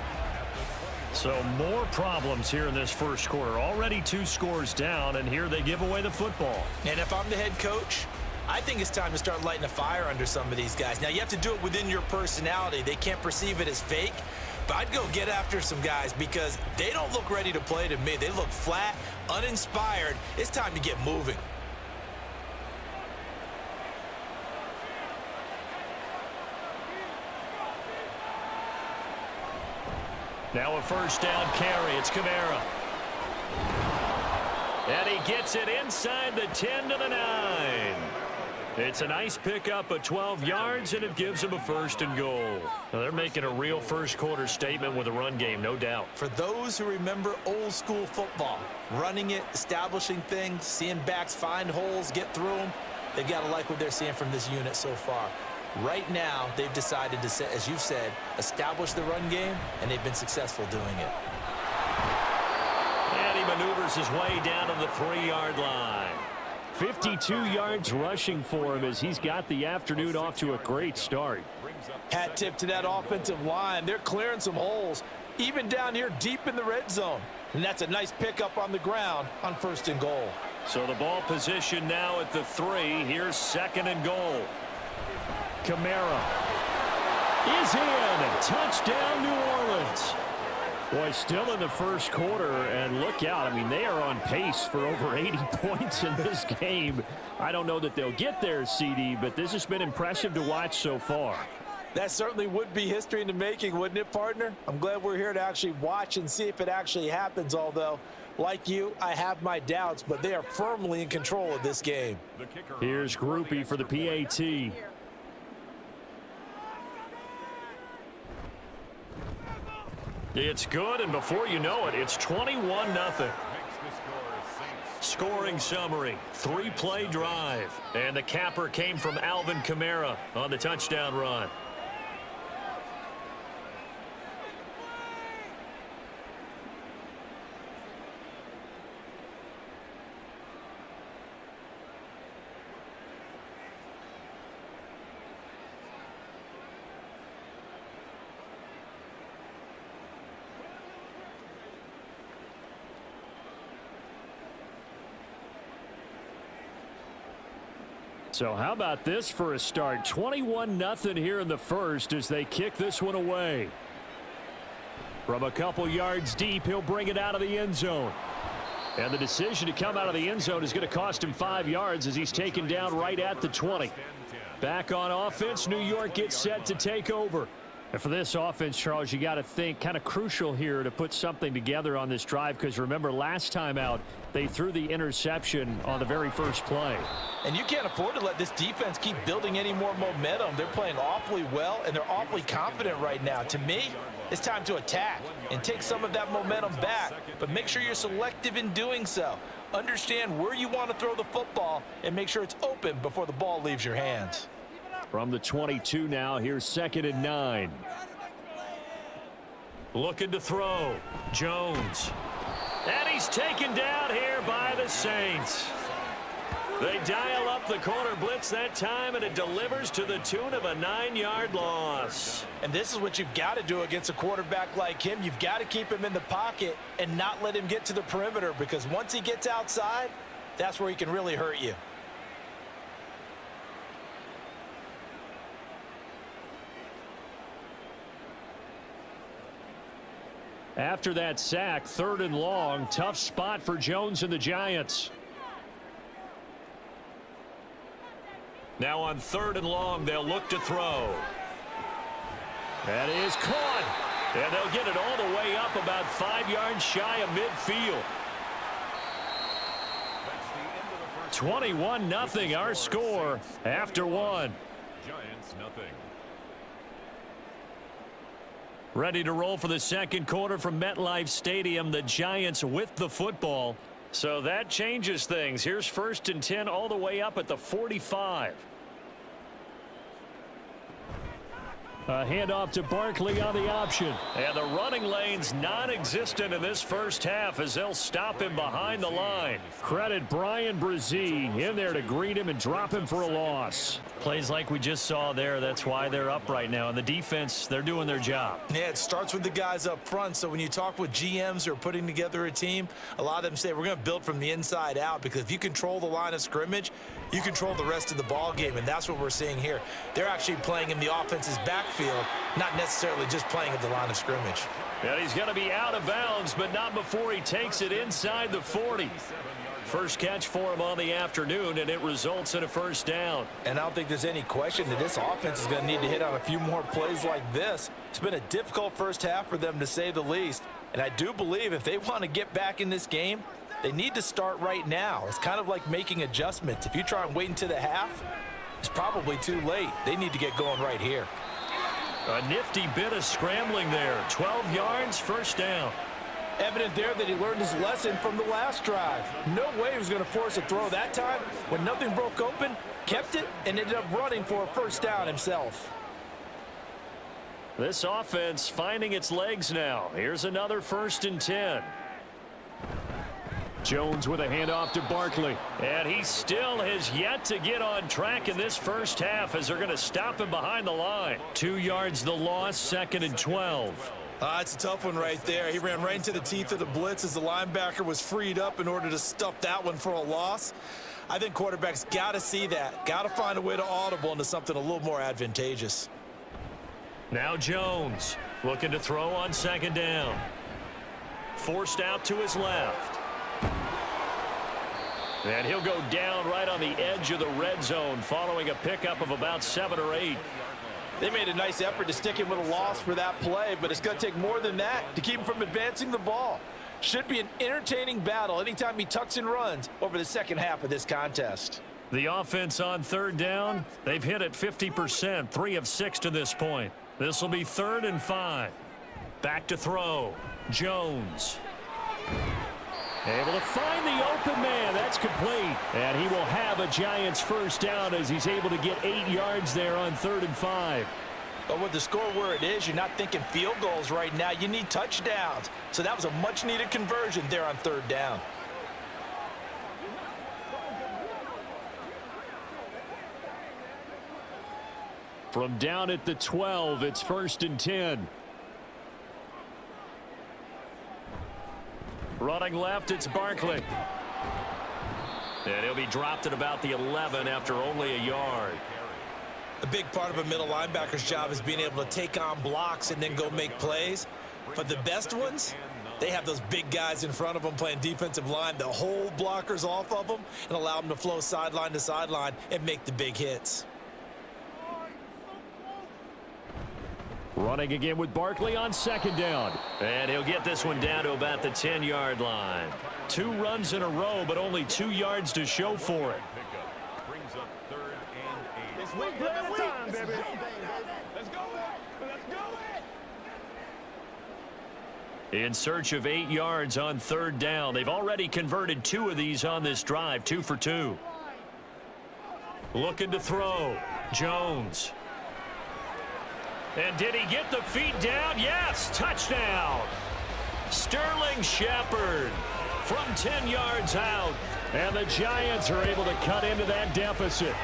Speaker 4: So more problems here in this first quarter. Already 2 scores down, and here they give away the football.
Speaker 3: And if I'm the head coach, I think it's time to start lighting a fire under some of these guys. Now, you have to do it within your personality. They can't perceive it as fake. But I'd go get after some guys because they don't look ready to play to me. They look flat, uninspired. It's time to get moving.
Speaker 1: Now a first down carry. It's Kamara. And he gets it inside the 10 to the 9. It's a nice pickup of 12 yards, and it gives him a first and goal.
Speaker 4: Now they're making a real first quarter statement with a run game, no doubt.
Speaker 3: For those who remember old school football, running it, establishing things, seeing backs find holes, get through them, they've got to like what they're seeing from this unit so far. Right now, they've decided to, as you've said, establish the run game, and they've been successful doing it.
Speaker 1: And he maneuvers his way down to the 3-yard line.
Speaker 4: 52 yards rushing for him as he's got the afternoon off to a great start.
Speaker 2: Hat tip to that offensive line. They're clearing some holes, even down here deep in the red zone. And that's a nice pickup on the ground on 1st and goal.
Speaker 1: So the ball position now at the 3. Here's 2nd and goal.
Speaker 4: Kamara is in. Touchdown, New Orleans. Boy, still in the first quarter, and look out. I mean, they are on pace for over 80 points in this game. I don't know that they'll get there, CD, but this has been impressive to watch so far.
Speaker 2: That certainly would be history in the making, wouldn't it, partner? I'm glad we're here to actually watch and see if it actually happens, although, like you, I have my doubts, but they are firmly in control of this game.
Speaker 4: Here's Groupie for the PAT.
Speaker 1: It's good, and before you know it, it's 21-0. Scoring summary, 3-play drive. And the capper came from Alvin Kamara on the touchdown run.
Speaker 4: So how about this for a start? 21-0 here in the first as they kick this one away. From a couple yards deep, he'll bring it out of the end zone. And the decision to come out of the end zone is going to cost him 5 yards as he's taken down right at the 20. Back on offense, New York gets set to take over. And for this offense, Charles, you got to think kind of crucial here to put something together on this drive, because remember last time out they threw the interception on the very first play.
Speaker 3: And you can't afford to let this defense keep building any more momentum. They're playing awfully well, and they're awfully confident right now. To me, it's time to attack and take some of that momentum back, but make sure you're selective in doing so. Understand where you want to throw the football and make sure it's open before the ball leaves your hands.
Speaker 4: From the 22 now, here's 2nd and 9.
Speaker 1: Looking to throw. Jones. And he's taken down here by the Saints. They dial up the corner blitz that time, and it delivers to the tune of a 9-yard loss.
Speaker 3: And this is what you've got to do against a quarterback like him. You've got to keep him in the pocket and not let him get to the perimeter, because once he gets outside, that's where he can really hurt you.
Speaker 4: After that sack, 3rd and long, tough spot for Jones and the Giants.
Speaker 1: Now on 3rd and long, they'll look to throw.
Speaker 4: That is caught.
Speaker 1: And they'll get it all the way up about 5 yards shy of midfield.
Speaker 4: 21-0 our score after one.
Speaker 6: Giants nothing.
Speaker 1: Ready to roll for the second quarter from MetLife Stadium. The Giants with the football. So that changes things. Here's 1st and 10 all the way up at the 45.
Speaker 4: A handoff to Barkley on the option.
Speaker 1: And the running lane's non-existent in this first half as they'll stop him behind the line.
Speaker 4: Credit Brian Brzee in there to greet him and drop him for a loss.
Speaker 1: Plays like we just saw there. That's why they're up right now. And the defense, they're doing their job.
Speaker 3: Yeah, it starts with the guys up front. So when you talk with GMs who are putting together a team, a lot of them say we're going to build from the inside out, because if you control the line of scrimmage, you control the rest of the ball game, and that's what we're seeing here. They're actually playing in the offense's backfield, not necessarily just playing at the line of scrimmage.
Speaker 1: And he's going to be out of bounds, but not before he takes it inside the 40. First catch for him on the afternoon, and it results in a first down.
Speaker 3: And I don't think there's any question that this offense is going to need to hit on a few more plays like this. It's been a difficult first half for them, to say the least. And I do believe if they want to get back in this game, they need to start right now. It's kind of like making adjustments. If you try and wait until the half, it's probably too late. They need to get going right here.
Speaker 1: A nifty bit of scrambling there. 12 yards, first down.
Speaker 2: Evident there that he learned his lesson from the last drive. No way he was going to force a throw that time. When nothing broke open,
Speaker 3: kept it, and ended up running for a first down himself.
Speaker 4: This offense finding its legs now. Here's another 1st and 10. Jones with a handoff to Barkley. And he still has yet to get on track in this first half as they're going to stop him behind the line. 2 yards the loss, 2nd and 12.
Speaker 3: It's a tough one right there. He ran right into the teeth of the blitz as the linebacker was freed up in order to stuff that one for a loss. I think quarterbacks got to see that. Got to find a way to audible into something a little more advantageous.
Speaker 4: Now Jones looking to throw on 2nd down. Forced out to his left. And he'll go down right on the edge of the red zone following a pickup of about 7 or 8.
Speaker 2: They made a nice effort to stick him with a loss for that play, but it's going to take more than that to keep him from advancing the ball. Should be an entertaining battle anytime he tucks and runs over the second half of this contest.
Speaker 4: The offense on 3rd down, they've hit it 50%, 3 of 6 to this point. This will be 3rd and 5. Back to throw. Jones. Able to find the open man. That's complete. And he will have a Giants first down as he's able to get 8 yards there on 3rd and 5.
Speaker 3: But with the score where it is, you're not thinking field goals right now. You need touchdowns. So that was a much-needed conversion there on 3rd down.
Speaker 4: From down at the 12, it's 1st and 10. Running left, it's Barkley. And he'll be dropped at about the 11 after only a yard.
Speaker 3: A big part of a middle linebacker's job is being able to take on blocks and then go make plays. But the best ones, they have those big guys in front of them playing defensive line that hold blockers off of them and allow them to flow sideline to sideline and make the big hits.
Speaker 4: Running again with Barkley on 2nd down. And he'll get this one down to about the 10-yard line. 2 runs in a row, but only 2 yards to show for it.
Speaker 6: Brings up 3rd and 8.
Speaker 7: It's week at a time, baby. Let's go. Let's go.
Speaker 4: In search of 8 yards on 3rd down. They've already converted 2 of these on this drive, 2 for 2. Looking to throw. Jones. And did he get the feet down? Yes, touchdown. Sterling Shepard from 10 yards out. And the Giants are able to cut into that deficit.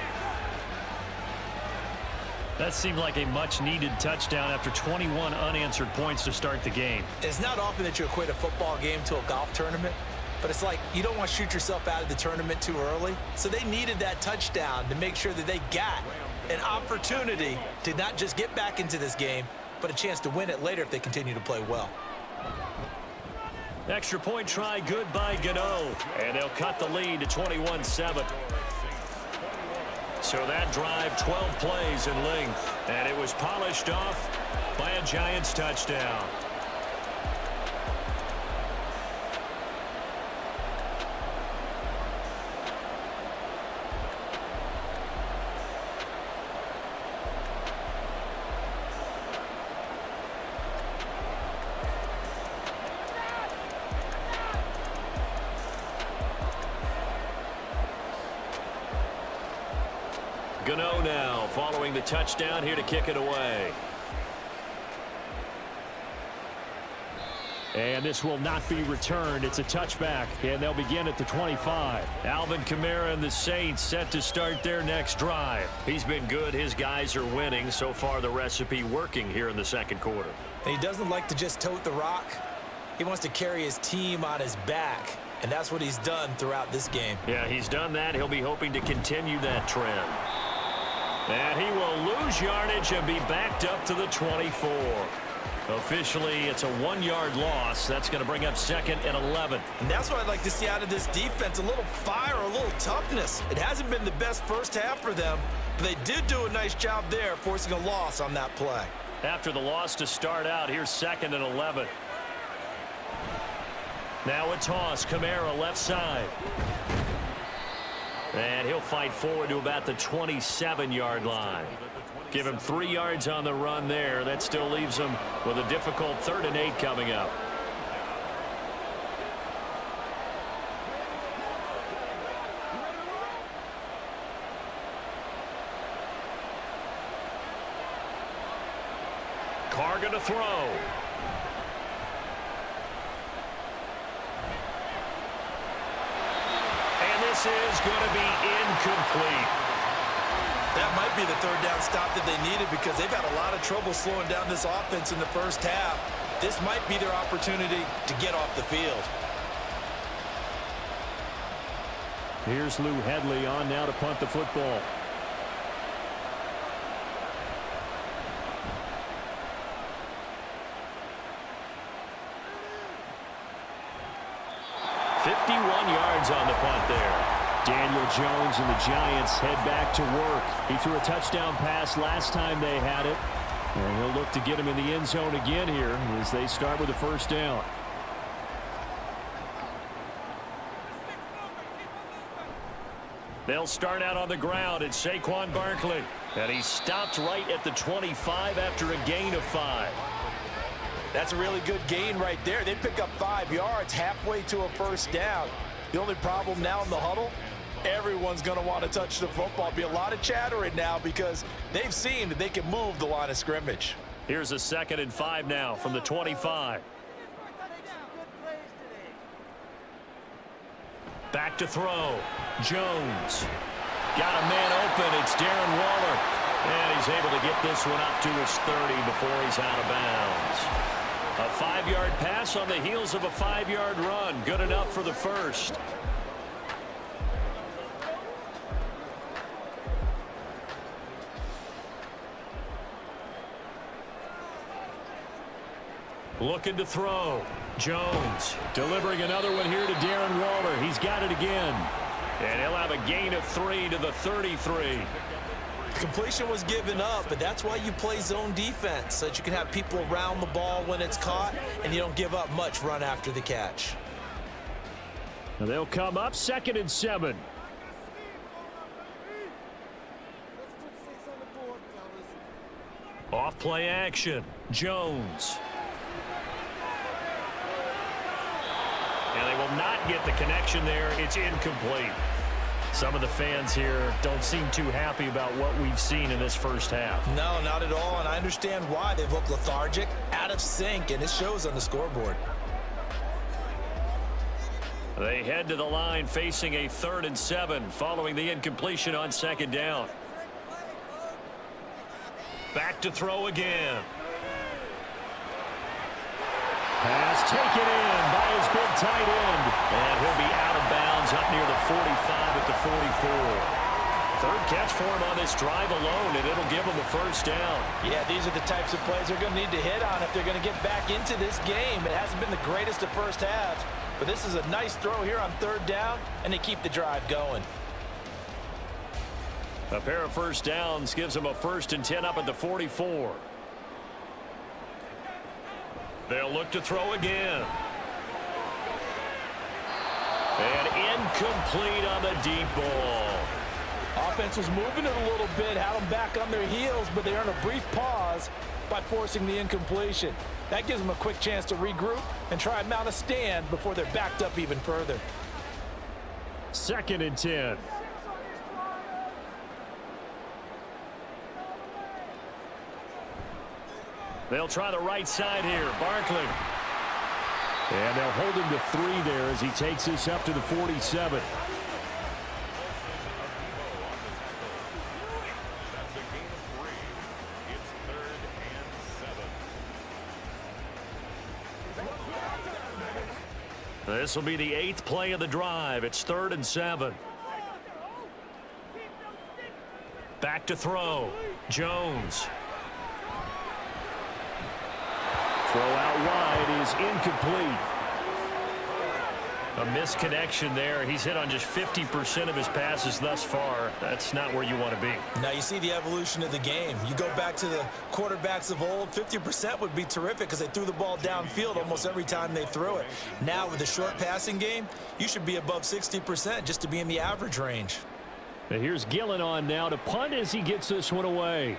Speaker 4: That seemed like a much-needed touchdown after 21 unanswered points to start the game.
Speaker 3: It's not often that you equate a football game to a golf tournament, but it's like you don't want to shoot yourself out of the tournament too early. So they needed that touchdown to make sure that they got an opportunity to not just get back into this game, but a chance to win it later if they continue to play well.
Speaker 4: Extra point try good by Gano. And they'll cut the lead to 21-7. So that drive, 12 plays in length. And it was polished off by a Giants touchdown. Gano now following the touchdown here to kick it away. And this will not be returned. It's a touchback, and they'll begin at the 25. Alvin Kamara and the Saints set to start their next drive. He's been good. His guys are winning. So far, the recipe working here in the 2nd quarter.
Speaker 3: And he doesn't like to just tote the rock. He wants to carry his team on his back, and that's what he's done throughout this game.
Speaker 4: Yeah, he's done that. He'll be hoping to continue that trend. And he will lose yardage and be backed up to the 24. Officially, it's a 1-yard loss. That's going to bring up 2nd and 11.
Speaker 3: And that's what I'd like to see out of this defense, a little fire, a little toughness. It hasn't been the best first half for them, but they did do a nice job there forcing a loss on that play.
Speaker 4: After the loss to start out, here's 2nd and 11. Now a toss, Kamara left side. And he'll fight forward to about the 27-yard line. Give him 3 yards on the run there. That still leaves him with a difficult 3rd and 8 coming up.
Speaker 1: Carr going to throw. And this is going to be incomplete.
Speaker 3: That might be the third down stop that they needed because they've had a lot of trouble slowing down this offense in the first half. This might be their opportunity to get off the field.
Speaker 4: Here's Lou Hedley on now to punt the football.
Speaker 1: Yards on the punt there.
Speaker 4: Daniel Jones and the Giants head back to work. He threw a touchdown pass last time they had it. And he'll look to get him in the end zone again here as they start with a first down.
Speaker 1: They'll start out on the ground. It's Saquon Barkley. And he stopped right at the 25 after a gain of 5.
Speaker 3: That's a really good gain right there. They pick up 5 yards halfway to a first down. The only problem now in the huddle, everyone's going to want to touch the football. Be a lot of chattering now because they've seen that they can move the line of scrimmage.
Speaker 1: Here's a 2nd and 5 now from the 25. Back to throw. Jones. Got a man open. It's Darren Waller. And he's able to get this one up to his 30 before he's out of bounds. A 5-yard pass on the heels of a 5-yard run. Good enough for the first. Looking to throw. Jones delivering another one here to Darren Waller. He's got it again. And he'll have a gain of 3 to the 33.
Speaker 3: Completion was given up, but that's why you play zone defense, so that you can have people around the ball when it's caught, and you don't give up much run after the catch.
Speaker 4: They'll come up 2nd and 7.
Speaker 1: Off play action. Jones. And they will not get the connection there. It's incomplete. Some of the fans here don't seem too happy about what we've seen in this first half.
Speaker 3: No, not at all, and I understand why. They've looked lethargic, out of sync, and it shows on the scoreboard.
Speaker 1: They head to the line facing a 3rd and 7 following the incompletion on 2nd down. Back to throw again.
Speaker 4: Pass taken in by his big tight end.
Speaker 1: And he'll be out of bounds up near the 45 at the 44. 3rd catch for him on this drive alone, and it'll give him a first down.
Speaker 3: Yeah, these are the types of plays they're going to need to hit on if they're going to get back into this game. It hasn't been the greatest of first halves, but this is a nice throw here on 3rd down, and they keep the drive going.
Speaker 1: A pair of first downs gives them a 1st and 10 up at the 44. They'll look to throw again. And incomplete on the deep ball.
Speaker 3: Offense was moving it a little bit, had them back on their heels, but they earned a brief pause by forcing the incompletion. That gives them a quick chance to regroup and try and mount a stand before they're backed up even further.
Speaker 4: 2nd and 10.
Speaker 1: They'll try the right side here. Barkley.
Speaker 4: And they'll hold him to 3 there as he takes this up to the 47.
Speaker 6: That's a gain of 3. It's 3rd and 7.
Speaker 1: This will be the 8th play of the drive. It's 3rd and 7. Back to throw. Jones.
Speaker 4: Throw out wide is incomplete.
Speaker 1: A misconnection there. He's hit on just 50% of his passes thus far. That's not where you want to be.
Speaker 3: Now you see the evolution of the game. You go back to the quarterbacks of old, 50% would be terrific because they threw the ball downfield almost every time they threw it. Now with the short passing game, you should be above 60% just to be in the average range.
Speaker 4: And here's Gillen on now to punt as he gets this one away.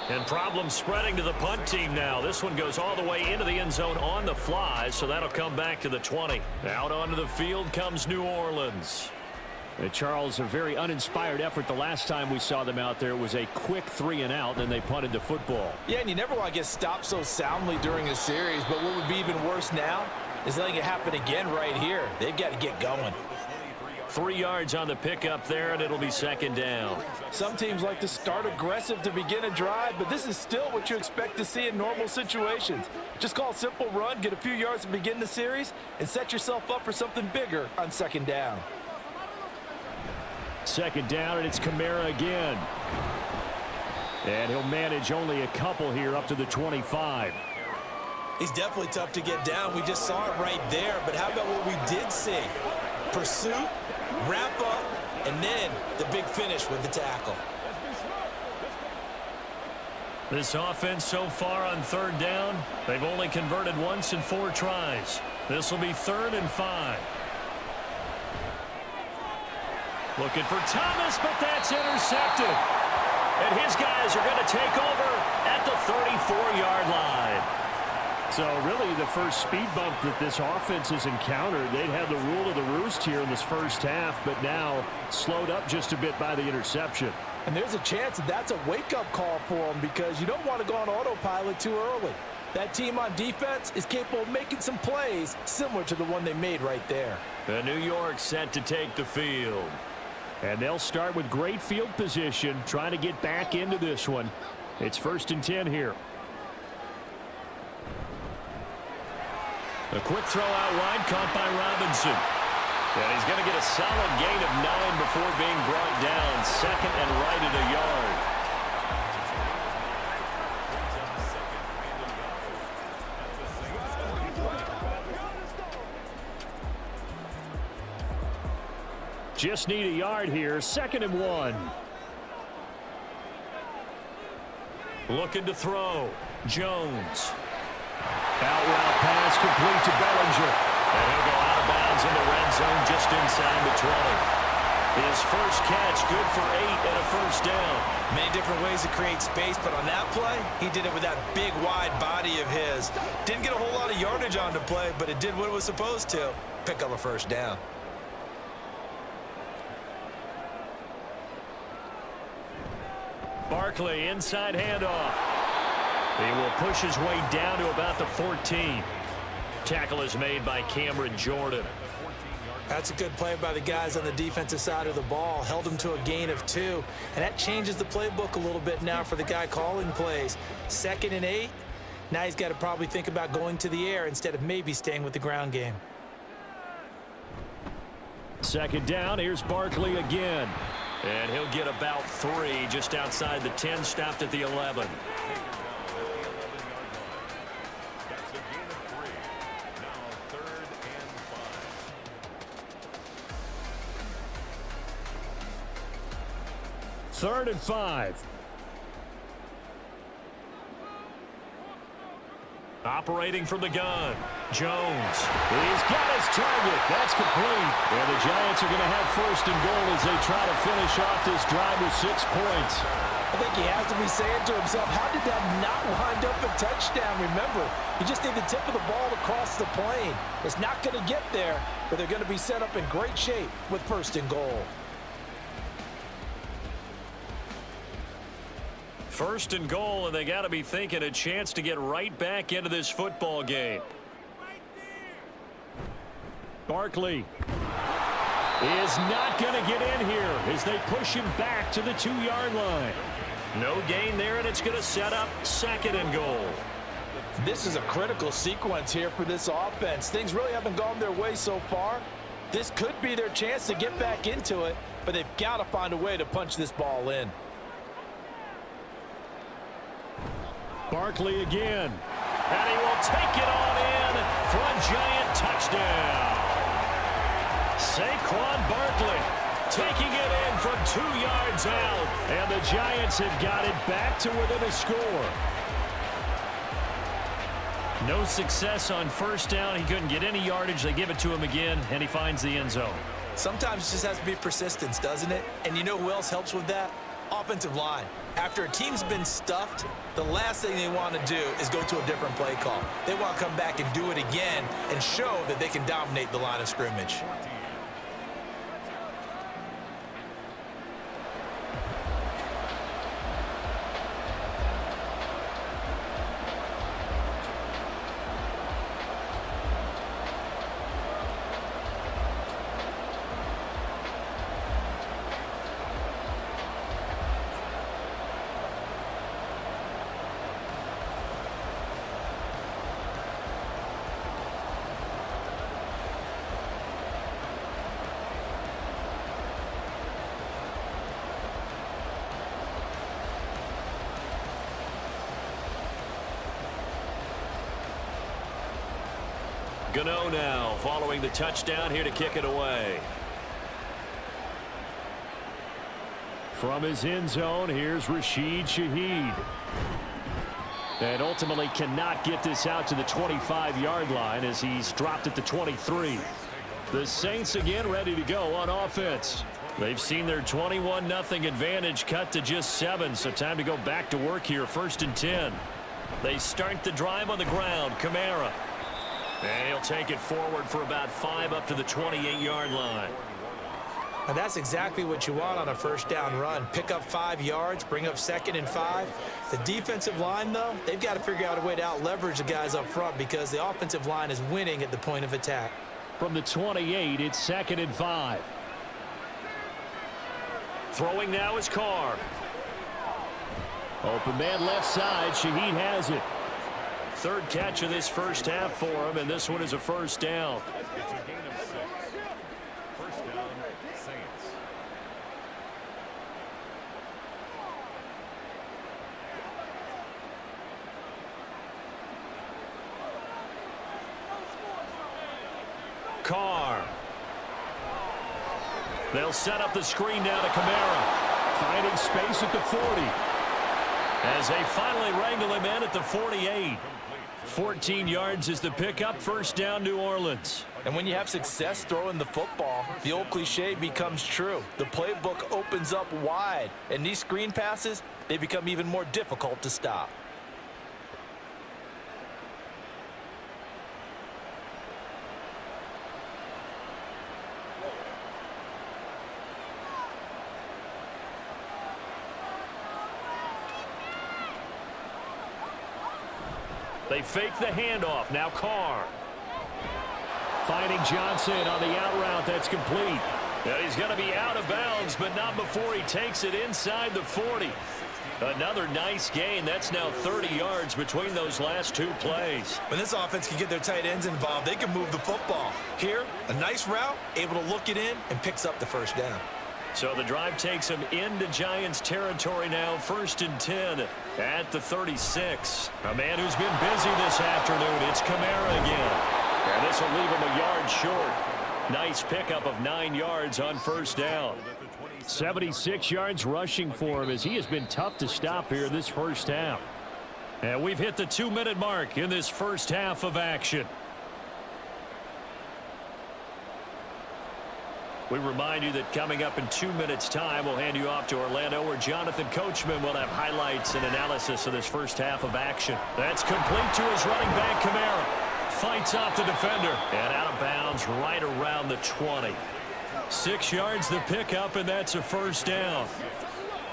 Speaker 1: And problems spreading to the punt team now. This one goes all the way into the end zone on the fly, so that'll come back to the 20. Out onto the field comes New Orleans.
Speaker 4: Charles, a very uninspired effort the last time we saw them out there. It was a quick 3-and-out, then they punted the football.
Speaker 2: Yeah, and you never want to get stopped so soundly during a series, but what would be even worse now is letting it happen again right here. They've got to get going.
Speaker 1: 3 yards on the pickup there, and it'll be second down.
Speaker 2: Some teams like to start aggressive to begin a drive, but this is still what you expect to see in normal situations. Just call a simple run, get a few yards to begin the series, and set yourself up for something bigger on second down.
Speaker 4: Second down, and it's Kamara again. And he'll manage only a couple here up to the 25.
Speaker 3: He's definitely tough to get down. We just saw it right there, but how about what we did see? Pursuit, wrap up, and then the big finish with the tackle.
Speaker 1: This offense so far on third down, they've only converted once in 4 tries. This will be 3rd and 5. Looking for Thomas, but that's intercepted. And his guys are going to take over at the 34-yard line.
Speaker 4: So really the first speed bump that this offense has encountered, they'd had the rule of the roost here in this first half, but now slowed up just a bit by the interception.
Speaker 2: And there's a chance that that's a wake-up call for them because you don't want to go on autopilot too early. That team on defense is capable of making some plays similar to the one they made right there.
Speaker 1: The New York set to take the field.
Speaker 4: And they'll start with great field position, trying to get back into this one. It's 1st and 10 here.
Speaker 1: A quick throw out wide, caught by Robinson. And he's going to get a solid gain of 9 before being brought down. 2nd and right at a yard.
Speaker 4: Just need a yard here. 2nd and 1.
Speaker 1: Looking to throw. Jones.
Speaker 4: Out route pass complete to Bellinger.
Speaker 1: And he'll go out of bounds in the red zone just inside the 20. His first catch, good for 8 and a first down.
Speaker 3: Many different ways to create space, but on that play, he did it with that big, wide body of his. Didn't get a whole lot of yardage on the play, but it did what it was supposed to. Pick up a first down.
Speaker 1: Barkley, inside handoff. He will push his way down to about the 14. Tackle is made by Cameron Jordan.
Speaker 3: That's a good play by the guys on the defensive side of the ball. Held him to a gain of 2. And that changes the playbook a little bit now for the guy calling plays. 2nd and 8. Now he's got to probably think about going to the air instead of maybe staying with the ground game.
Speaker 4: 2nd down. Here's Barkley again.
Speaker 1: And he'll get about 3 just outside the 10, stopped at the 11.
Speaker 6: That's a gain of 3. Now 3rd and 5.
Speaker 4: 3rd and 5.
Speaker 1: Operating from the gun. Jones.
Speaker 4: He's got his target. That's complete. And the Giants are going to have 1st and goal as they try to finish off this drive with 6 points.
Speaker 2: I think he has to be saying to himself, how did that not wind up a touchdown? Remember, you just need the tip of the ball to cross the plane. It's not going to get there, but they're going to be set up in great shape with 1st and goal.
Speaker 1: 1st and goal, and they got to be thinking a chance to get right back into this football game.
Speaker 4: Barkley is not going to get in here as they push him back to the 2-yard line.
Speaker 1: No gain there, and it's going to set up 2nd and goal.
Speaker 2: This is a critical sequence here for this offense. Things really haven't gone their way so far. This could be their chance to get back into it, but they've got to find a way to punch this ball in.
Speaker 4: Barkley again.
Speaker 1: And he will take it on in for a Giant touchdown. Saquon Barkley taking it in from 2 yards out.
Speaker 4: And the Giants have got it back to within a score.
Speaker 1: No success on 1st down. He couldn't get any yardage. They give it to him again, and he finds the end zone.
Speaker 3: Sometimes it just has to be persistence, doesn't it? And you know who else helps with that? Offensive line. After a team's been stuffed, the last thing they want to do is go to a different play call. They want to come back and do it again and show that they can dominate the line of scrimmage.
Speaker 1: Gano now following the touchdown here to kick it away.
Speaker 4: From his end zone, here's Rashid Shaheed. And ultimately cannot get this out to the 25-yard line as he's dropped at the 23. The Saints again ready to go on offense. They've seen their 21-0 advantage cut to just 7, so time to go back to work here, 1st and 10. They start the drive on the ground. Kamara. And he'll take it forward for about 5 up to the 28-yard line.
Speaker 3: And that's exactly what you want on a first down run. Pick up 5 yards, bring up 2nd and 5. The defensive line, though, they've got to figure out a way to out-leverage the guys up front because the offensive line is winning at the point of attack.
Speaker 4: From the 28, it's 2nd and 5.
Speaker 1: Throwing now is Carr.
Speaker 4: Open man left side. Shaheed has it.
Speaker 1: 3rd catch of this first half for him, and this one is a first down.
Speaker 6: It's a gain of 6. First down, Saints.
Speaker 1: Carr. They'll set up the screen now to Kamara.
Speaker 4: Finding space at the 40.
Speaker 1: As they finally wrangle him in at the 48. 14 yards is the pickup. First down, New Orleans.
Speaker 2: And when you have success throwing the football, the old cliche becomes true. The playbook opens up wide, and these screen passes, they become even more difficult to stop.
Speaker 1: They fake the handoff. Now Carr.
Speaker 4: Finding Johnson on the out route. That's complete.
Speaker 1: Now he's going to be out of bounds, but not before he takes it inside the 40. Another nice gain. That's now 30 yards between those last 2 plays.
Speaker 3: When this offense can get their tight ends involved, they can move the football. Here, a nice route, able to look it in, and picks up the first down.
Speaker 1: So the drive takes him into Giants territory now. 1st and 10 at the 36. A man who's been busy this afternoon. It's Kamara again. And this will leave him a yard short. Nice pickup of 9 yards on first down.
Speaker 4: 76 yards rushing for him as he has been tough to stop here this first half.
Speaker 1: And we've hit the 2-minute mark in this first half of action. We remind you that coming up in 2 minutes' time, we'll hand you off to Orlando, where Jonathan Coachman will have highlights and analysis of this first half of action. That's complete to his running back, Kamara. Fights off the defender. And out of bounds right around the 20. 6 yards the pickup, and that's a first down.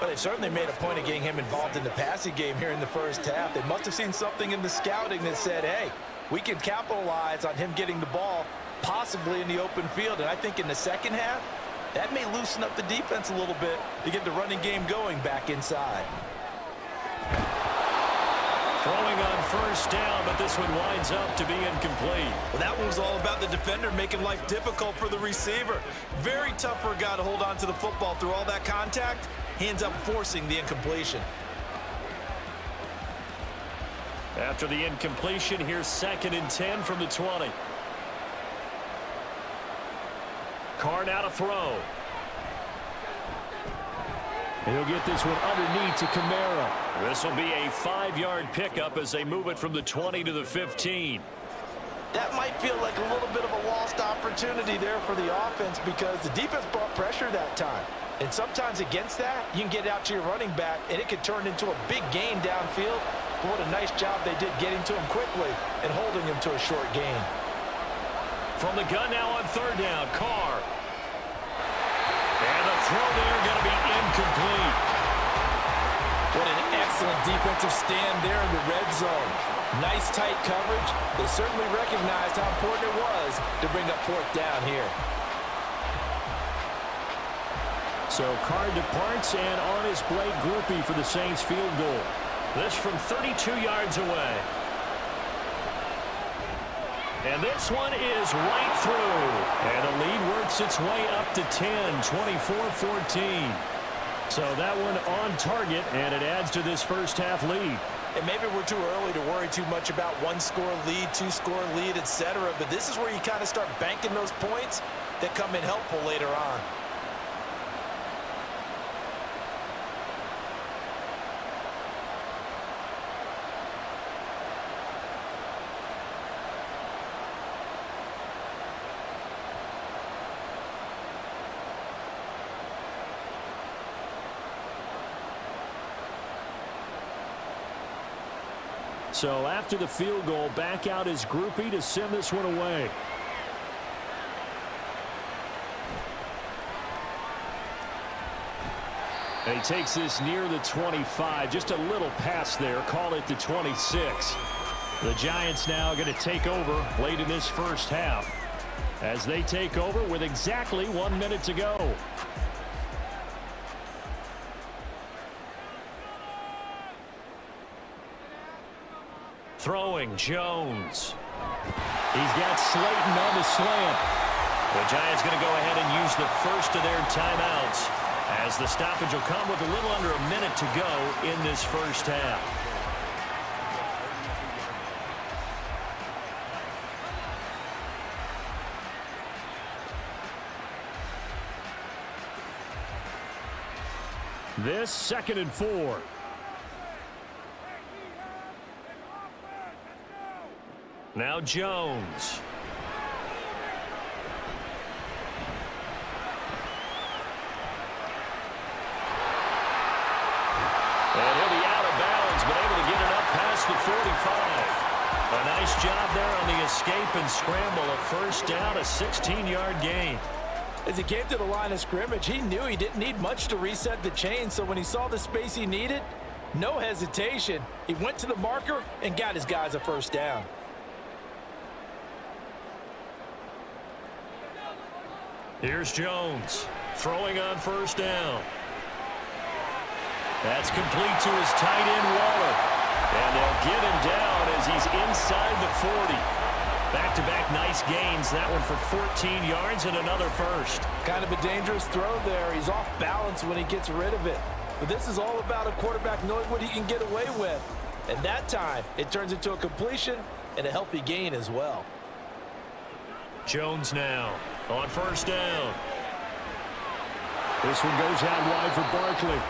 Speaker 3: Well, they've certainly made a point of getting him involved in the passing game here in the first half. They must have seen something in the scouting that said, hey, we can capitalize on him getting the ball possibly in the open field. And I think in the second half, that may loosen up the defense a little bit to get the running game going back inside.
Speaker 1: Throwing on first down, but this one winds up to be incomplete.
Speaker 3: Well, that one was all about the defender making life difficult for the receiver. Very tough for a guy to hold on to the football through all that contact. He ends up forcing the incompletion.
Speaker 1: After the incompletion, here's 2nd and 10 from the 20. Carr now to throw.
Speaker 4: He'll get this one underneath to Kamara.
Speaker 1: This will be a 5-yard pickup as they move it from the 20 to the 15.
Speaker 3: That might feel like a little bit of a lost opportunity there for the offense because the defense brought pressure that time. And sometimes against that, you can get out to your running back, and it could turn into a big gain downfield. But what a nice job they did getting to him quickly and holding him to a short gain.
Speaker 1: From the gun now on 3rd down, Carr. And the throw there going to be incomplete.
Speaker 2: What an excellent defensive stand there in the red zone. Nice tight coverage. They certainly recognized how important it was to bring up 4th down here.
Speaker 4: So Carr departs, and on his Blake Grupe for the Saints field goal.
Speaker 1: This from 32 yards away. And this one is right through. And the lead works its way up to 10, 24-14.
Speaker 4: So that one on target, and it adds to this first half lead.
Speaker 3: And maybe we're too early to worry too much about one-score lead, two-score lead, etc. But this is where you kind of start banking those points that come in helpful later on.
Speaker 4: So after the field goal, back out is Groupie to send this one away. And he takes this near the 25. Just a little pass there. Call it the 26. The Giants now going to take over late in this first half as they take over with exactly 1 minute to go. Throwing Jones. He's got Slayton on the slant. The Giants going to go ahead and use the first of their timeouts as the stoppage will come with a little under a minute to go in this first half. This 2nd and 4. Now Jones. And he'll be out of bounds, but able to get it up past the 45. A nice job there on the escape and scramble. A first down, a 16-yard gain.
Speaker 2: As he came to the line of scrimmage, he knew he didn't need much to reset the chain, so when he saw the space he needed, no hesitation. He went to the marker and got his guys a first down.
Speaker 4: Here's Jones throwing on first down. That's complete to his tight end, Waller. And they'll get him down as he's inside the 40. Back-to-back nice gains. That one for 14 yards and another first.
Speaker 2: Kind of a dangerous throw there. He's off balance when he gets rid of it. But this is all about a quarterback knowing what he can get away with. And that time, it turns into a completion and a healthy gain as well.
Speaker 4: Jones now on first down. This one goes out wide for Barkley.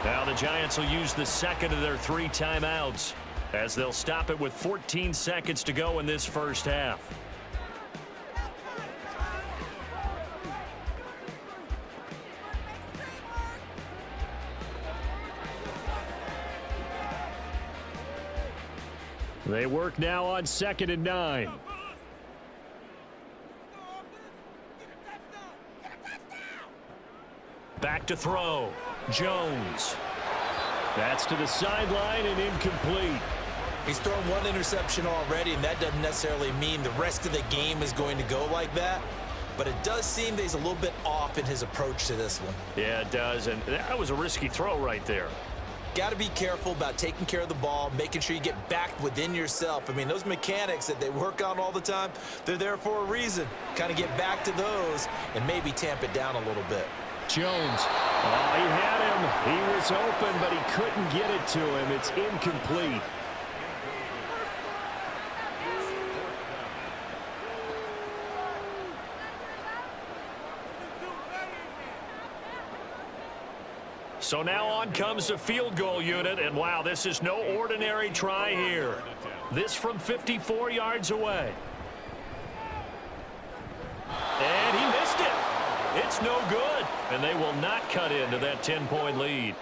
Speaker 4: Now the Giants will use the second of their 3 timeouts as they'll stop it with 14 seconds to go in this first half. They work now on 2nd and 9. Back to throw. Jones. That's to the sideline and incomplete.
Speaker 3: He's thrown 1 interception already, and that doesn't necessarily mean the rest of the game is going to go like that. But it does seem that he's a little bit off in his approach to this one.
Speaker 4: Yeah, it does, and that was a risky throw right there.
Speaker 3: Got to be careful about taking care of the ball, making sure you get back within yourself. I mean, those mechanics that they work on all the time, they're there for a reason. Kind of get back to those and maybe tamp it down a little bit.
Speaker 4: Jones. Oh, he had him. He was open, but he couldn't get it to him. It's incomplete. So now on comes the field goal unit, and wow, this is no ordinary try here. This from 54 yards away. And he missed it. It's no good, and they will not cut into that 10-point lead.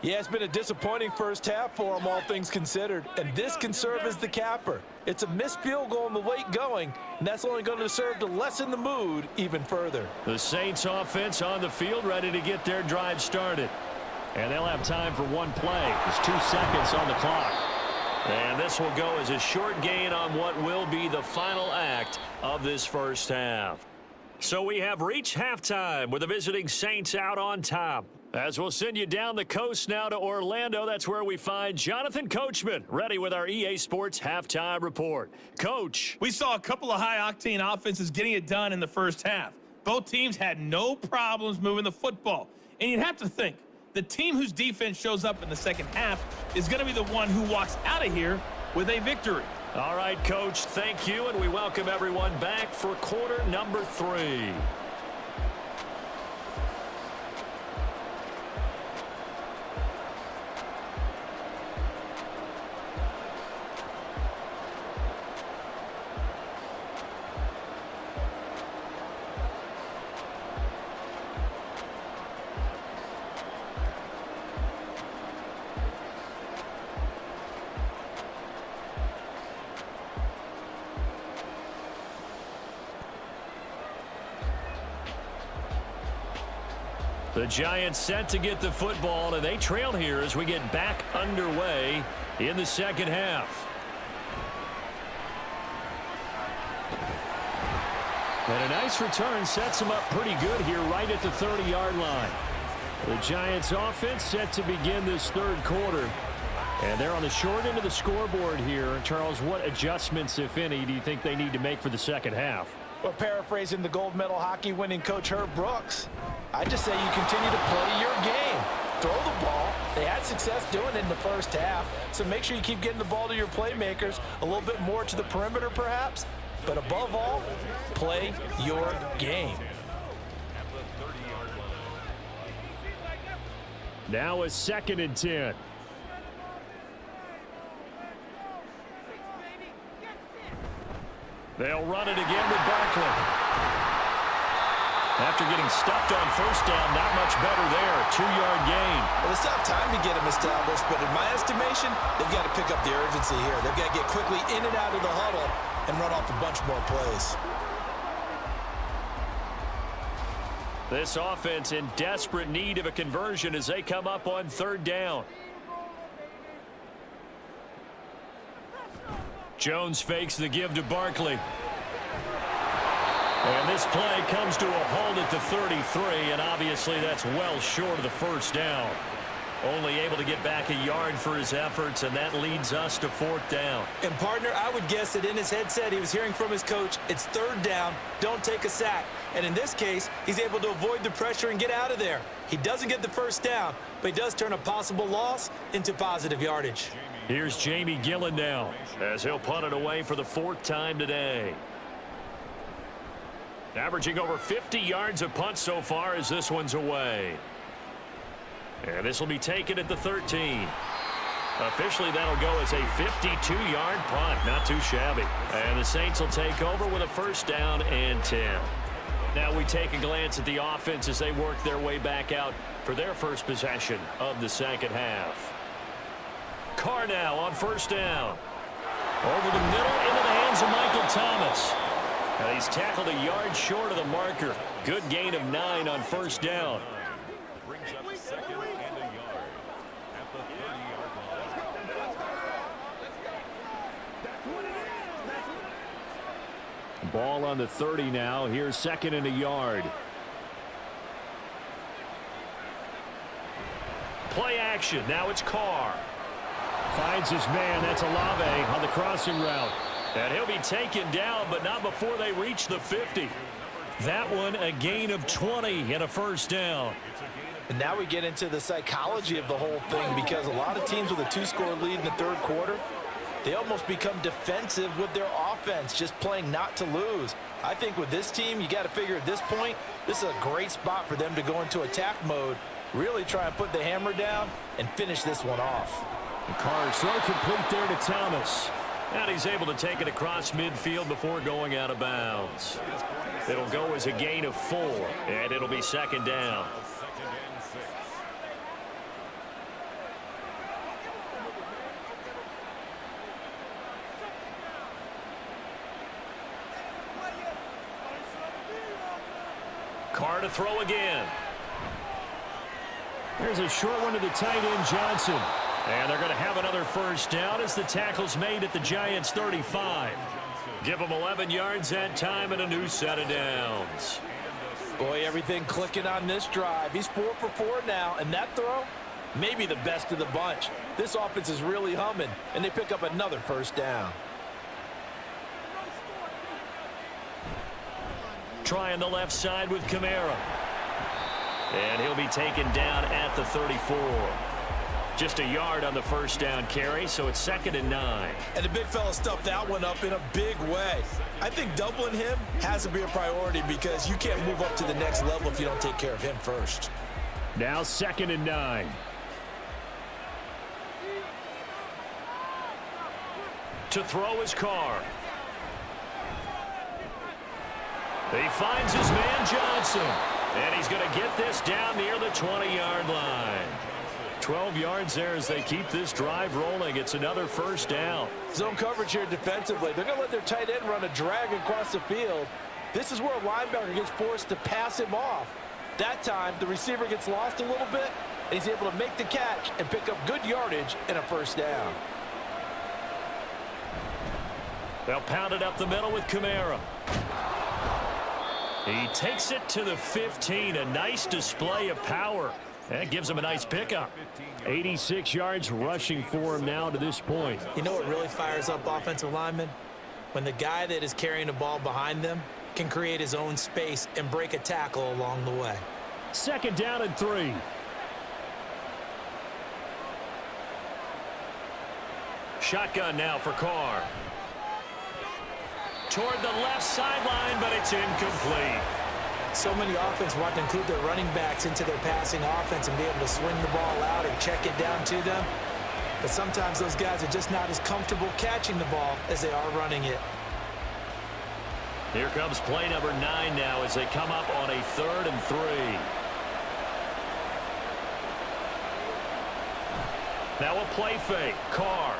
Speaker 2: Yeah, it's been a disappointing first half for him, all things considered, and this can serve as the capper. It's a missed field goal in the late going, and that's only going to serve to lessen the mood even further.
Speaker 4: The Saints offense on the field, ready to get their drive started. And they'll have time for one play. There's 2 seconds on the clock. And this will go as a short gain on what will be the final act of this first half. So we have reached halftime with the visiting Saints out on top. As we'll send you down the coast now to Orlando, that's where we find Jonathan Coachman, ready with our EA Sports Halftime Report. Coach.
Speaker 5: We saw a couple of high-octane offenses getting it done in the first half. Both teams had no problems moving the football. And you'd have to think, the team whose defense shows up in the second half is going to be the one who walks out of here with a victory.
Speaker 1: All right, Coach, thank you, and we welcome everyone back for quarter number 3. The Giants set to get the football, and they trail here as we get back underway in the second half. And a nice return sets them up pretty good here right at the 30-yard line. The Giants offense set to begin this third quarter. And they're on the short end of the scoreboard here. Charles, what adjustments, if any, do you think they need to make for the second half?
Speaker 3: Well, paraphrasing the gold medal hockey winning coach Herb Brooks, I just say you continue to play your game. Throw the ball. They had success doing it in the first half, so make sure you keep getting the ball to your playmakers, a little bit more to the perimeter perhaps, but above all, play your game.
Speaker 4: Now a 2nd and 10. They'll run it again with Barkley. After getting stuffed on first down, not much better there. 2-yard gain.
Speaker 3: Well, it's not time to get them established, but in my estimation, they've got to pick up the urgency here. They've got to get quickly in and out of the huddle and run off a bunch more plays.
Speaker 1: This offense in desperate need of a conversion as they come up on 3rd down. Jones fakes the give to Barkley. And this play comes to a halt at the 33, and obviously that's well short of the first down. Only able to get back a yard for his efforts, and that leads us to 4th down.
Speaker 3: And, partner, I would guess that in his headset he was hearing from his coach, it's 3rd down, don't take a sack. And in this case, he's able to avoid the pressure and get out of there. He doesn't get the first down, but he does turn a possible loss into positive yardage.
Speaker 1: Here's Jamie Gillen now as he'll punt it away for the 4th time today. Averaging over 50 yards of punt so far as this one's away. And this will be taken at the 13. Officially, that'll go as a 52-yard punt. Not too shabby. And the Saints will take over with a 1st down and 10. Now we take a glance at the offense as they work their way back out for their first possession of the second half. Carr now on 1st down. Over the middle into the hands of Michael Thomas. And he's tackled a yard short of the marker. Good gain of 9 on 1st down.
Speaker 6: Brings up 2nd and a yard at the 30-yard line.
Speaker 4: Ball on the 30 now. Here's 2nd and a yard.
Speaker 1: Play action. Now it's Carr.
Speaker 4: Finds his man. That's Olave on the crossing route.
Speaker 1: And he'll be taken down, but not before they reach the 50. That one a gain of 20 and a 1st down.
Speaker 3: And now we get into the psychology of the whole thing, because a lot of teams with a 2-score lead in the 3rd quarter, they almost become defensive with their offense, just playing not to lose. I think with this team, you got to figure at this point, this is a great spot for them to go into attack mode, really try and put the hammer down and finish this one off.
Speaker 4: The Carr throw complete there to Thomas.
Speaker 1: And he's able to take it across midfield before going out of bounds. It'll go as a gain of 4, and it'll be 2nd down.
Speaker 6: 2nd and 6.
Speaker 1: Carr to throw again.
Speaker 4: There's a short one to the tight end, Johnson.
Speaker 1: And they're going to have another 1st down as the tackle's made at the Giants' 35. Give them 11 yards that time and a new set of downs.
Speaker 3: Boy, everything clicking on this drive. He's 4 for 4 now, and that throw, maybe the best of the bunch. This offense is really humming, and they pick up another 1st down.
Speaker 1: Trying the left side with Kamara. And he'll be taken down at the 34. Just a yard on the first down carry, so it's 2nd and 9.
Speaker 3: And the big fella stuffed that one up in a big way. I think doubling him has to be a priority because you can't move up to the next level if you don't take care of him first.
Speaker 4: Now 2nd and 9.
Speaker 1: To throw his Carr. He finds his man Johnson. And he's going to get this down near the 20-yard line. 12 yards there as they keep this drive rolling. It's another first down.
Speaker 2: Zone coverage here defensively. They're going to let their tight end run a drag across the field. This is where a linebacker gets forced to pass him off. That time, the receiver gets lost a little bit, and he's able to make the catch and pick up good yardage and a first down.
Speaker 1: They'll pound it up the middle with Kamara. He takes it to the 15. A nice display of power. That gives him a nice pickup.
Speaker 4: 86 yards rushing for him now to this point.
Speaker 3: You know what really fires up offensive linemen? When the guy that is carrying the ball behind them can create his own space and break a tackle along the way.
Speaker 4: 2nd down and 3.
Speaker 1: Shotgun now for Carr. Toward the left sideline, but it's incomplete.
Speaker 3: So many offenses want to include their running backs into their passing offense and be able to swing the ball out and check it down to them. But sometimes those guys are just not as comfortable catching the ball as they are running it.
Speaker 1: Here comes play number 9 now as they come up on a 3rd and 3. Now a play fake. Carr.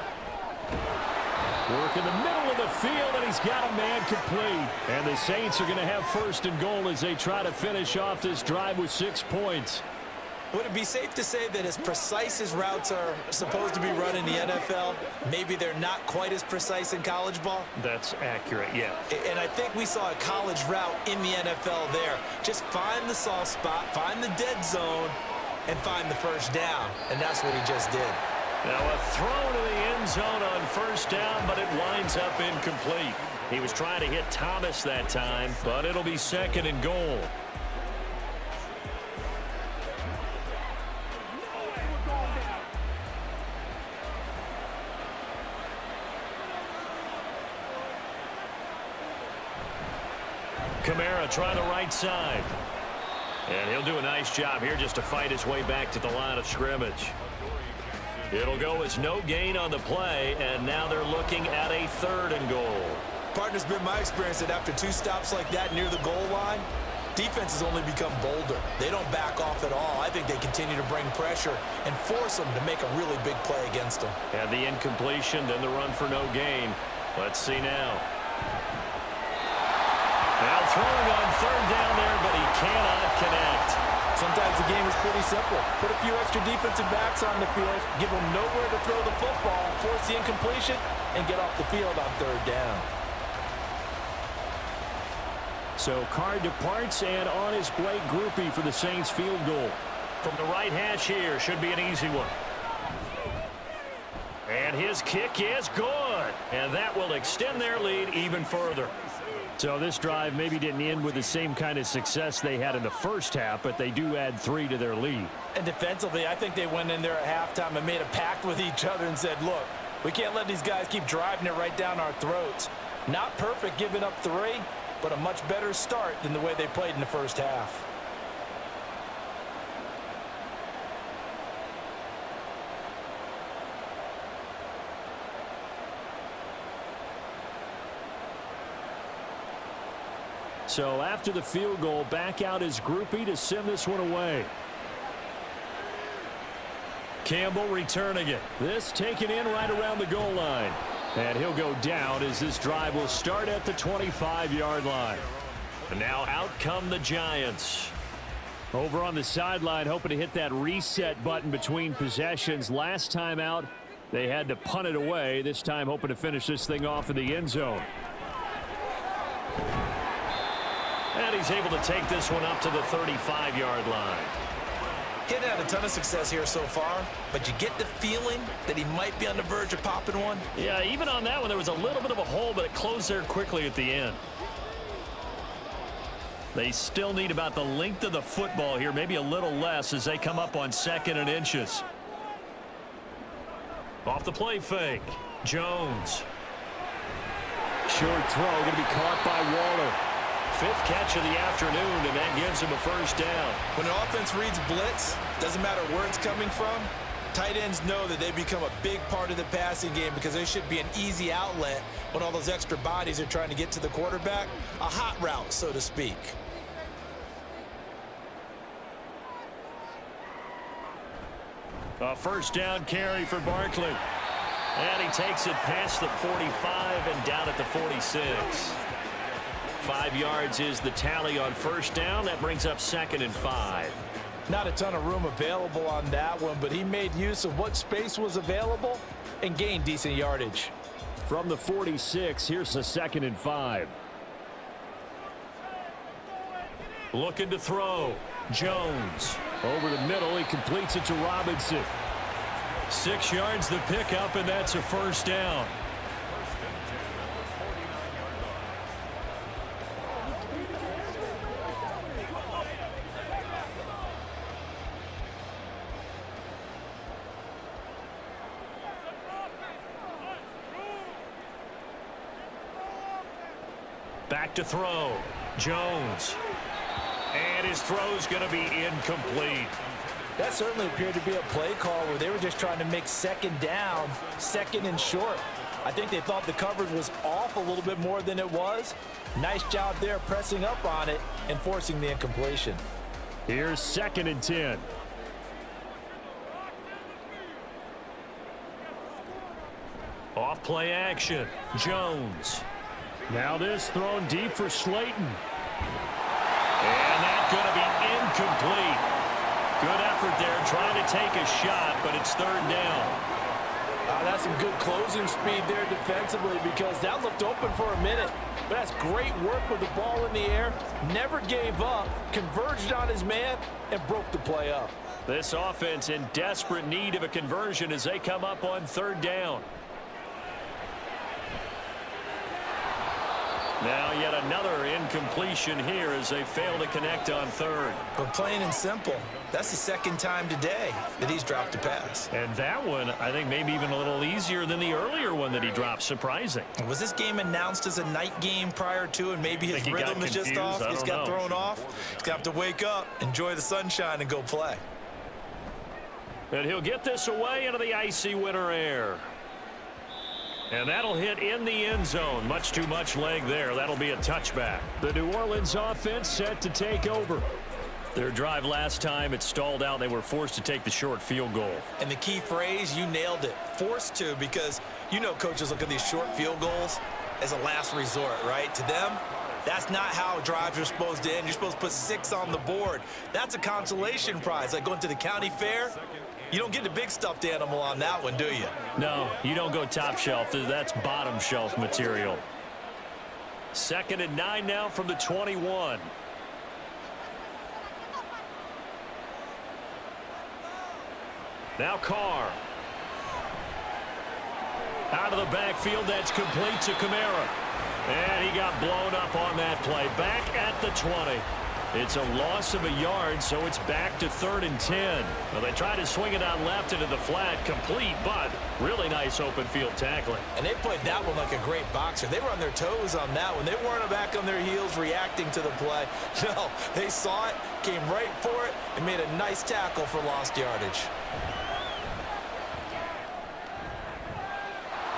Speaker 4: Work in the middle of the field, and he's got a man complete. And the Saints are going to have 1st and goal as they try to finish off this drive with 6 points.
Speaker 3: Would it be safe to say that as precise as routes are supposed to be run in the NFL, maybe they're not quite as precise in college ball?
Speaker 1: That's accurate, yeah.
Speaker 3: And I think we saw a college route in the NFL there. Just find the soft spot, find the dead zone, and find the first down. And that's what he just did.
Speaker 1: Now a throw to the end zone on first down, but it winds up incomplete. He was trying to hit Thomas that time, but it'll be 2nd and goal. Kamara trying the right side. And he'll do a nice job here just to fight his way back to the line of scrimmage. It'll go as no gain on the play, and now they're looking at a 3rd and goal.
Speaker 3: Partner's been my experience that after 2 stops like that near the goal line, defenses only become bolder. They don't back off at all. I think they continue to bring pressure and force them to make a really big play against them.
Speaker 1: And the incompletion, then the run for no gain. Let's see now. Now throwing on 3rd down there, but he cannot connect.
Speaker 2: Sometimes the game is pretty simple. Put a few extra defensive backs on the field, give them nowhere to throw the football, force the incompletion, and get off the field on 3rd down.
Speaker 4: So Carr departs, and on his Blake Grupe for the Saints field goal.
Speaker 1: From the right hash here, should be an easy one. And his kick is good. And that will extend their lead even further.
Speaker 4: So this drive maybe didn't end with the same kind of success they had in the first half, but they do add 3 to their lead.
Speaker 2: And defensively, I think they went in there at halftime and made a pact with each other and said, look, we can't let these guys keep driving it right down our throats. Not perfect giving up 3, but a much better start than the way they played in the first half.
Speaker 4: So after the field goal, back out is Grupe to send this one away. Campbell returning it. This taken in right around the goal line. And he'll go down as this drive will start at the 25-yard line.
Speaker 1: And now out come the Giants.
Speaker 4: Over on the sideline, hoping to hit that reset button between possessions. Last time out, they had to punt it away. This time hoping to finish this thing off in the end zone.
Speaker 1: And he's able to take this one up to the 35-yard line.
Speaker 3: He hadn't had a ton of success here so far, but you get the feeling that he might be on the verge of popping one.
Speaker 1: Yeah, even on that one, there was a little bit of a hole, but it closed there quickly at the end. They still need about the length of the football here, maybe a little less as they come up on 2nd and inches. Off the play fake. Jones. Short throw going to be caught by Waller. 5th catch of the afternoon, and that gives him a first down.
Speaker 3: When an offense reads blitz, doesn't matter where it's coming from, tight ends know that they become a big part of the passing game because they should be an easy outlet when all those extra bodies are trying to get to the quarterback. A hot route, so to speak.
Speaker 1: A first down carry for Barkley. And he takes it past the 45 and down at the 46. 5 yards is the tally on first down. That brings up 2nd and 5.
Speaker 3: Not a ton of room available on that one, but he made use of what space was available and gained decent yardage.
Speaker 4: From the 46, here's the 2nd and 5.
Speaker 1: Looking to throw. Jones.
Speaker 4: Over the middle, he completes it to Robinson.
Speaker 1: 6 yards the pickup, and that's a first down. Back to throw. Jones. And his throw's going to be incomplete.
Speaker 3: That certainly appeared to be a play call where they were just trying to make 2nd down, 2nd and short. I think they thought the coverage was off a little bit more than it was. Nice job there pressing up on it and forcing the incompletion.
Speaker 4: Here's 2nd and 10.
Speaker 1: Off play action. Jones.
Speaker 4: Now this thrown deep for Slayton.
Speaker 1: And that's going to be incomplete. Good effort there trying to take a shot, but it's 3rd down.
Speaker 3: That's some good closing speed there defensively because that looked open for a minute. But that's great work with the ball in the air. Never gave up, converged on his man, and broke the play up.
Speaker 1: This offense in desperate need of a conversion as they come up on 3rd down. Now yet another incompletion here as they fail to connect on 3rd.
Speaker 3: But plain and simple, that's the 2nd time today that he's dropped a pass.
Speaker 1: And that one, I think, maybe even a little easier than the earlier one that he dropped. Surprising.
Speaker 3: Was this game announced as a night game prior to, and maybe his rhythm is just off? He's got thrown off. He's got to wake up, enjoy the sunshine, and go play.
Speaker 1: And he'll get this away into the icy winter air. And that'll hit in the end zone. Much too much leg there. That'll be a touchback.
Speaker 4: The New Orleans offense set to take over.
Speaker 1: Their drive last time, it stalled out. They were forced to take the short field goal.
Speaker 3: And the key phrase, you nailed it. Forced to, because you know coaches look at these short field goals as a last resort, right? To them, that's not how drives are supposed to end. You're supposed to put 6 on the board. That's a consolation prize, like going to the county fair. You don't get the big stuffed animal on that one, do you?
Speaker 1: No, you don't go top shelf. That's bottom shelf material. 2nd and 9 now from the 21. Now Carr. Out of the backfield, that's complete to Kamara. And he got blown up on that play. Back at the 20. It's a loss of a yard, so it's back to 3rd and 10. Well, they try to swing it out left into the flat, complete, but really nice open field tackling.
Speaker 3: And they played that one like a great boxer. They were on their toes on that one. They weren't back on their heels reacting to the play. No, they saw it, came right for it, and made a nice tackle for lost yardage.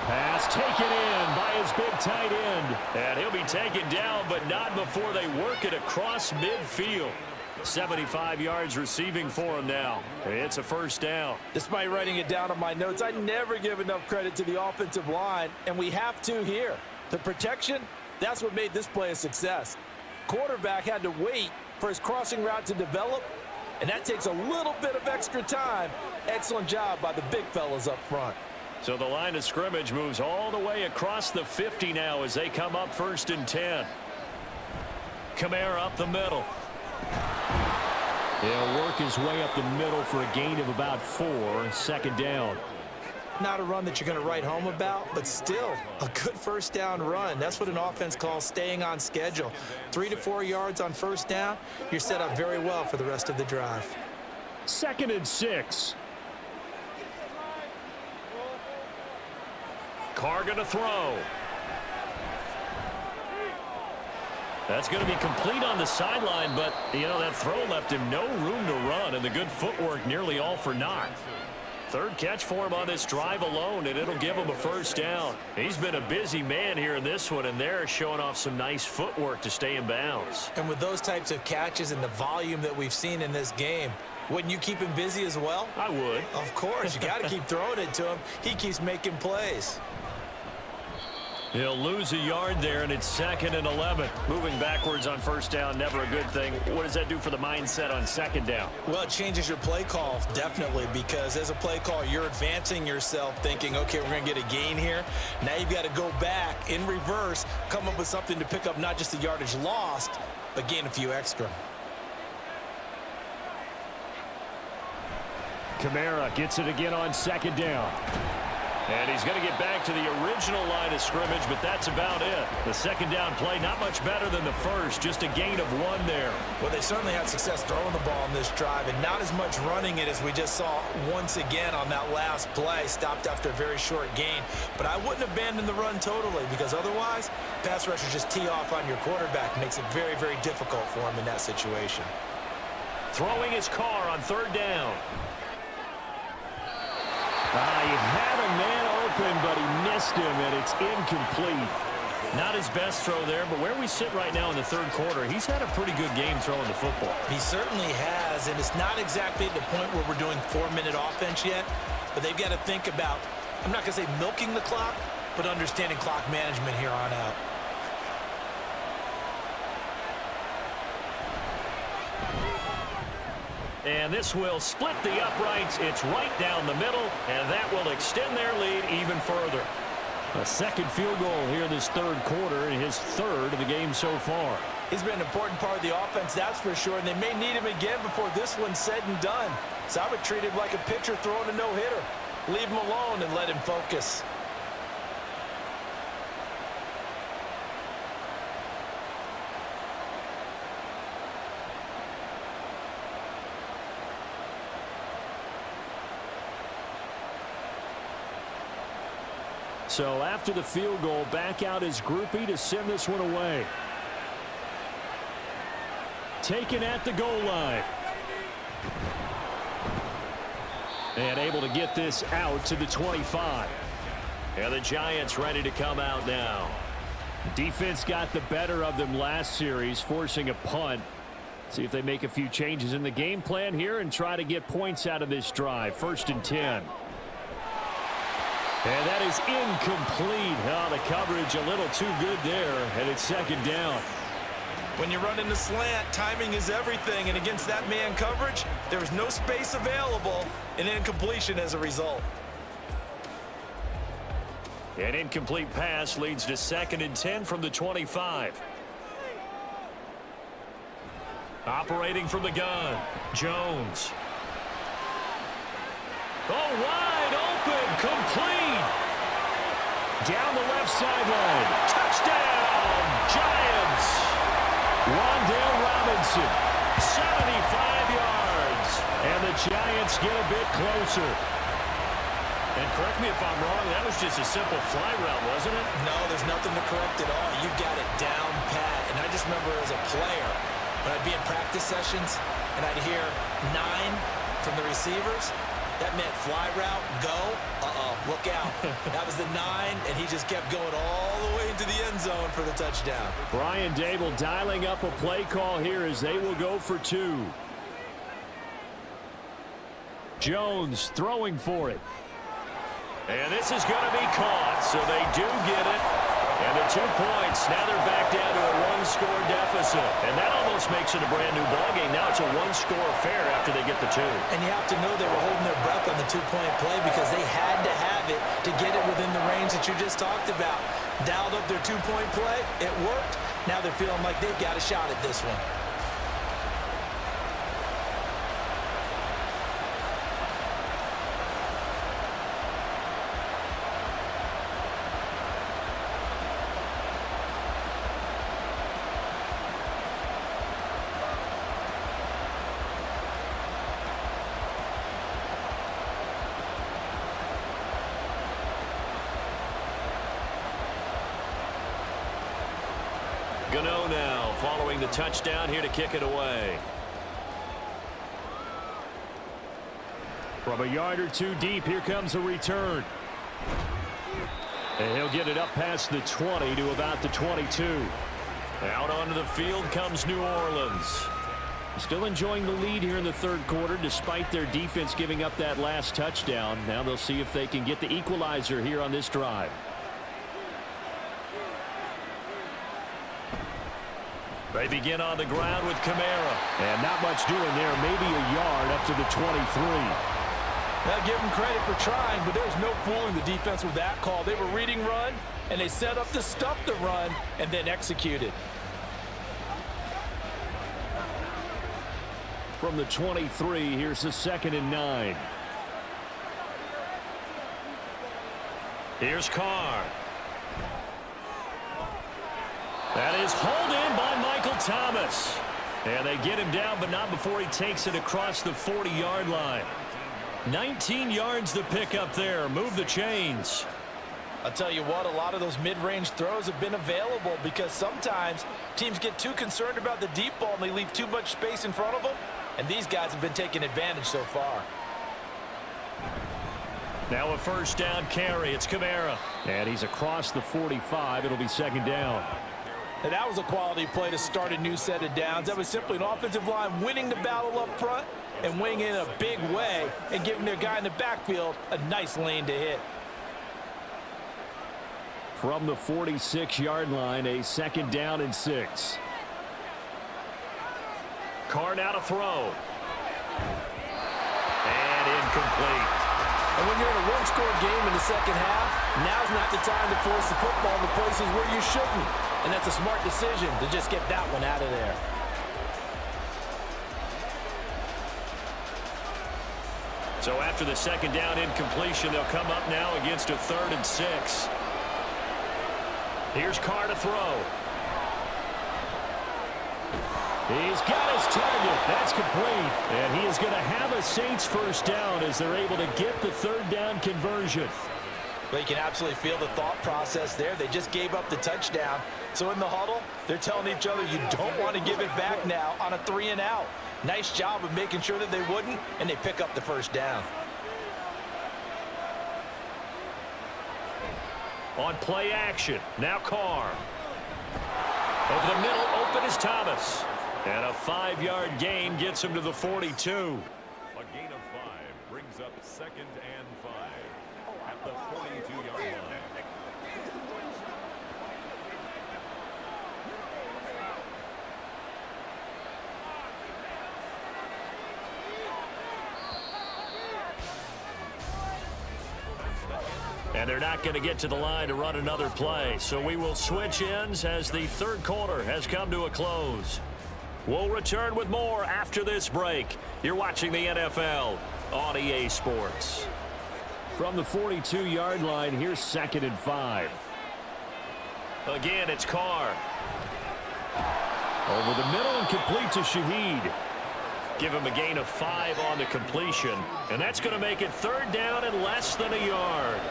Speaker 4: Pass taken in by his big tight end.
Speaker 1: And he'll be taken down, but not before they work it across midfield. 75 yards receiving for him now. It's a first down.
Speaker 3: Despite writing it down on my notes, I never give enough credit to the offensive line, and we have to here. The protection, that's what made this play a success. Quarterback had to wait for his crossing route to develop, and that takes a little bit of extra time. Excellent job by the big fellas up front.
Speaker 1: So the line of scrimmage moves all the way across the 50 now as they come up 1st and 10. Kamara up the middle.
Speaker 4: He'll work his way up the middle for a gain of about 4. 2nd down.
Speaker 3: not a run that you're going to write home about, but still a good first down run. That's what an offense calls staying on schedule. 3 to 4 yards on first down, you're set up very well for the rest of the drive.
Speaker 4: 2nd and 6. Carr going to throw. That's going to be complete on the sideline, but, you know, that throw left him no room to run, and the good footwork nearly all for naught. 3rd catch for him on this drive alone, and it'll give him a first down. He's been a busy man here in this one, and they're showing off some nice footwork to stay in bounds.
Speaker 3: And with those types of catches and the volume that we've seen in this game, wouldn't you keep him busy as well?
Speaker 4: I would.
Speaker 3: Of course. You got to keep throwing it to him. He keeps making plays.
Speaker 4: He'll lose a yard there, and it's 2nd and 11. Moving backwards on first down, never a good thing. What does that do for the mindset on 2nd down?
Speaker 3: Well, it changes your play call, definitely, because as a play call, you're advancing yourself thinking, okay, we're going to get a gain here. Now you've got to go back in reverse, come up with something to pick up not just the yardage lost, but gain a few extra.
Speaker 4: Kamara gets it again on 2nd down. And he's going to get back to the original line of scrimmage, but that's about it. The 2nd down play, not much better than the first, just a gain of 1 there.
Speaker 3: Well, they certainly had success throwing the ball in this drive, and not as much running it as we just saw once again on that last play, stopped after a very short gain. But I wouldn't abandon the run totally, because otherwise, pass rushers just tee off on your quarterback. Makes it very, very difficult for him in that situation.
Speaker 4: Throwing his Carr on 3rd down. He had a man open, but he missed him, and it's incomplete. Not his best throw there, but where we sit right now in the 3rd quarter, he's had a pretty good game throwing the football.
Speaker 3: He certainly has, and it's not exactly at the point where we're doing 4-minute offense yet, but they've got to think about, I'm not going to say milking the clock, but understanding clock management here on out.
Speaker 4: And this will split the uprights. It's right down the middle, and that will extend their lead even further. A 2nd field goal here in this 3rd quarter, and his 3rd of the game so far.
Speaker 3: He's been an important part of the offense, that's for sure, and they may need him again before this one's said and done. So I would treat him like a pitcher throwing a no-hitter. Leave him alone and let him focus.
Speaker 4: So after the field goal, back out is Groupie to send this one away. Taken at the goal line. And able to get this out to the 25. And the Giants ready to come out now. Defense got the better of them last series, forcing a punt. See if they make a few changes in the game plan here and try to get points out of this drive. 1st and 10. And that is incomplete. Oh, the coverage a little too good there, and it's 2nd down.
Speaker 3: When you run in the slant, timing is everything, and against that man coverage, there was no space available, and incompletion as a result.
Speaker 4: An incomplete pass leads to 2nd and 10 from the 25. Operating from the gun, Jones. Oh, wide open, complete. Down the left sideline. Touchdown, Giants. Wandale Robinson, 75 yards. And the Giants get a bit closer. And correct me if I'm wrong, that was just a simple fly route, wasn't it?
Speaker 3: No, there's nothing to correct at all. You've got it down pat. And I just remember as a player, when I'd be in practice sessions, and I'd hear 9 from the receivers, that meant fly route, go, look out. That was the 9, and he just kept going all the way into the end zone for the touchdown.
Speaker 4: Brian Dable dialing up a play call here as they will go for 2. Jones throwing for it. And this is going to be caught, so they do get it. And the 2 points, now they're back down to a 1-score deficit. And that almost makes it a brand-new ballgame. Now it's a 1-score affair after they get the 2.
Speaker 3: And you have to know they were holding their breath on the 2-point play because they had to have it to get it within the range that you just talked about. Dialed up their 2-point play. It worked. Now they're feeling like they've got a shot at this one.
Speaker 1: Gano now following the touchdown here to kick it away.
Speaker 4: From a yard or two deep, here comes a return. And he'll get it up past the 20 to about the 22.
Speaker 1: Out onto the field comes New Orleans.
Speaker 4: Still enjoying the lead here in the third quarter despite their defense giving up that last touchdown. Now they'll see if they can get the equalizer here on this drive.
Speaker 1: They begin on the ground with Kamara.
Speaker 4: And not much doing there. Maybe a yard up to the 23.
Speaker 2: Now give them credit for trying, but there was no fooling the defense with that call. They were reading run, and they set up to stuff the run and then executed.
Speaker 4: From the 23, here's a 2nd and 9.
Speaker 1: Here's Carr. That is hauled in by Michael Thomas. And they get him down, but not before he takes it across the 40-yard line. 19 yards to pick up there. Move the chains.
Speaker 2: I'll tell you what, a lot of those mid-range throws have been available because sometimes teams get too concerned about the deep ball and they leave too much space in front of them. And these guys have been taking advantage so far.
Speaker 1: Now a first down carry. It's Kamara.
Speaker 4: And he's across the 45. It'll be 2nd down.
Speaker 2: And that was a quality play to start a new set of downs. That was simply an offensive line winning the battle up front and winning in a big way and giving their guy in the backfield a nice lane to hit.
Speaker 4: From the 46-yard line, a 2nd down and 6.
Speaker 1: Carr now to throw. And incomplete.
Speaker 2: And when you're in a one-score game in the second half, now's not the time to force the football to places where you shouldn't. And that's a smart decision to just get that one out of there.
Speaker 1: So after the 2nd down incompletion, they'll come up now against a 3rd and 6. Here's Carr to throw.
Speaker 4: He's got his target. That's complete. And he is going to have a Saints first down as they're able to get the 3rd down conversion.
Speaker 2: Well, you can absolutely feel the thought process there. They just gave up the touchdown. So in the huddle, they're telling each other you don't want to give it back now on a 3 and out. Nice job of making sure that they wouldn't, and they pick up the first down.
Speaker 1: On play action, now Carr. Over the middle, open is Thomas. And a 5-yard gain gets him to the 42.
Speaker 6: A gain of 5 brings up 2nd and 5 at the 42-yard line.
Speaker 1: And they're not going to get to the line to run another play. So we will switch ends as the third quarter has come to a close. We'll return with more after this break. You're watching the NFL on EA Sports.
Speaker 4: From the 42-yard line, here's 2nd and 5.
Speaker 1: Again, it's Carr.
Speaker 4: Over the middle and complete to Shaheed.
Speaker 1: Give him a gain of 5 on the completion. And that's going to make it 3rd down and less than a yard.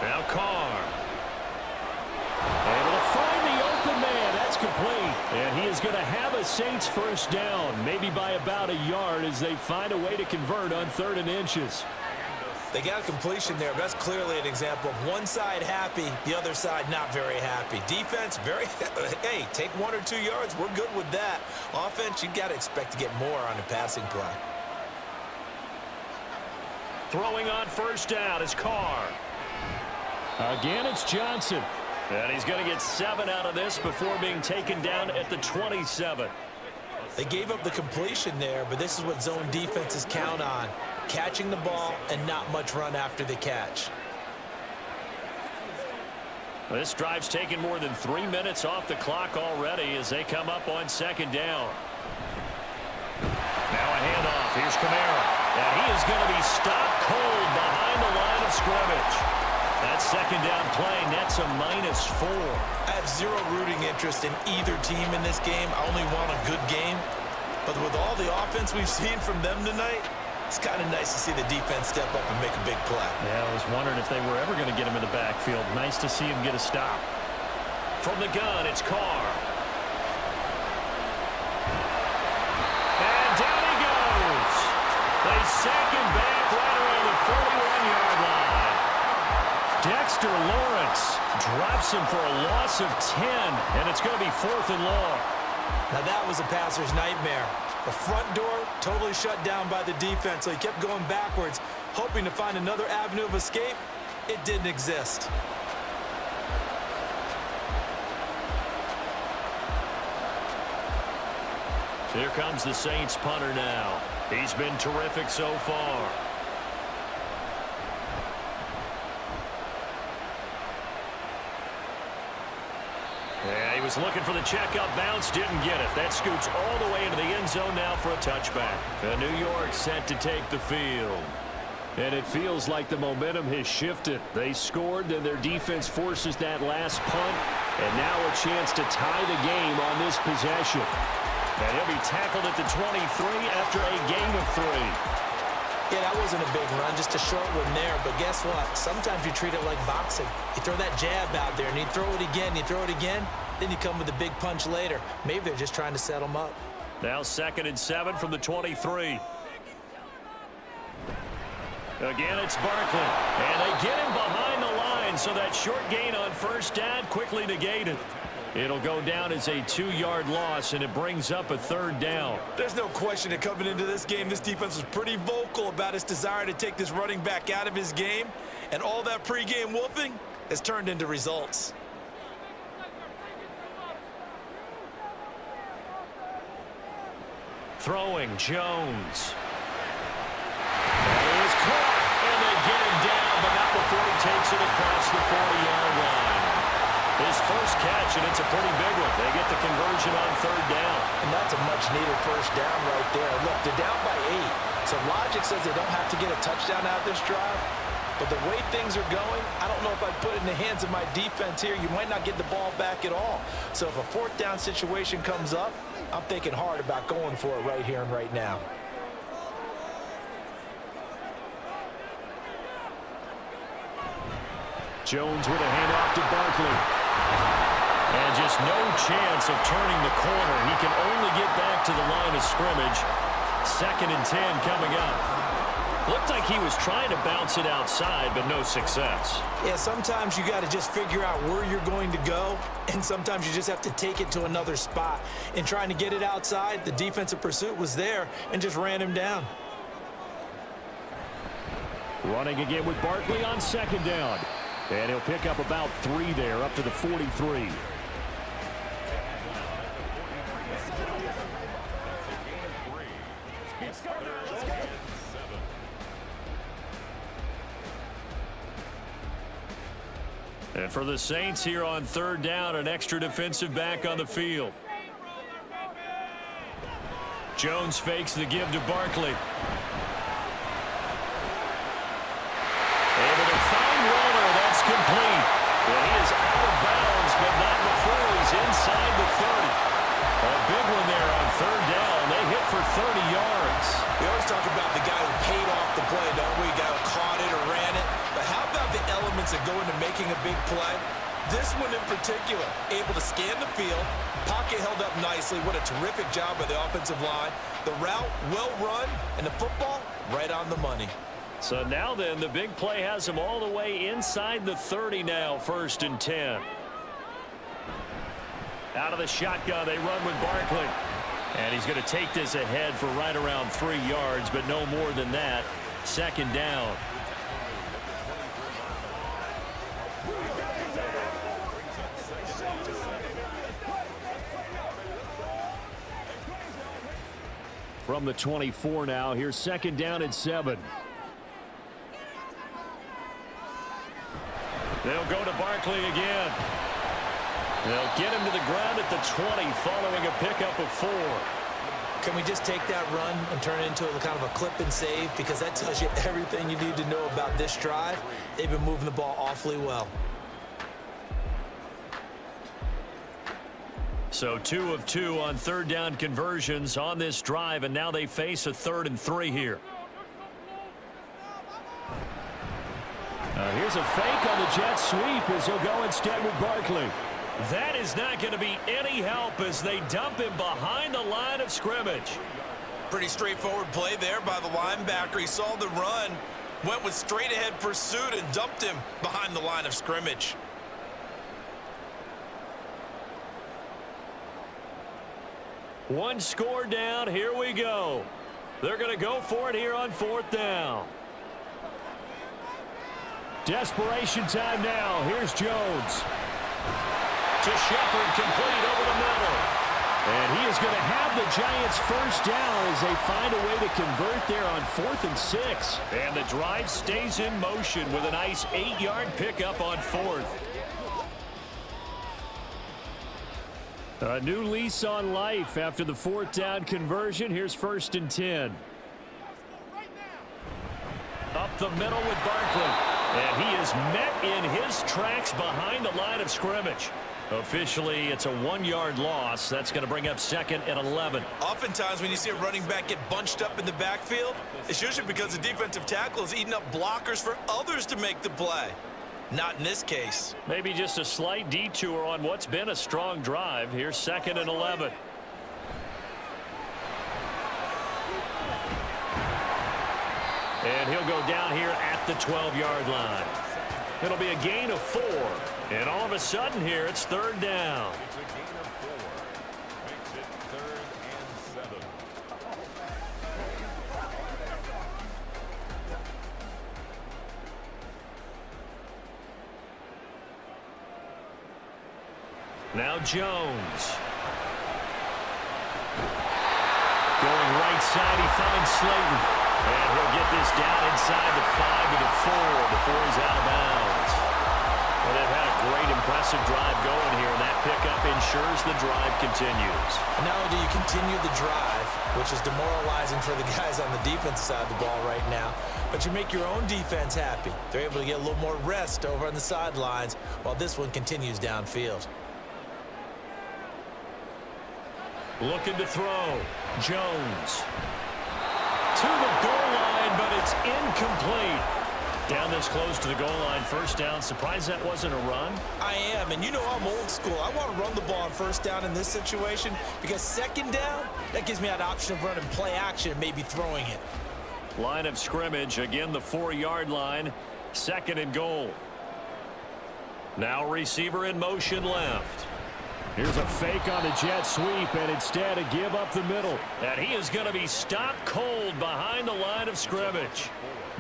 Speaker 1: Now Carr.
Speaker 4: And will find the open man. That's complete. And he is going to have a Saints first down, maybe by about a yard as they find a way to convert on 3rd and inches.
Speaker 3: They got a completion there. That's clearly an example of one side happy, the other side not very happy. Defense, very, hey, take 1 or 2 yards. We're good with that. Offense, you got to expect to get more on the passing play.
Speaker 1: Throwing on first down is Carr.
Speaker 4: Again, it's Johnson.
Speaker 1: And he's going to get 7 out of this before being taken down at the 27.
Speaker 3: They gave up the completion there, but this is what zone defenses count on. Catching the ball and not much run after the catch.
Speaker 1: This drive's taken more than 3 minutes off the clock already as they come up on 2nd down. Now a handoff. Here's Kamara. And he is going to be stopped cold behind the line of scrimmage. That second down play nets a -4.
Speaker 3: I have zero rooting interest in either team in this game. I only want a good game. But with all the offense we've seen from them tonight, it's kind of nice to see the defense step up and make a big play.
Speaker 1: Yeah, I was wondering if they were ever going to get him in the backfield. Nice to see him get a stop. From the gun, it's Carr. And down he goes. They sack him back right around the 41-yard line. Dexter Lawrence drops him for a loss of 10, and it's going to be 4th and long.
Speaker 3: Now that was a passer's nightmare. The front door totally shut down by the defense, so he kept going backwards, hoping to find another avenue of escape. It didn't exist.
Speaker 1: Here comes the Saints punter now. He's been terrific so far. Yeah, he was looking for the checkup bounce, didn't get it. That scoots all the way into the end zone now for a touchback. New York set to take the field. And it feels like the momentum has shifted. They scored, then their defense forces that last punt, and now a chance to tie the game on this possession. And he'll be tackled at the 23 after a gain of 3.
Speaker 3: Yeah, that wasn't a big run, just a short one there. But guess what? Sometimes you treat it like boxing. You throw that jab out there, and you throw it again, you throw it again, then you come with a big punch later. Maybe they're just trying to set them up.
Speaker 1: Now 2nd and 7 from the 23. Again, it's Barkley. And they get him behind the line, so that short gain on first down quickly negated. It'll go down as a 2-yard loss, and it brings up a 3rd down.
Speaker 3: There's no question that coming into this game, this defense was pretty vocal about its desire to take this running back out of his game. And all that pregame wolfing has turned into results.
Speaker 1: Throwing, Jones. That is caught, and they get him down, but not before he takes it across the 40-yard line. His first catch, and it's a pretty big one. They get the conversion on 3rd down.
Speaker 3: And that's a much-needed first down right there. Look, they're down by 8. So logic says they don't have to get a touchdown out of this drive. But the way things are going, I don't know if I'd put it in the hands of my defense here. You might not get the ball back at all. So if a 4th down situation comes up, I'm thinking hard about going for it right here and right now.
Speaker 1: Jones with a handoff to Barkley. And just no chance of turning the corner. He can only get back to the line of scrimmage. 2nd and 10 coming up. Looked like he was trying to bounce it outside, but no success.
Speaker 3: Yeah, sometimes you got to just figure out where you're going to go, and sometimes you just have to take it to another spot. In trying to get it outside, the defensive pursuit was there and just ran him down.
Speaker 1: Running again with Barkley on 2nd down. And he'll pick up about 3 there, up to the 43. And for the Saints here on 3rd down, an extra defensive back on the field. Jones fakes the give to Barkley. Able to find Waller. That's complete. And he is out of bounds, but not before he's inside the 30. A big one there on 3rd down. They hit for 30 yards.
Speaker 3: We always talk about the guy who paid off the play, don't we? The guy who caught it or ran it. But how about the elements that go into making a big play? This one in particular, able to scan the field, pocket held up nicely. What a terrific job by the offensive line. The route, well run, and the football, right on the money.
Speaker 1: So now then, the big play has him all the way inside the 30 now, 1st and 10. Out of the shotgun, they run with Barkley. And he's going to take this ahead for right around 3 yards, but no more than that. 2nd down. From the 24 now, here's 2nd down and 7. They'll go to Barkley again. They'll get him to the ground at the 20 following a pickup of 4.
Speaker 3: Can we just take that run and turn it into a kind of a clip and save? Because that tells you everything you need to know about this drive. They've been moving the ball awfully well.
Speaker 4: So 2 of 2 on third down conversions on this drive, and now they face a 3rd and 3 here. Here's a fake on the jet sweep as he'll go instead with Barkley. That is not going to be any help as they dump him behind the line of scrimmage.
Speaker 2: Pretty straightforward play there by the linebacker. He saw the run, went with straight-ahead pursuit, and dumped him behind the line of scrimmage.
Speaker 4: One score down. Here we go. They're going to go for it here on 4th down. Desperation time now. Here's Jones. To Shepard, complete over the middle. And he is going to have the Giants first down as they find a way to convert there on 4th and 6. And the drive stays in motion with a nice 8-yard pickup on 4th. A new lease on life after the 4th down conversion. Here's 1st and 10. Up the middle with Barkley. And he is met in his tracks behind the line of scrimmage. Officially, it's a 1-yard loss. That's going to bring up 2nd and 11.
Speaker 2: Oftentimes when you see a running back get bunched up in the backfield, it's usually because the defensive tackle is eating up blockers for others to make the play. Not in this case.
Speaker 4: Maybe just a slight detour on what's been a strong drive. Here's 2nd and 11. And he'll go down here at the 12-yard line. It'll be a gain of 4. And all of a sudden here, it's 3rd down.
Speaker 6: It's a gain of 4. Makes it 3rd and 7.
Speaker 4: Now Jones. Going right side, he finds Slayton. And he'll get this down inside the 5 to the 4 before he's out of bounds. Well, they've had a great, impressive drive going here, and that pickup ensures the drive continues.
Speaker 3: And not only do you continue the drive, which is demoralizing for the guys on the defensive side of the ball right now, but you make your own defense happy. They're able to get a little more rest over on the sidelines while this one continues downfield.
Speaker 4: Looking to throw. Jones. To the goal line, but it's incomplete. Down this close to the goal line, first down. Surprised that wasn't a run?
Speaker 3: I am, and you know I'm old school. I want to run the ball on first down in this situation because 2nd down, that gives me that option of running play action and maybe throwing it.
Speaker 4: Line of scrimmage, again the 4-yard line, 2nd and goal. Now receiver in motion left. Here's a fake on the jet sweep, and instead a give up the middle. And he is going to be stopped cold behind the line of scrimmage.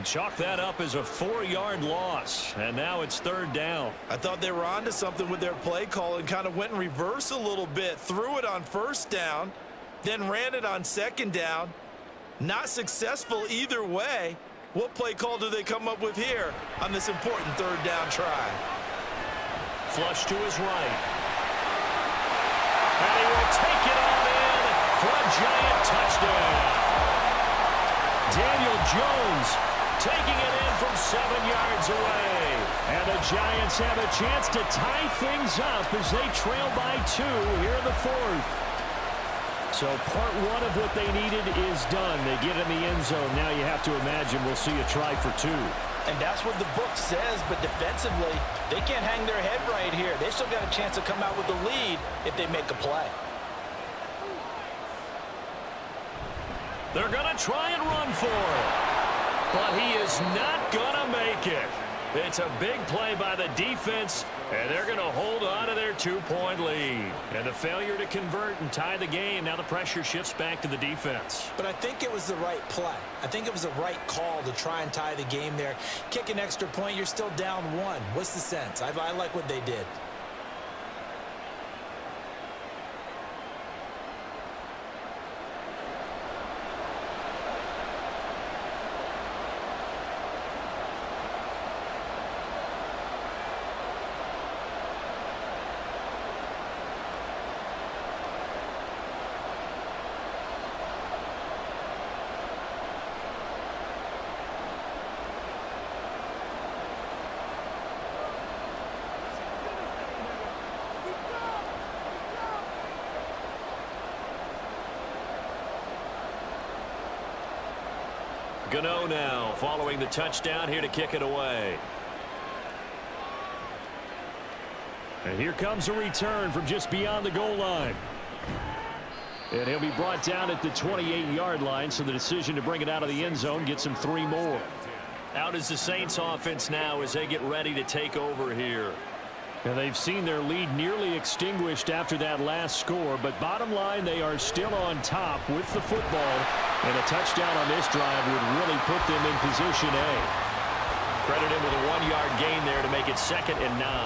Speaker 4: Chalk that up as a 4-yard loss, and now it's 3rd down.
Speaker 2: I thought they were onto something with their play call and kind of went in reverse a little bit. Threw it on 1st down, then ran it on 2nd down. Not successful either way. What play call do they come up with here on this important 3rd down try?
Speaker 4: Flush to his right. And he will take it on in for a Giant touchdown. Daniel Jones taking it in from 7 yards away. And the Giants have a chance to tie things up as they trail by 2 here in the 4th. So part 1 of what they needed is done. They get in the end zone. Now you have to imagine we'll see a try for 2.
Speaker 3: And that's what the book says, but defensively, they can't hang their head right here. They've still got a chance to come out with the lead if they make a play.
Speaker 4: They're going to try and run for it. But he is not going to make it. It's a big play by the defense, and they're going to hold on to their 2-point lead. And the failure to convert and tie the game, now the pressure shifts back to the defense.
Speaker 3: But I think it was the right play. I think it was the right call to try and tie the game there. Kick an extra point, you're still down 1. What's the sense? I like what they did.
Speaker 1: Gano now following the touchdown here to kick it away.
Speaker 4: And here comes a return from just beyond the goal line. And he'll be brought down at the 28-yard line, so the decision to bring it out of the end zone gets him 3 more.
Speaker 1: Out is the Saints offense now as they get ready to take over here.
Speaker 4: And they've seen their lead nearly extinguished after that last score, but bottom line, they are still on top with the football, and a touchdown on this drive would really put them in position A.
Speaker 1: Credit him with a 1-yard gain there to make it 2nd and 9.